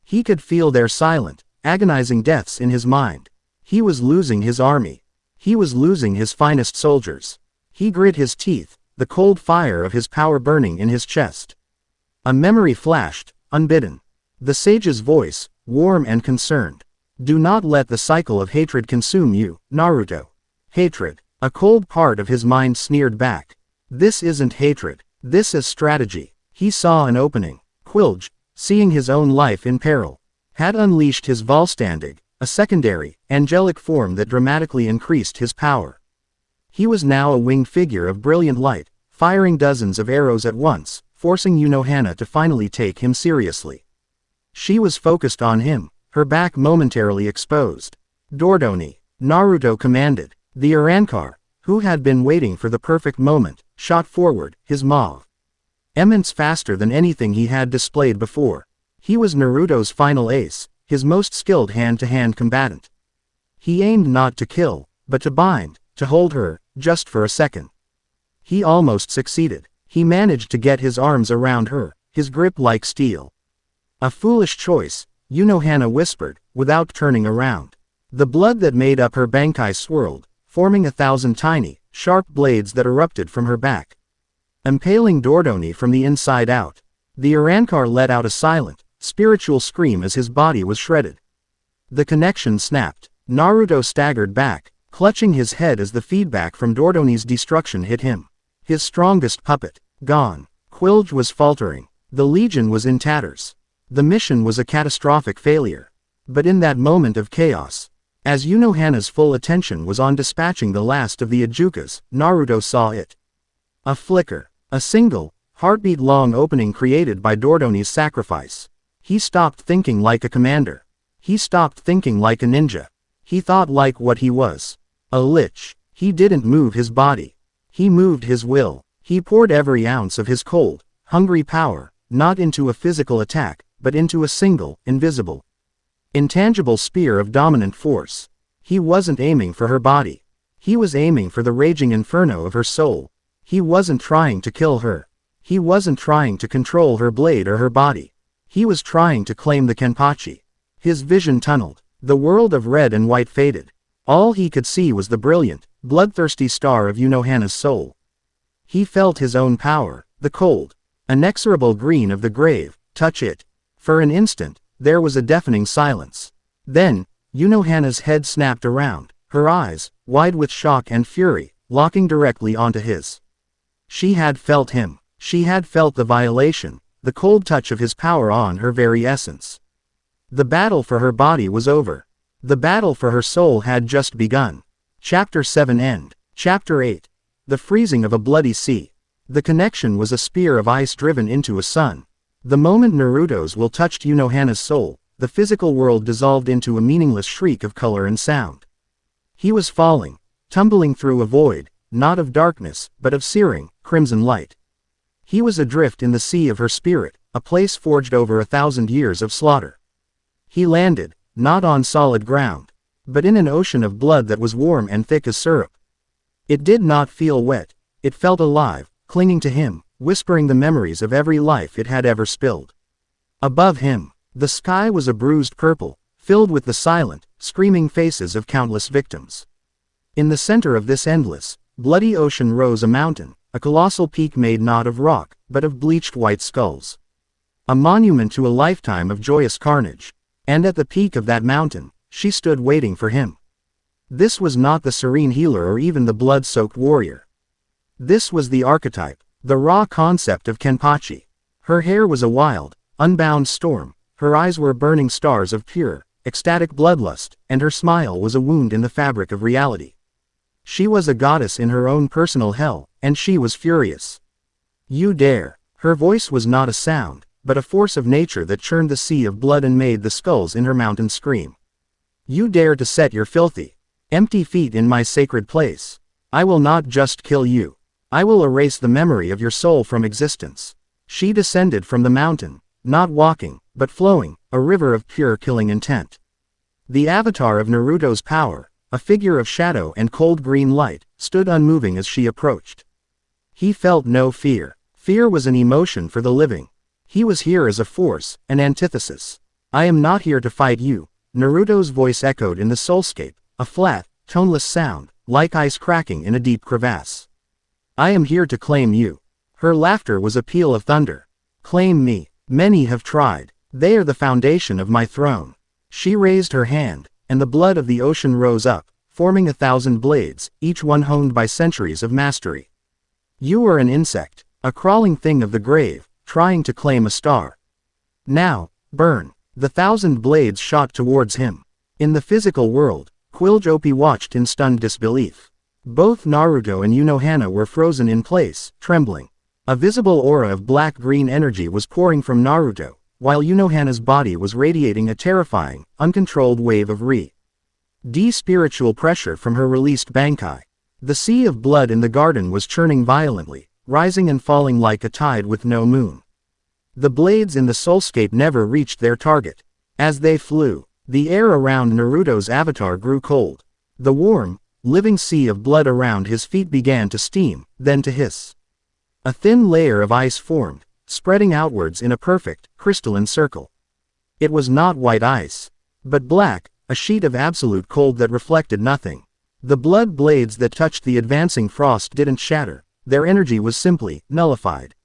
He could feel their silent, agonizing deaths in his mind. He was losing his army. He was losing his finest soldiers. He grit his teeth, the cold fire of his power burning in his chest. A memory flashed, unbidden. The sage's voice, warm and concerned. Do not let the cycle of hatred consume you, Naruto. Hatred. A cold part of his mind sneered back. This isn't hatred. This is strategy. He saw an opening. Quilge, seeing his own life in peril, had unleashed his Volstandig, a secondary, angelic form that dramatically increased his power. He was now a winged figure of brilliant light, firing dozens of arrows at once, forcing Unohana to finally take him seriously. She was focused on him, her back momentarily exposed. Dordoni, Naruto commanded. The Urankar, who had been waiting for the perfect moment, shot forward, his mauve immense faster than anything he had displayed before. He was Naruto's final ace, his most skilled hand-to-hand combatant. He aimed not to kill, but to bind, to hold her, just for a second. He almost succeeded. He managed to get his arms around her, his grip like steel. A foolish choice, Unohana whispered, without turning around. The blood that made up her Bankai swirled, forming 1,000 tiny, sharp blades that erupted from her back, impaling Dordoni from the inside out. The Urankar let out a silent, spiritual scream as his body was shredded. The connection snapped. Naruto staggered back, clutching his head as the feedback from Dordoni's destruction hit him. His strongest puppet, gone. Quilge was faltering. The Legion was in tatters. The mission was a catastrophic failure. But in that moment of chaos, as Unohana's full attention was on dispatching the last of the Ijukas, Naruto saw it. A flicker. A single, heartbeat-long opening created by Dordoni's sacrifice. He stopped thinking like a commander. He stopped thinking like a ninja. He thought like what he was. A lich. He didn't move his body. He moved his will. He poured every ounce of his cold, hungry power, not into a physical attack, but into a single, invisible, intangible spear of dominant force. He wasn't aiming for her body. He was aiming for the raging inferno of her soul. He wasn't trying to kill her. He wasn't trying to control her blade or her body. He was trying to claim the Kenpachi. His vision tunneled. The world of red and white faded. All he could see was the brilliant, bloodthirsty star of Unohana's soul. He felt his own power, the cold, inexorable green of the grave, touch it. For an instant, there was a deafening silence. Then, Unohana's head snapped around, her eyes, wide with shock and fury, locking directly onto his. She had felt him. She had felt the violation, the cold touch of his power on her very essence. The battle for her body was over. The battle for her soul had just begun. Chapter 7 End. Chapter 8. The freezing of a bloody sea. The connection was a spear of ice driven into a sun. The moment Naruto's will touched Unohana's soul, the physical world dissolved into a meaningless shriek of color and sound. He was falling, tumbling through a void, not of darkness, but of searing, crimson light. He was adrift in the sea of her spirit, a place forged over 1,000 years of slaughter. He landed, not on solid ground, but in an ocean of blood that was warm and thick as syrup. It did not feel wet. It felt alive, clinging to him, whispering the memories of every life it had ever spilled. Above him, the sky was a bruised purple, filled with the silent, screaming faces of countless victims. In the center of this endless, bloody ocean rose a mountain, a colossal peak made not of rock, but of bleached white skulls. A monument to a lifetime of joyous carnage. And at the peak of that mountain, she stood waiting for him. This was not the serene healer or even the blood-soaked warrior. This was the archetype, the raw concept of Kenpachi. Her hair was a wild, unbound storm, her eyes were burning stars of pure, ecstatic bloodlust, and her smile was a wound in the fabric of reality. She was a goddess in her own personal hell, and she was furious. You dare. Her voice was not a sound, but a force of nature that churned the sea of blood and made the skulls in her mountain scream. You dare to set your filthy, empty feet in my sacred place. I will not just kill you. I will erase the memory of your soul from existence. She descended from the mountain, not walking, but flowing, a river of pure killing intent. The avatar of Naruto's power, a figure of shadow and cold green light, stood unmoving as she approached. He felt no fear. Fear was an emotion for the living. He was here as a force, an antithesis. I am not here to fight you. Naruto's voice echoed in the soulscape, a flat, toneless sound, like ice cracking in a deep crevasse. I am here to claim you. Her laughter was a peal of thunder. Claim me. Many have tried. They are the foundation of my throne. She raised her hand, and the blood of the ocean rose up, forming 1,000 blades, each one honed by centuries of mastery. You are an insect, a crawling thing of the grave, trying to claim a star. Now, burn. The 1,000 blades shot towards him. In the physical world, Quiljopi watched in stunned disbelief. Both Naruto and Unohana were frozen in place, trembling. A visible aura of black-green energy was pouring from Naruto, while Unohana's body was radiating a terrifying, uncontrolled wave of spiritual pressure from her released Bankai. The sea of blood in the garden was churning violently, rising and falling like a tide with no moon. The blades in the soulscape never reached their target. As they flew, the air around Naruto's avatar grew cold. The warm, living sea of blood around his feet began to steam, then to hiss. A thin layer of ice formed, spreading outwards in a perfect, crystalline circle. It was not white ice, but black, a sheet of absolute cold that reflected nothing. The blood blades that touched the advancing frost didn't shatter, their energy was simply nullified.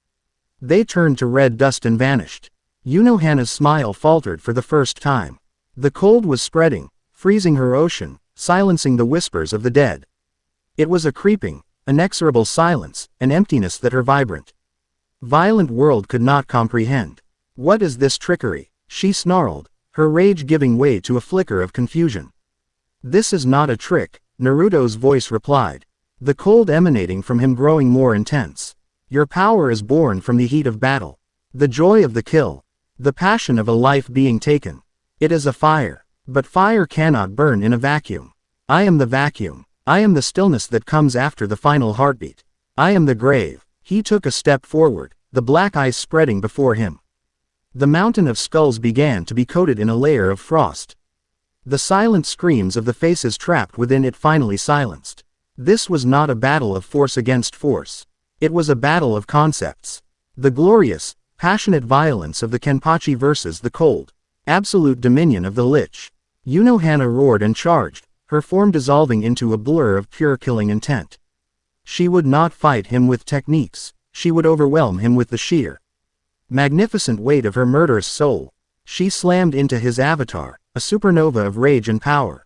They turned to red dust and vanished. Unohana's smile faltered for the first time. The cold was spreading, freezing her ocean, silencing the whispers of the dead. It was a creeping, inexorable silence, an emptiness that her violent world could not comprehend. What is this trickery? She snarled, her rage giving way to a flicker of confusion. This is not a trick, Naruto's voice replied, the cold emanating from him growing more intense. Your power is born from the heat of battle, the joy of the kill, the passion of a life being taken. It is a fire, but fire cannot burn in a vacuum. I am the vacuum. I am the stillness that comes after the final heartbeat. I am the grave. He took a step forward, the black ice spreading before him. The mountain of skulls began to be coated in a layer of frost. The silent screams of the faces trapped within it finally silenced. This was not a battle of force against force. It was a battle of concepts. The glorious, passionate violence of the Kenpachi versus the cold, absolute dominion of the Lich. Unohana roared and charged, her form dissolving into a blur of pure killing intent. She would not fight him with techniques, she would overwhelm him with the sheer, magnificent weight of her murderous soul. She slammed into his avatar, a supernova of rage and power.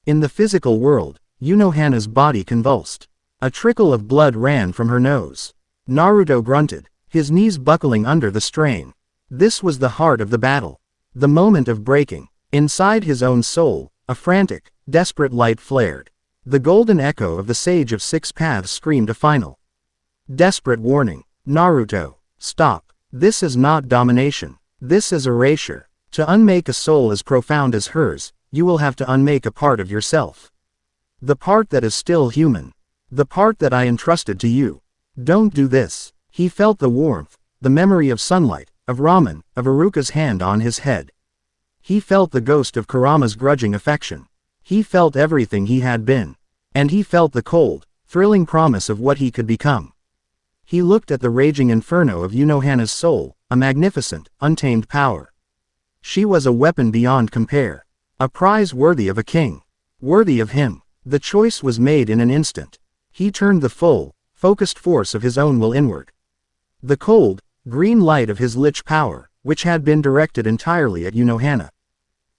In the physical world, Unohana's body convulsed. A trickle of blood ran from her nose. Naruto grunted, his knees buckling under the strain. This was the heart of the battle. The moment of breaking. Inside his own soul, a frantic, desperate light flared. The golden echo of the Sage of Six Paths screamed a final, desperate warning. Naruto, stop. This is not domination. This is erasure. To unmake a soul as profound as hers, you will have to unmake a part of yourself. The part that is still human. The part that I entrusted to you. Don't do this. He felt the warmth, the memory of sunlight, of ramen, of Iruka's hand on his head. He felt the ghost of Kurama's grudging affection. He felt everything he had been. And he felt the cold, thrilling promise of what he could become. He looked at the raging inferno of Unohana's soul, a magnificent, untamed power. She was a weapon beyond compare. A prize worthy of a king. Worthy of him. The choice was made in an instant. He turned the full, focused force of his own will inward. The cold, green light of his lich power, which had been directed entirely at Unohana,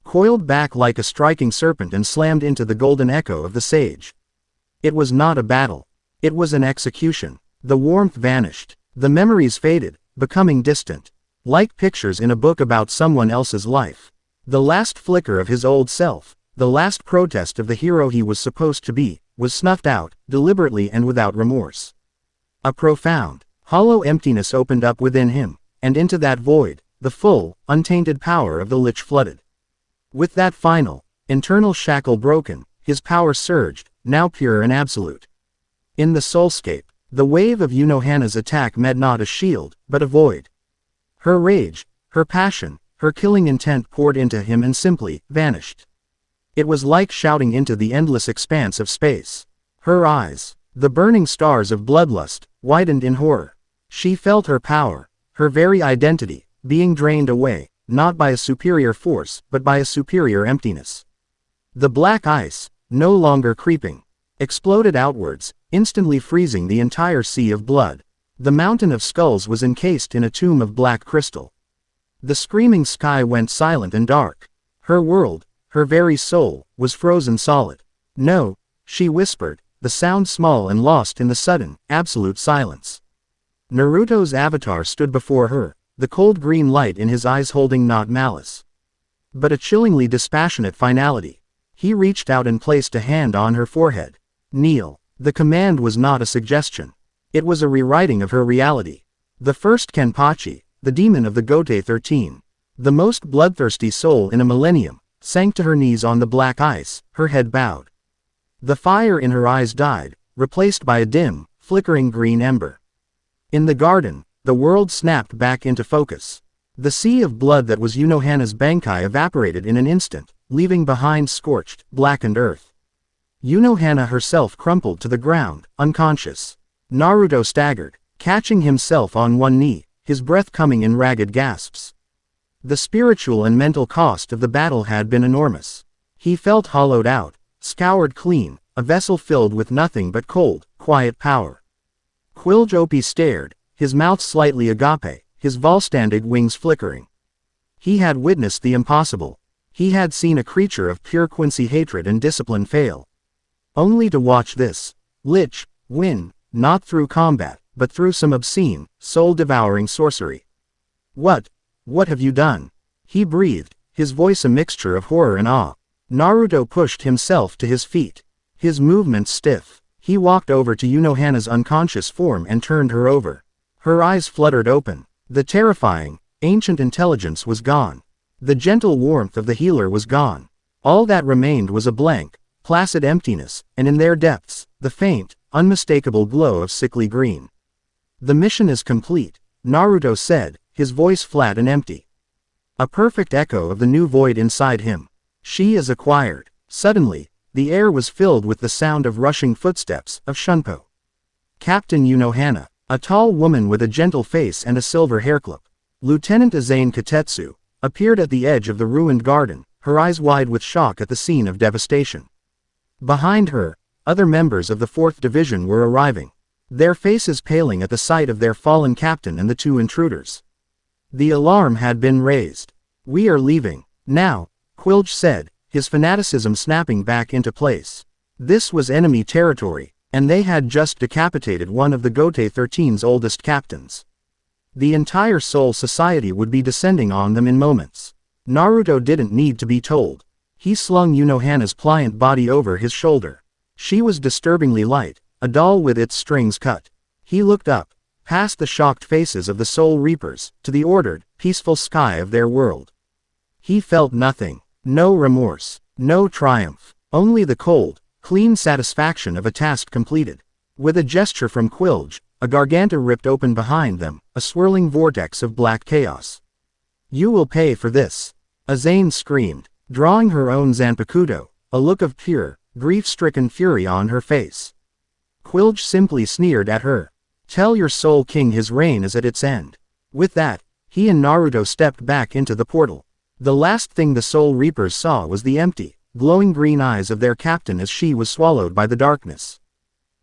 coiled back like a striking serpent and slammed into the golden echo of the sage. It was not a battle. It was an execution. The warmth vanished. The memories faded, becoming distant. Like pictures in a book about someone else's life. The last flicker of his old self, the last protest of the hero he was supposed to be, was snuffed out, deliberately and without remorse. A profound, hollow emptiness opened up within him, and into that void, the full, untainted power of the Lich flooded. With that final, internal shackle broken, his power surged, now pure and absolute. In the soulscape, the wave of Yunohana's attack met not a shield, but a void. Her rage, her passion, her killing intent poured into him and simply vanished. It was like shouting into the endless expanse of space. Her eyes, the burning stars of bloodlust, widened in horror. She felt her power, her very identity, being drained away, not by a superior force, but by a superior emptiness. The black ice, no longer creeping, exploded outwards, instantly freezing the entire sea of blood. The mountain of skulls was encased in a tomb of black crystal. The screaming sky went silent and dark. Her world, her very soul, was frozen solid. No, she whispered, the sound small and lost in the sudden, absolute silence. Naruto's avatar stood before her, the cold green light in his eyes holding not malice, but a chillingly dispassionate finality. He reached out and placed a hand on her forehead. Kneel. The command was not a suggestion. It was a rewriting of her reality. The first Kenpachi, the demon of the Gote 13, the most bloodthirsty soul in a millennium, sank to her knees on the black ice, her head bowed. The fire in her eyes died, replaced by a dim, flickering green ember. In the garden, the world snapped back into focus. The sea of blood that was Yunohana's Bankai evaporated in an instant, leaving behind scorched, blackened earth. Yunohana herself crumpled to the ground, unconscious. Naruto staggered, catching himself on one knee, his breath coming in ragged gasps. The spiritual and mental cost of the battle had been enormous. He felt hollowed out, scoured clean, a vessel filled with nothing but cold, quiet power. Quiljopi stared, his mouth slightly agape, his Volstandig wings flickering. He had witnessed the impossible. He had seen a creature of pure Quincy hatred and discipline fail. Only to watch this Lich win, not through combat, but through some obscene, soul-devouring sorcery. What have you done? He breathed, his voice a mixture of horror and awe. Naruto pushed himself to his feet. His movements stiff. He walked over to Yunohana's unconscious form and turned her over. Her eyes fluttered open. The terrifying, ancient intelligence was gone. The gentle warmth of the healer was gone. All that remained was a blank, placid emptiness, and in their depths, the faint, unmistakable glow of sickly green. The mission is complete, Naruto said, his voice flat and empty. A perfect echo of the new void inside him. She is acquired. Suddenly, the air was filled with the sound of rushing footsteps, of Shunpo. Captain Yunohana, a tall woman with a gentle face and a silver hairclip. Lieutenant Azane Katetsu, appeared at the edge of the ruined garden, her eyes wide with shock at the scene of devastation. Behind her, other members of the 4th Division were arriving, their faces paling at the sight of their fallen captain and the two intruders. The alarm had been raised. We are leaving now, Quilj said, his fanaticism snapping back into place. This was enemy territory, and they had just decapitated one of the Gote 13's oldest captains. The entire Soul Society would be descending on them in moments. Naruto didn't need to be told. He slung Yunohana's pliant body over his shoulder. She was disturbingly light, a doll with its strings cut. He looked up, past the shocked faces of the Soul Reapers, to the ordered, peaceful sky of their world. He felt nothing, no remorse, no triumph, only the cold, clean satisfaction of a task completed. With a gesture from Quilj, a garganta ripped open behind them, a swirling vortex of black chaos. You will pay for this, Azane screamed, drawing her own Zanpakuto, a look of pure, grief-stricken fury on her face. Quilj simply sneered at her. Tell your Soul King his reign is at its end. With that, he and Naruto stepped back into the portal. The last thing the Soul Reapers saw was the empty, glowing green eyes of their captain as she was swallowed by the darkness.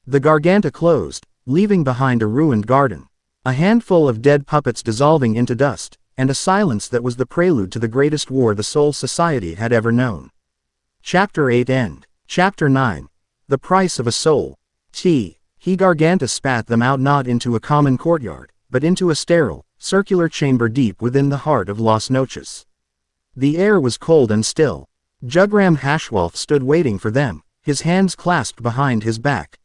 The garganta closed, leaving behind a ruined garden, a handful of dead puppets dissolving into dust, and a silence that was the prelude to the greatest war the Soul Society had ever known. Chapter 8 End. Chapter 9. The Price of a Soul. He garganta spat them out not into a common courtyard, but into a sterile, circular chamber deep within the heart of Las Noches. The air was cold and still. Jugram Hashwolf stood waiting for them, his hands clasped behind his back.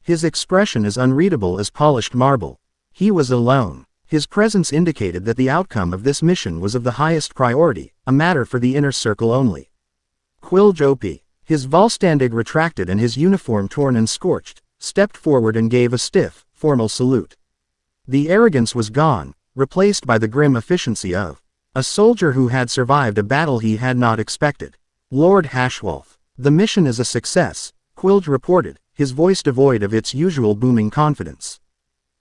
His expression as unreadable as polished marble. He was alone. His presence indicated that the outcome of this mission was of the highest priority, a matter for the inner circle only. Quilge Op, his Volstandig retracted and his uniform torn and scorched, stepped forward and gave a stiff, formal salute. The arrogance was gone, replaced by the grim efficiency of a soldier who had survived a battle he had not expected. Lord Hashwolf, the mission is a success, Quilge reported, his voice devoid of its usual booming confidence.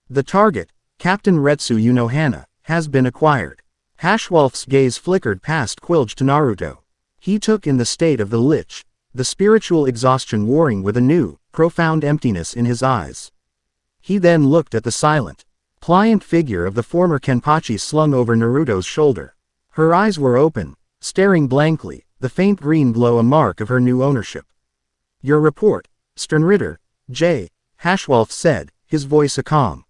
The target, Captain Retsu Unohana, has been acquired. Hashwolf's gaze flickered past Quilge to Naruto. He took in the state of the Lich, the spiritual exhaustion warring with a new, profound emptiness in his eyes. He then looked at the silent, pliant figure of the former Kenpachi slung over Naruto's shoulder. Her eyes were open, staring blankly, the faint green glow a mark of her new ownership. Your report, Sternritter, J. Hashwolf said, his voice a calm,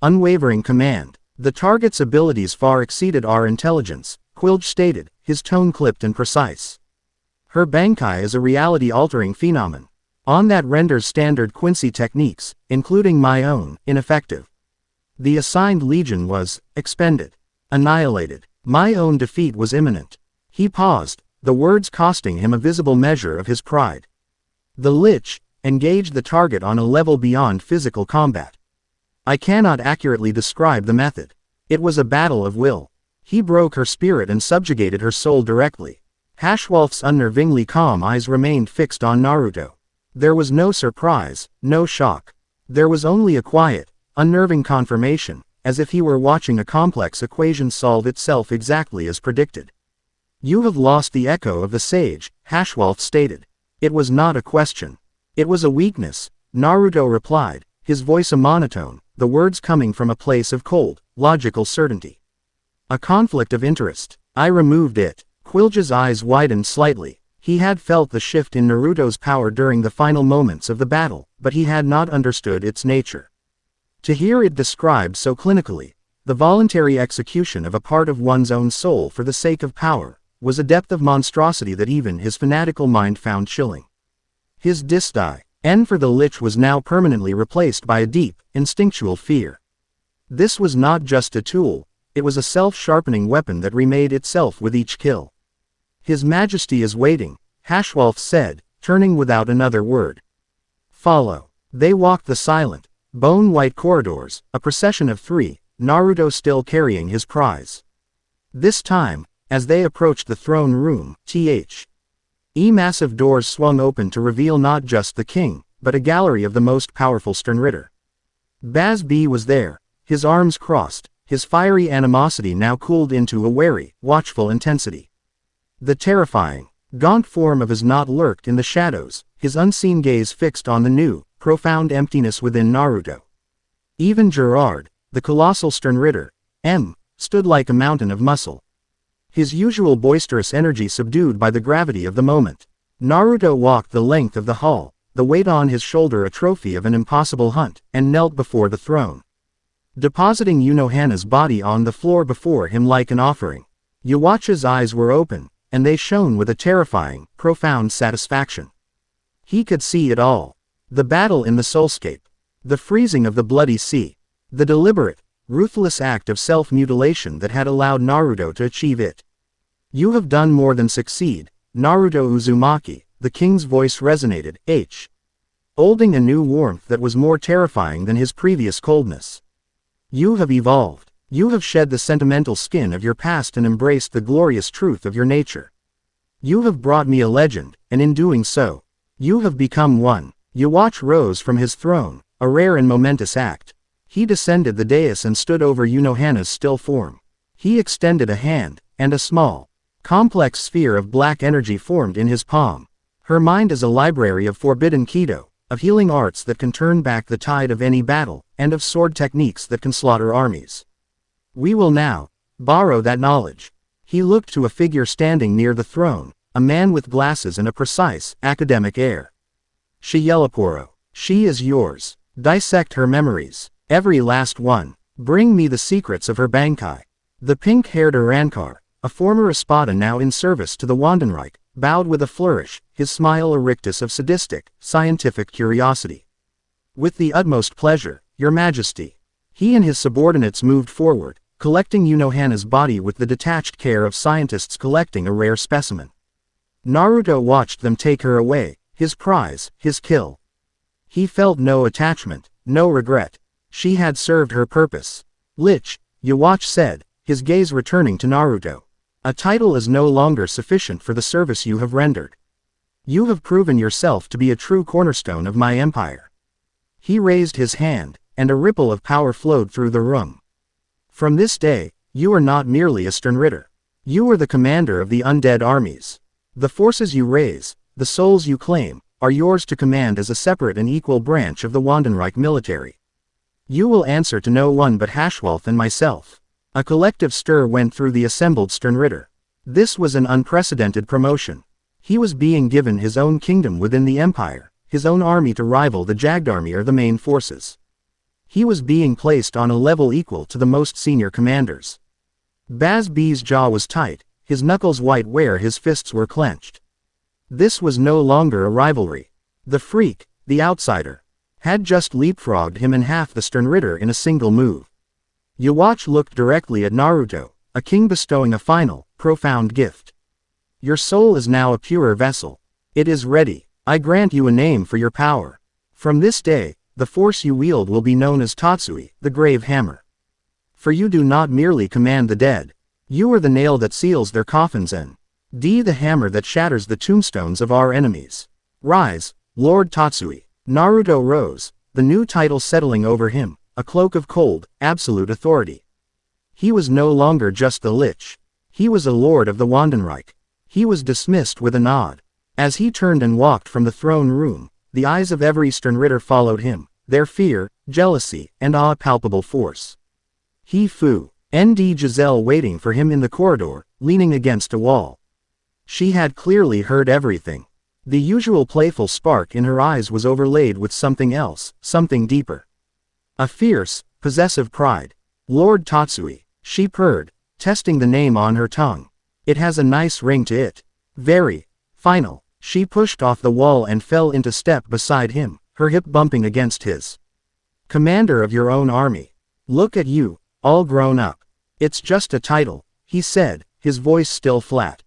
unwavering command. The target's abilities far exceeded our intelligence, Quilge stated, his tone clipped and precise. Her Bankai is a reality-altering phenomenon. On that renders standard Quincy techniques, including my own, ineffective. The assigned legion was expended, annihilated. My own defeat was imminent. He paused, the words costing him a visible measure of his pride. The Lich engaged the target on a level beyond physical combat. I cannot accurately describe the method. It was a battle of will. He broke her spirit and subjugated her soul directly. Hashwolf's unnervingly calm eyes remained fixed on Naruto. There was no surprise, no shock. There was only a quiet, unnerving confirmation, as if he were watching a complex equation solve itself exactly as predicted. You have lost the echo of the sage, Hashwolf stated. It was not a question. It was a weakness, Naruto replied, his voice a monotone, the words coming from a place of cold, logical certainty. A conflict of interest. I removed it. Quilge's eyes widened slightly. He had felt the shift in Naruto's power during the final moments of the battle, but he had not understood its nature. To hear it described so clinically, the voluntary execution of a part of one's own soul for the sake of power, was a depth of monstrosity that even his fanatical mind found chilling. His disdain for the Lich was now permanently replaced by a deep, instinctual fear. This was not just a tool, it was a self-sharpening weapon that remade itself with each kill. His Majesty is waiting, Hashwolf said, turning without another word. Follow. They walked the silent, bone-white corridors, a procession of three, Naruto still carrying his prize. This time, as they approached the throne room, massive doors swung open to reveal not just the king, but a gallery of the most powerful Sternritter. Baz B was there, his arms crossed, his fiery animosity now cooled into a wary, watchful intensity. The terrifying, gaunt form of his Not lurked in the shadows, his unseen gaze fixed on the new, profound emptiness within Naruto. Even Gerard, the colossal Sternritter, stood like a mountain of muscle. His usual boisterous energy subdued by the gravity of the moment. Naruto walked the length of the hall, the weight on his shoulder a trophy of an impossible hunt, and knelt before the throne. Depositing Unohana's body on the floor before him like an offering. Yuacha's eyes were open, and they shone with a terrifying, profound satisfaction. He could see it all. The battle in the soulscape. The freezing of the bloody sea. The deliberate, ruthless act of self-mutilation that had allowed Naruto to achieve it. You have done more than succeed, Naruto Uzumaki, the king's voice resonated, holding a new warmth that was more terrifying than his previous coldness. You have evolved. You have shed the sentimental skin of your past and embraced the glorious truth of your nature. You have brought me a legend, and in doing so, you have become one. Yuach rose from his throne, a rare and momentous act. He descended the dais and stood over Unohana's still form. He extended a hand, and a small, complex sphere of black energy formed in his palm. Her mind is a library of forbidden Kido, of healing arts that can turn back the tide of any battle, and of sword techniques that can slaughter armies. We will now borrow that knowledge. He looked to a figure standing near the throne, a man with glasses and a precise, academic air. Shiyelaporo. She is yours. Dissect her memories. Every last one. Bring me the secrets of her Bankai. The pink-haired Urankar, a former Espada now in service to the Wandenreich, bowed with a flourish, his smile a rictus of sadistic, scientific curiosity. With the utmost pleasure, Your Majesty. He and his subordinates moved forward, collecting Unohana's body with the detached care of scientists collecting a rare specimen. Naruto watched them take her away, his prize, his kill. He felt no attachment, no regret. She had served her purpose. Lich, Yhwach said, his gaze returning to Naruto. A title is no longer sufficient for the service you have rendered. You have proven yourself to be a true cornerstone of my empire. He raised his hand, and a ripple of power flowed through the room. From this day, you are not merely a Sternritter. You are the commander of the undead armies. The forces you raise, the souls you claim, are yours to command as a separate and equal branch of the Wandenreich military. You will answer to no one but Haschwalth and myself. A collective stir went through the assembled Sternritter. This was an unprecedented promotion. He was being given his own kingdom within the empire, his own army to rival the Jagdarmy or the main forces. He was being placed on a level equal to the most senior commanders. Baz B's jaw was tight, his knuckles white where his fists were clenched. This was no longer a rivalry. The freak, the outsider, had just leapfrogged him and half the Sternritter in a single move. Yhwach looked directly at Naruto, a king bestowing a final, profound gift. Your soul is now a purer vessel. It is ready. I grant you a name for your power. From this day, the force you wield will be known as Tatsui, the Grave Hammer. For you do not merely command the dead. You are the nail that seals their coffins and the hammer that shatters the tombstones of our enemies. Rise, Lord Tatsui. Naruto rose, the new title settling over him, a cloak of cold, absolute authority. He was no longer just the Lich. He was a lord of the Wandenreich. He was dismissed with a nod. As he turned and walked from the throne room, the eyes of every Sternritter followed him, their fear, jealousy, and awe palpable force. He flew, Nd Giselle waiting for him in the corridor, leaning against a wall. She had clearly heard everything. The usual playful spark in her eyes was overlaid with something else, something deeper. A fierce, possessive pride. Lord Tatsui, she purred, testing the name on her tongue. It has a nice ring to it. Very. Final. She pushed off the wall and fell into step beside him, her hip bumping against his. Commander of your own army. Look at you, all grown up. It's just a title, he said, his voice still flat.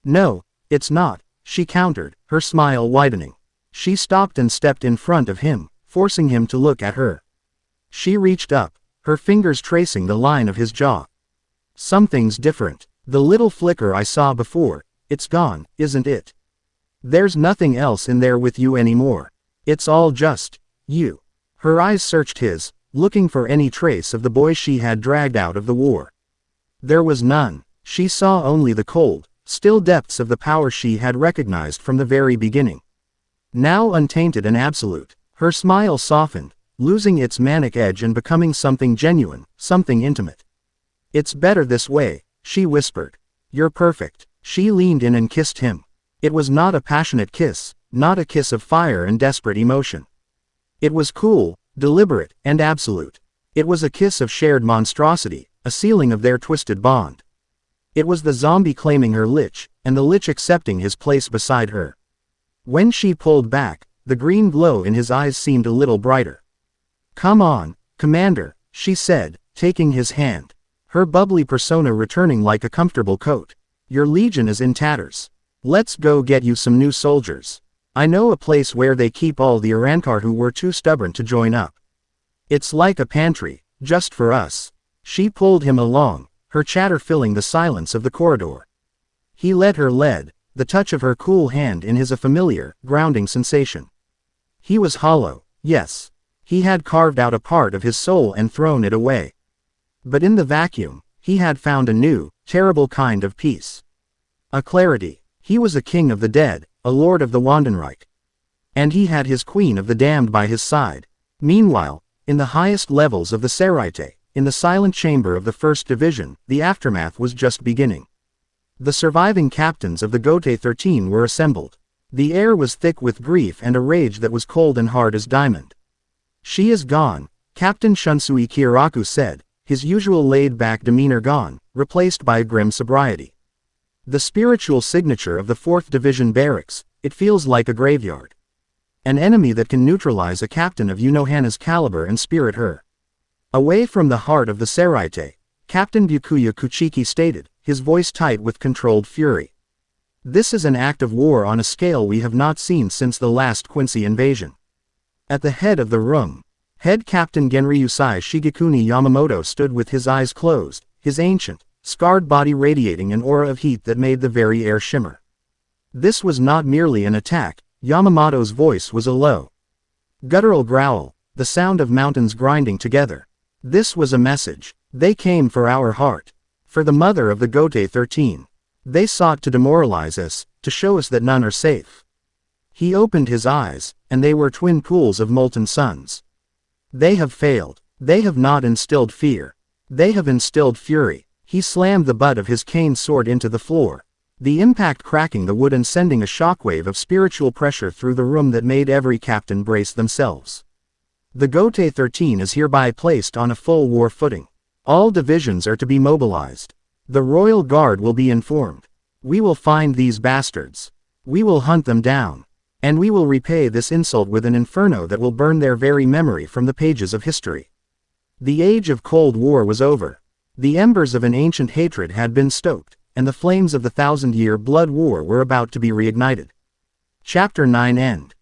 No, it's not, she countered, her smile widening. She stopped and stepped in front of him, forcing him to look at her. She reached up, her fingers tracing the line of his jaw. Something's different. The little flicker I saw before, it's gone, isn't it? There's nothing else in there with you anymore. It's all just you. Her eyes searched his, looking for any trace of the boy she had dragged out of the war. There was none. She saw only the cold, still depths of the power she had recognized from the very beginning. Now untainted and absolute, her smile softened, losing its manic edge and becoming something genuine, something intimate. It's better this way, she whispered. You're perfect. She leaned in and kissed him. It was not a passionate kiss, not a kiss of fire and desperate emotion. It was cool, deliberate, and absolute. It was a kiss of shared monstrosity, a sealing of their twisted bond. It was the zombie claiming her Lich, and the Lich accepting his place beside her. When she pulled back, the green glow in his eyes seemed a little brighter. Come on, Commander, she said, taking his hand. Her bubbly persona returning like a comfortable coat. Your legion is in tatters. Let's go get you some new soldiers. I know a place where they keep all the Arankar who were too stubborn to join up. It's like a pantry, just for us. She pulled him along, her chatter filling the silence of the corridor. He led her the touch of her cool hand in his a familiar, grounding sensation. He was hollow, yes. He had carved out a part of his soul and thrown it away. But in the vacuum, he had found a new, terrible kind of peace. A clarity. He was a king of the dead, a lord of the Wandenreich. And he had his queen of the damned by his side. Meanwhile, in the highest levels of the Seraite, in the silent chamber of the 1st Division, the aftermath was just beginning. The surviving captains of the Gote 13 were assembled. The air was thick with grief and a rage that was cold and hard as diamond. She is gone, Captain Shunsui Kiraku said, his usual laid-back demeanor gone, replaced by a grim sobriety. The spiritual signature of the 4th Division barracks, it feels like a graveyard. An enemy that can neutralize a captain of Unohana's caliber and spirit her. Away from the heart of the Seraite, Captain Bukuya Kuchiki stated, his voice tight with controlled fury. This is an act of war on a scale we have not seen since the last Quincy invasion. At the head of the room, Head Captain Genryusai Shigekuni Yamamoto stood with his eyes closed, his ancient, scarred body radiating an aura of heat that made the very air shimmer. This was not merely an attack, Yamamoto's voice was a low, guttural growl, the sound of mountains grinding together. This was a message. They came for our heart. For the mother of the Gote 13. They sought to demoralize us, to show us that none are safe. He opened his eyes, and they were twin pools of molten suns. They have failed. They have not instilled fear. They have instilled fury. He slammed the butt of his cane sword into the floor, the impact cracking the wood and sending a shockwave of spiritual pressure through the room that made every captain brace themselves. The Gote 13 is hereby placed on a full war footing. All divisions are to be mobilized. The Royal Guard will be informed. We will find these bastards. We will hunt them down. And we will repay this insult with an inferno that will burn their very memory from the pages of history. The age of Cold War was over. The embers of an ancient hatred had been stoked, and the flames of the 1,000-year blood war were about to be reignited. Chapter 9 End.